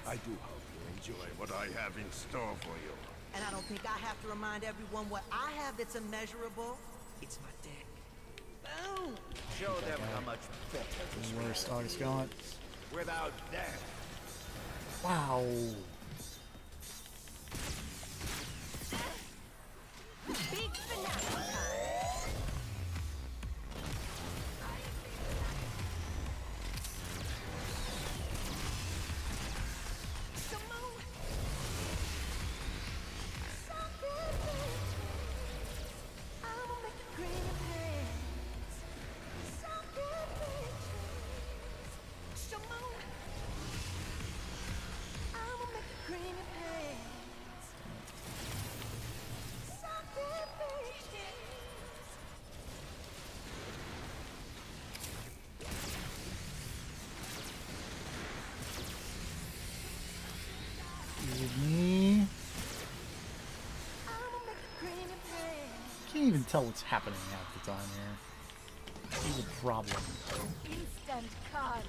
I do hope you enjoy what I have in store for you. And I don't think I have to remind everyone what I have that's immeasurable. It's my dick. Boom! Show them how much better this Worst reality August Gaunt. is. Without death. Wow. Big finale time! Is it me? Can't even tell what's happening half the time here. This is a problem. Instant con!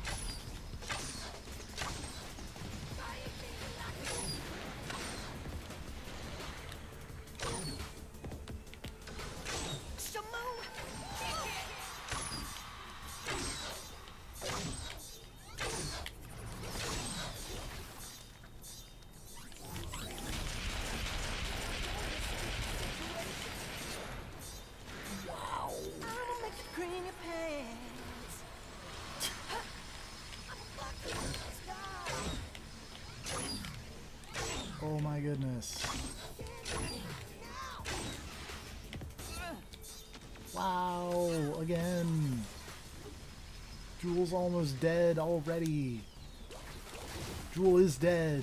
Oh my goodness. Wow, again. Jewel's almost dead already. Jewel is dead.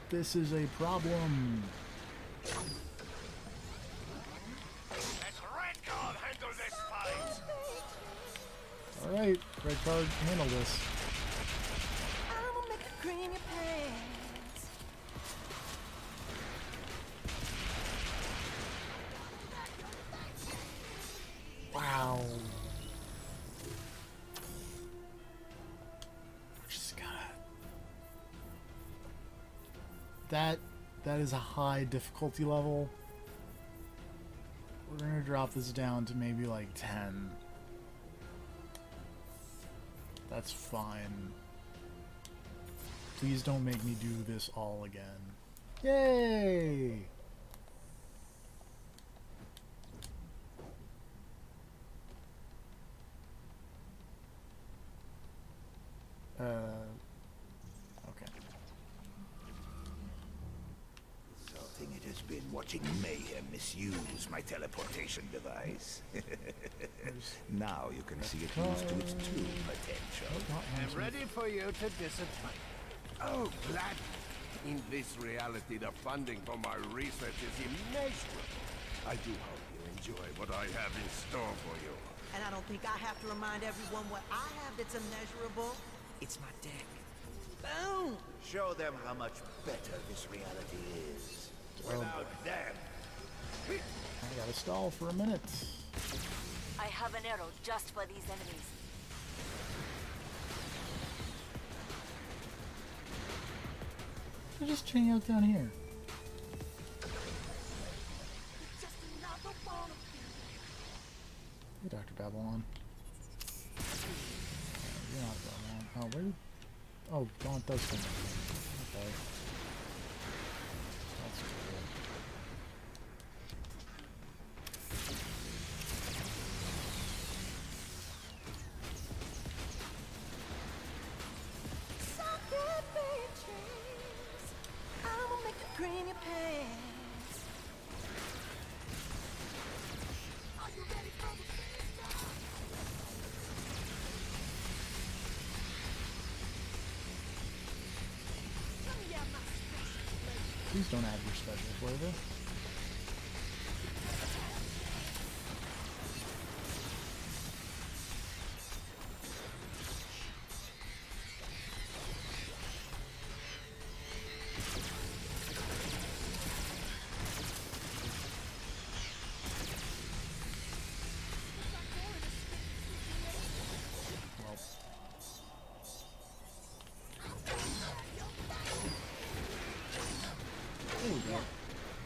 This is a problem. Let Red Guard handle this fight! Alright, Red Card, handle this. that is a high difficulty level. We're gonna drop this down to maybe like 10. That's fine. Please don't make me do this all again. Yay! Okay. Something it has been watching Mayhem misuse my teleportation device. Now you can see it used to its true potential. I'm ready for you to disappoint. Oh, glad. In this reality, the funding for my research is immeasurable. I do hope you enjoy what I have in store for you. And I don't think I have to remind everyone what I have that's immeasurable. It's my deck. Boom! Show them how much better this reality is. Without them. I gotta stall for a minute. I have an arrow just for these enemies. They're just chilling out down here. Hey, Dr. Babylon. You're not Babylon. Oh, where did... Oh, Gaunt does come in. Okay. That's cool. I'ma make you cream your pants. Are you ready for the Please don't add your special flavor.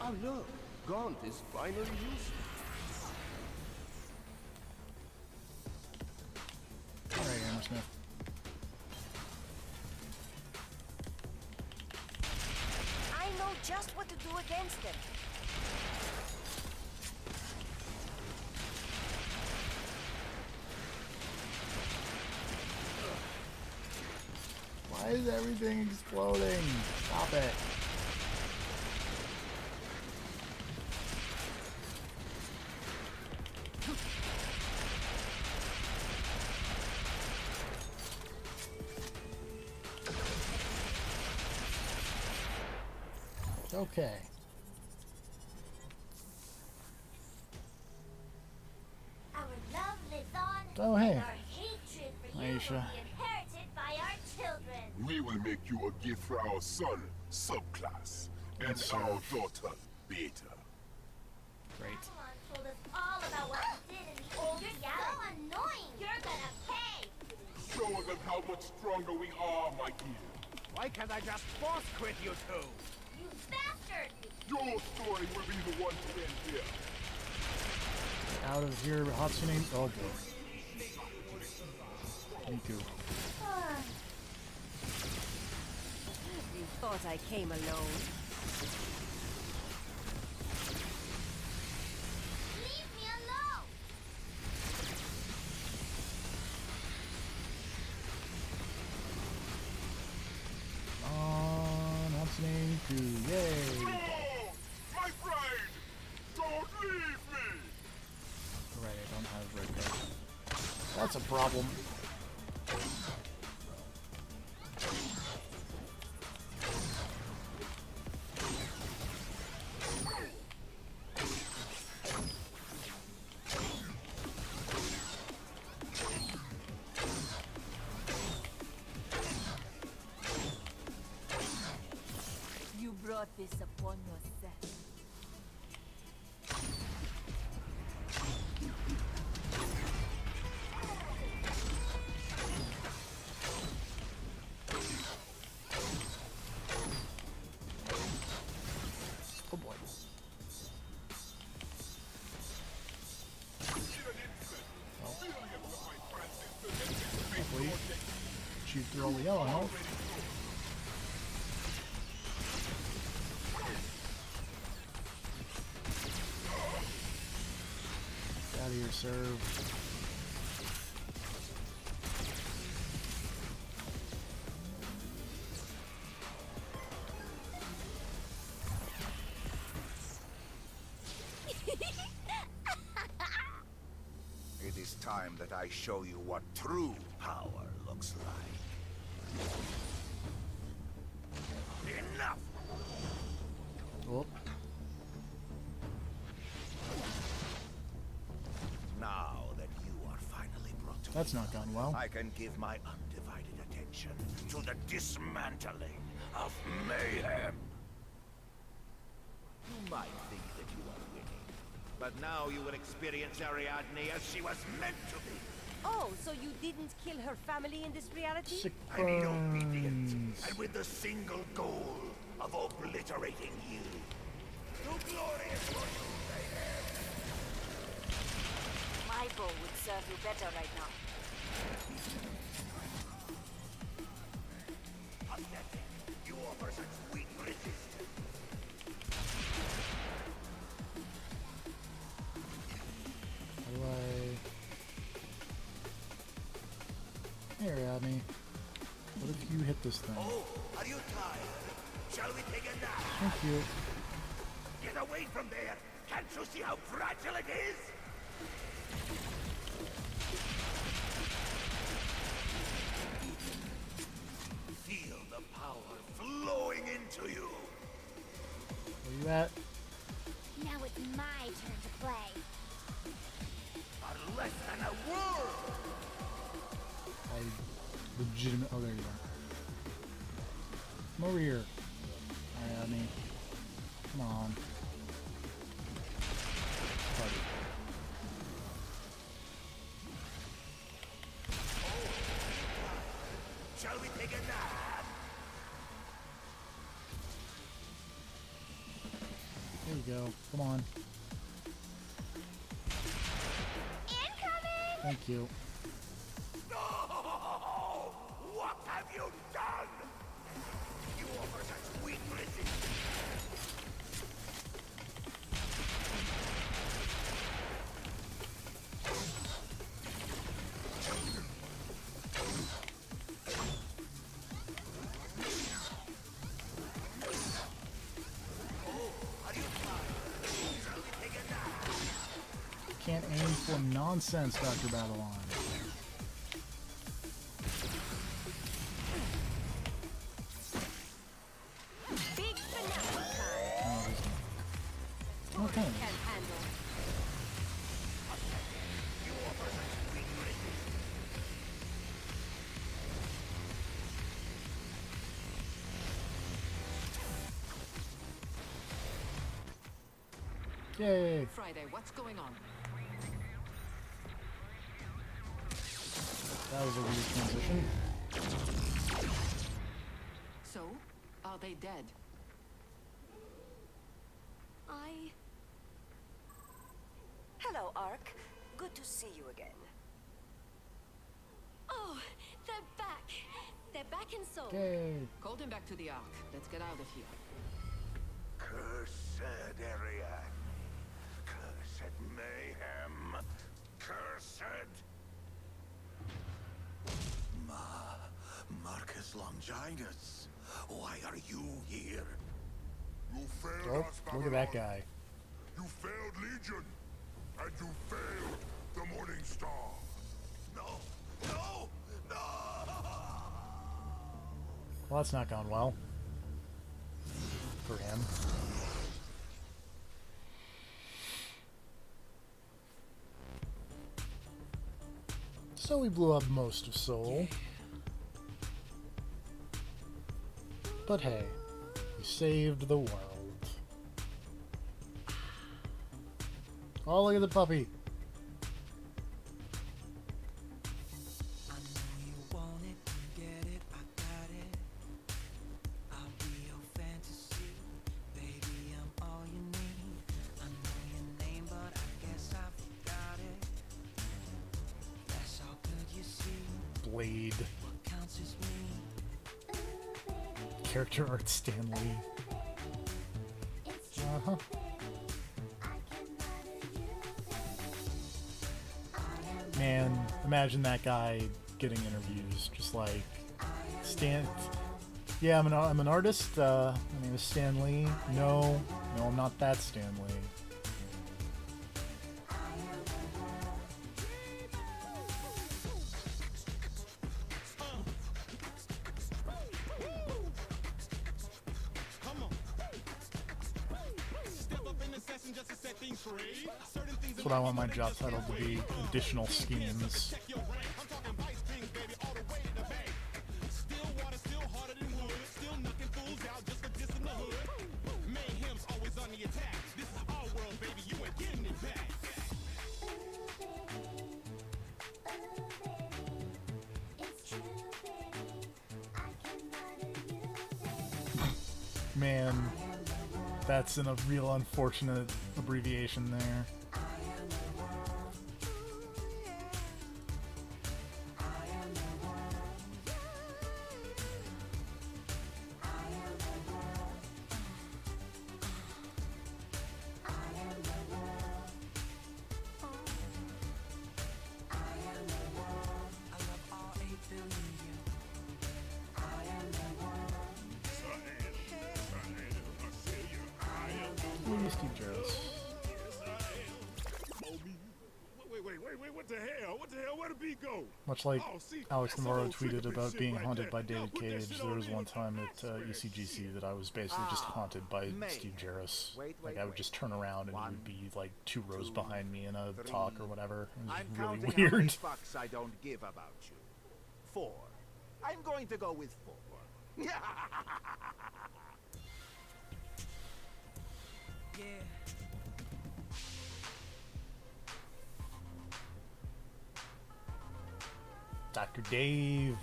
Oh, look. Gaunt is finally useful. Alright, Hammersmith. I know just what to do against them. Why is everything exploding? Stop it. Okay. Our love lives on. Oh, hey. And our hatred for you Aisha. will be inherited by our children. We will make you a gift for our son, subclass, and our daughter, beta. Great. Babylon told us all about what you did in the old reality. So annoying. You're gonna pay. Show them how much stronger we are, my dear. Why can't I just force quit you two? You bastard! Your story will be the one to end here. Out of here, Hatsune. Oh boy. Me too. You thought I came alone? Leave me alone! On Hatsune Miku. Yay! No! My bride! Don't leave me! Right, I don't have red card. That's a problem. You brought this upon yourself. after all the yellow health. Get out of here, serve. It is time that I show you what true power looks like. Enough! Oh. Now that you are finally brought to That's me, not gone well. I can give my undivided attention to the dismantling of Mayhem. You might think that you are winning, but now you will experience Ariadne as she was meant to be. Oh, so you didn't kill her family in this reality? Sick I need obedience, burns. and with the single goal of obliterating you. Too glorious for you, Mayhem. My bow would serve you better right now. Pathetic. You offer such weak resistance. How do I... Hey, Ariadne. What if you hit this thing? Oh, are you tired? Shall we take a nap? Thank you. Get away from there! Can't you see how fragile it is? Feel the power flowing into you. Where you at? Now it's my turn to play. For less than a world! I legitimate. Oh, there you are. Come over here. Ariadne. Come on. Party. Shall we take a nap? There you go. Come on. Incoming! Thank you. No! What have you done? You offer such weak resistance. Can't aim for nonsense, Dr. Babylon. Big banana time. Oh, there's no. Okay. Can't handle. Yay. Friday, what's going on? That was a weird transition. So, are they dead? Hello, Ark. Good to see you again. Oh, they're back. They're back in Seoul. Yay. Call them back to the Ark. Let's get out of here. Cursed Ariadne. Cursed Mayhem. Cursed. Marcus Longinus. Why are you here? You failed Oh, us, look at that guy. You failed Legion, and you failed the Morning Star. No! No! No! Well, that's not gone well. For him. So we blew up most of Seoul. But hey, we saved the world. Oh, look at the puppy. I know you want it, get it, I got it. I'll be your fantasy, baby, I'm all you need. I know your name, but I guess I forgot it. That's all good you see. Blade. What counts is me. Character art Stan Lee. Uh-huh. Man, imagine that guy getting interviews, just like, Stan... Yeah, I'm an artist, my name is Stan Lee. No, I'm not that Stan Lee. That's what I want my job title to be, additional schemes. Man, that's a real unfortunate abbreviation there. Steve Jarvis. Wait, what the hell? What the hell? Where the beat go? Much like Oh, see, Alex that's Navarro some old tweeted trick about shit being right haunted there. by Now, David put that Cage, shit there on was in. one time at ECGC that I was basically just haunted by Steve Jarvis. Like I would just turn around and he would be like 2 rows behind me in a talk or whatever. It I'm was counting really how many weird. fucks I don't give about you. 4. I'm going to go with 4. Yeah. Dr. Dave.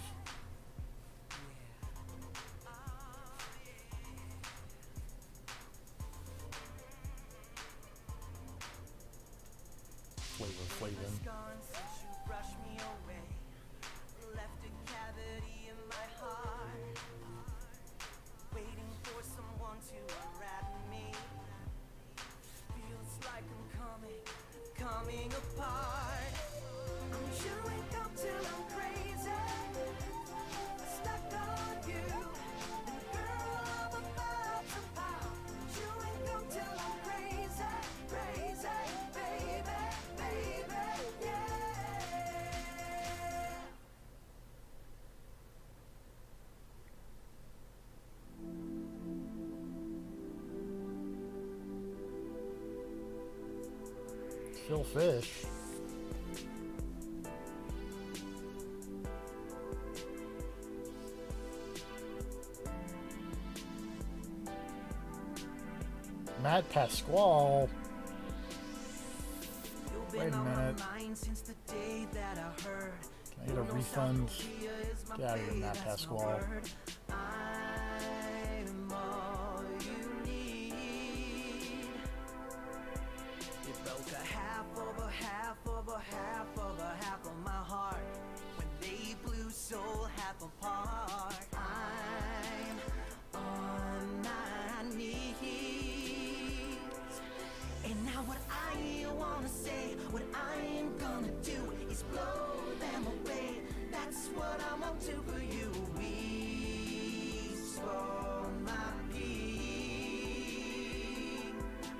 Flavin. Coming apart. I'm chewing up till I'm crazy. Stuck on you. And girl, I'm about to pop. Chewing up till I'm crazy. Crazy, baby, baby, yeah. Phil Fish. Matt Pasquale. Wait a minute. Since the day that I heard. Can I get a refund? Get out of here, Matt Pasquale. I'm all you need. You broke a half of my heart when they blew soul half apart. I'm on my knees, and now what I wanna say, what I am gonna do is blow them away. That's what I'm up to for you. Weeps for my peace.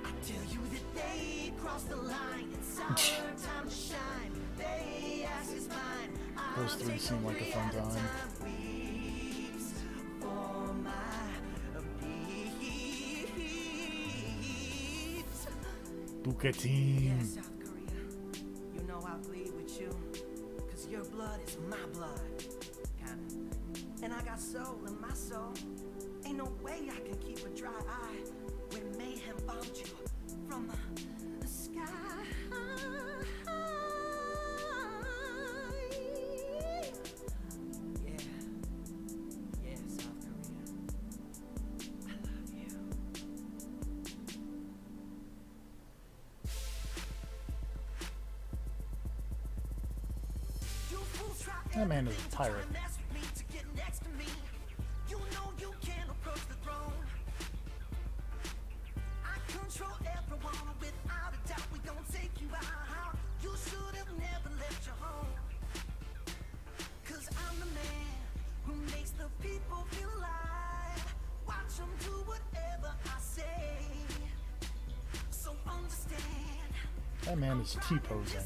I tell you that they crossed the line. It's our time to shine. They ask is mine. Those 3 seem like a fun time. Weeps for my peace. Bukatin. Yeah, South Korea, you know I bleed with you, 'cause your blood is my blood, kinda. And I got soul in my soul. Ain't no way I can keep a dry eye when mayhem bombed you from the sky. Yeah, South Korea, I love you. You fools try That man is a pirate. to get next to me. You know you can't approach That man is T-posing.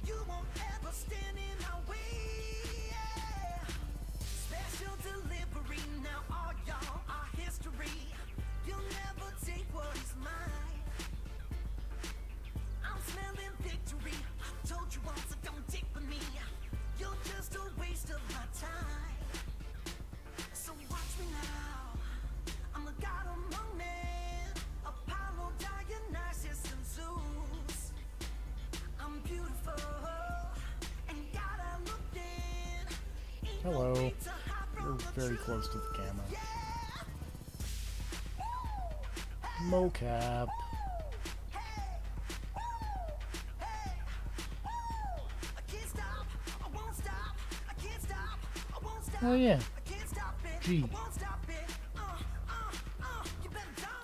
You won't ever stand in our way. Special delivery, now all y'all are history. You'll never take what is mine. I'm smelling victory. I told you once, so don't dig for me. You're just a waste of my time. So watch me now. I'm the god among men. Apollo, Dionysus, and Zeus. I'm beautiful, and God I looked in. Hello. You're very close to the camera. Mocap. Oh yeah. G.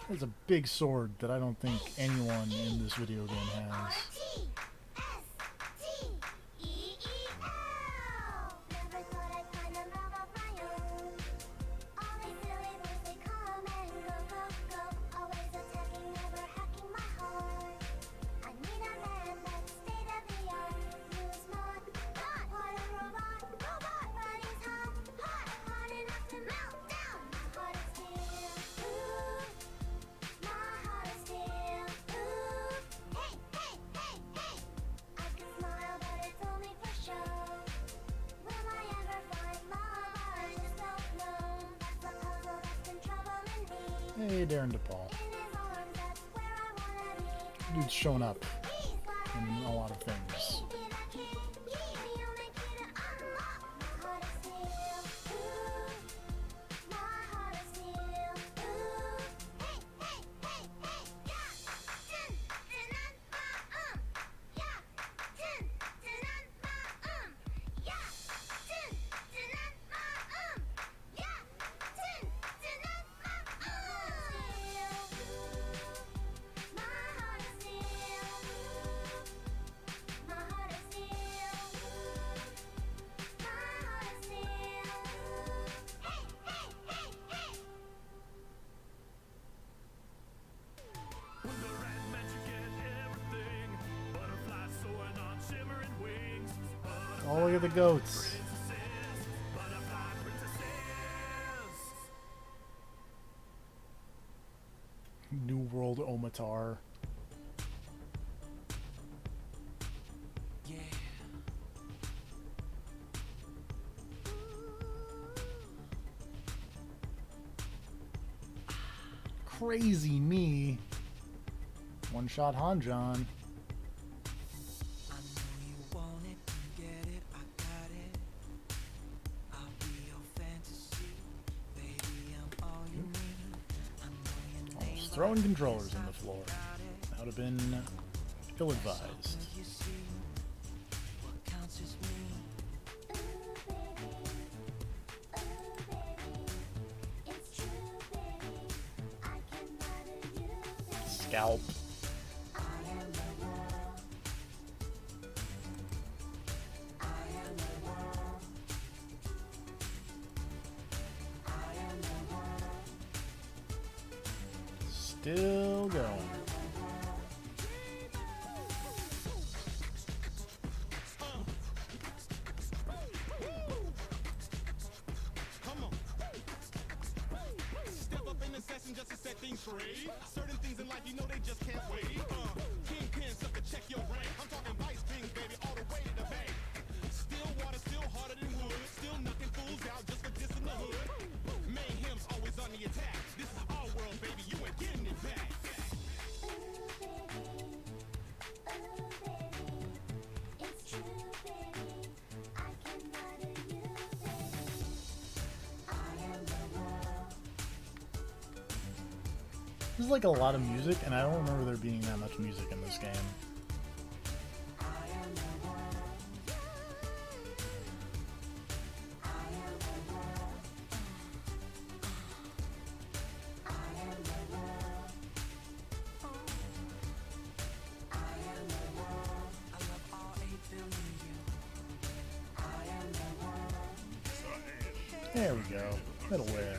There's a big sword that I don't think anyone in this video game has. Hey, Darren DePaul. Dude's shown up in a lot of things. Oh, look at the goats. New World Omatar. Yeah. Crazy me. One shot Hanjan. Throwing controllers on the floor. That would have been ill-advised. Scalp. Still going. Step up in the session just to set things straight. Certain things in life, you know they just can't wait. Kingpin, sucker, check your rank. I'm talking vice things, baby, all the way to the bank. Still water, still harder than wood. Still knocking fools out just for dissing the hood. Mayhem's always on the attack. This is our world, baby, you ain't getting it back. There's like a lot of music, and I don't remember there being that much music in this game. There we go. Middleware.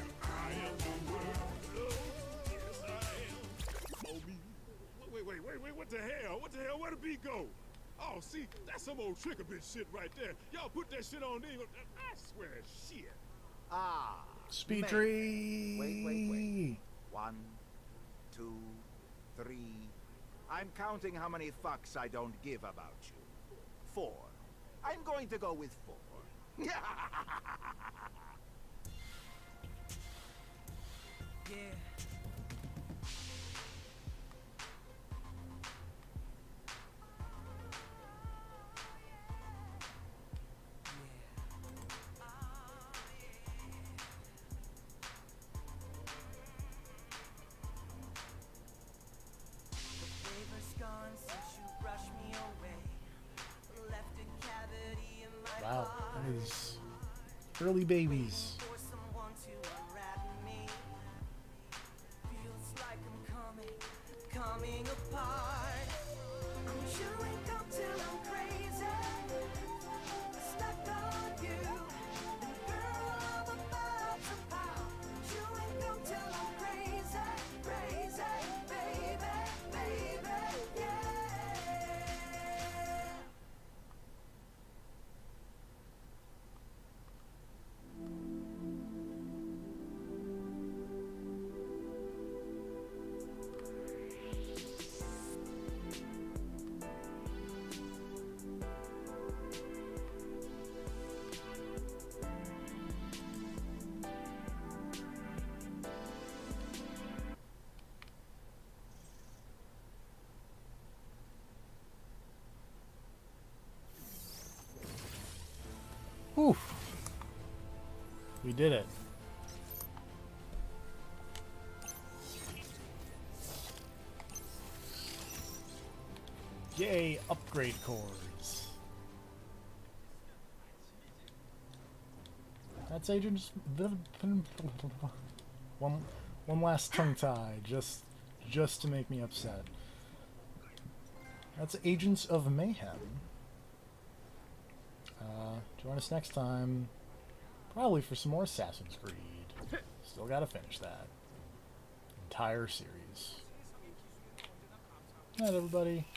gotta be gold. Oh, see, that's some old trick of bitch shit right there. Y'all put that shit on there. I swear, shit. Ah. Speed May. tree. Wait. 1, 2, 3. I'm counting how many fucks I don't give about you. 4. I'm going to go with 4. Yeah. Wow, that is early babies. Coming apart. I'm chewing gum till I'm crazy. Stuck on you. And girl, I'm about to pop. Chewing gum till I'm crazy. Crazy, baby, baby, yeah. Whew. We did it. Yay, upgrade cores. That's Agents. One last tongue tie, just to make me upset. That's Agents of Mayhem. Join us next time, probably for some more Assassin's Creed. Still gotta finish that entire series. Night, everybody.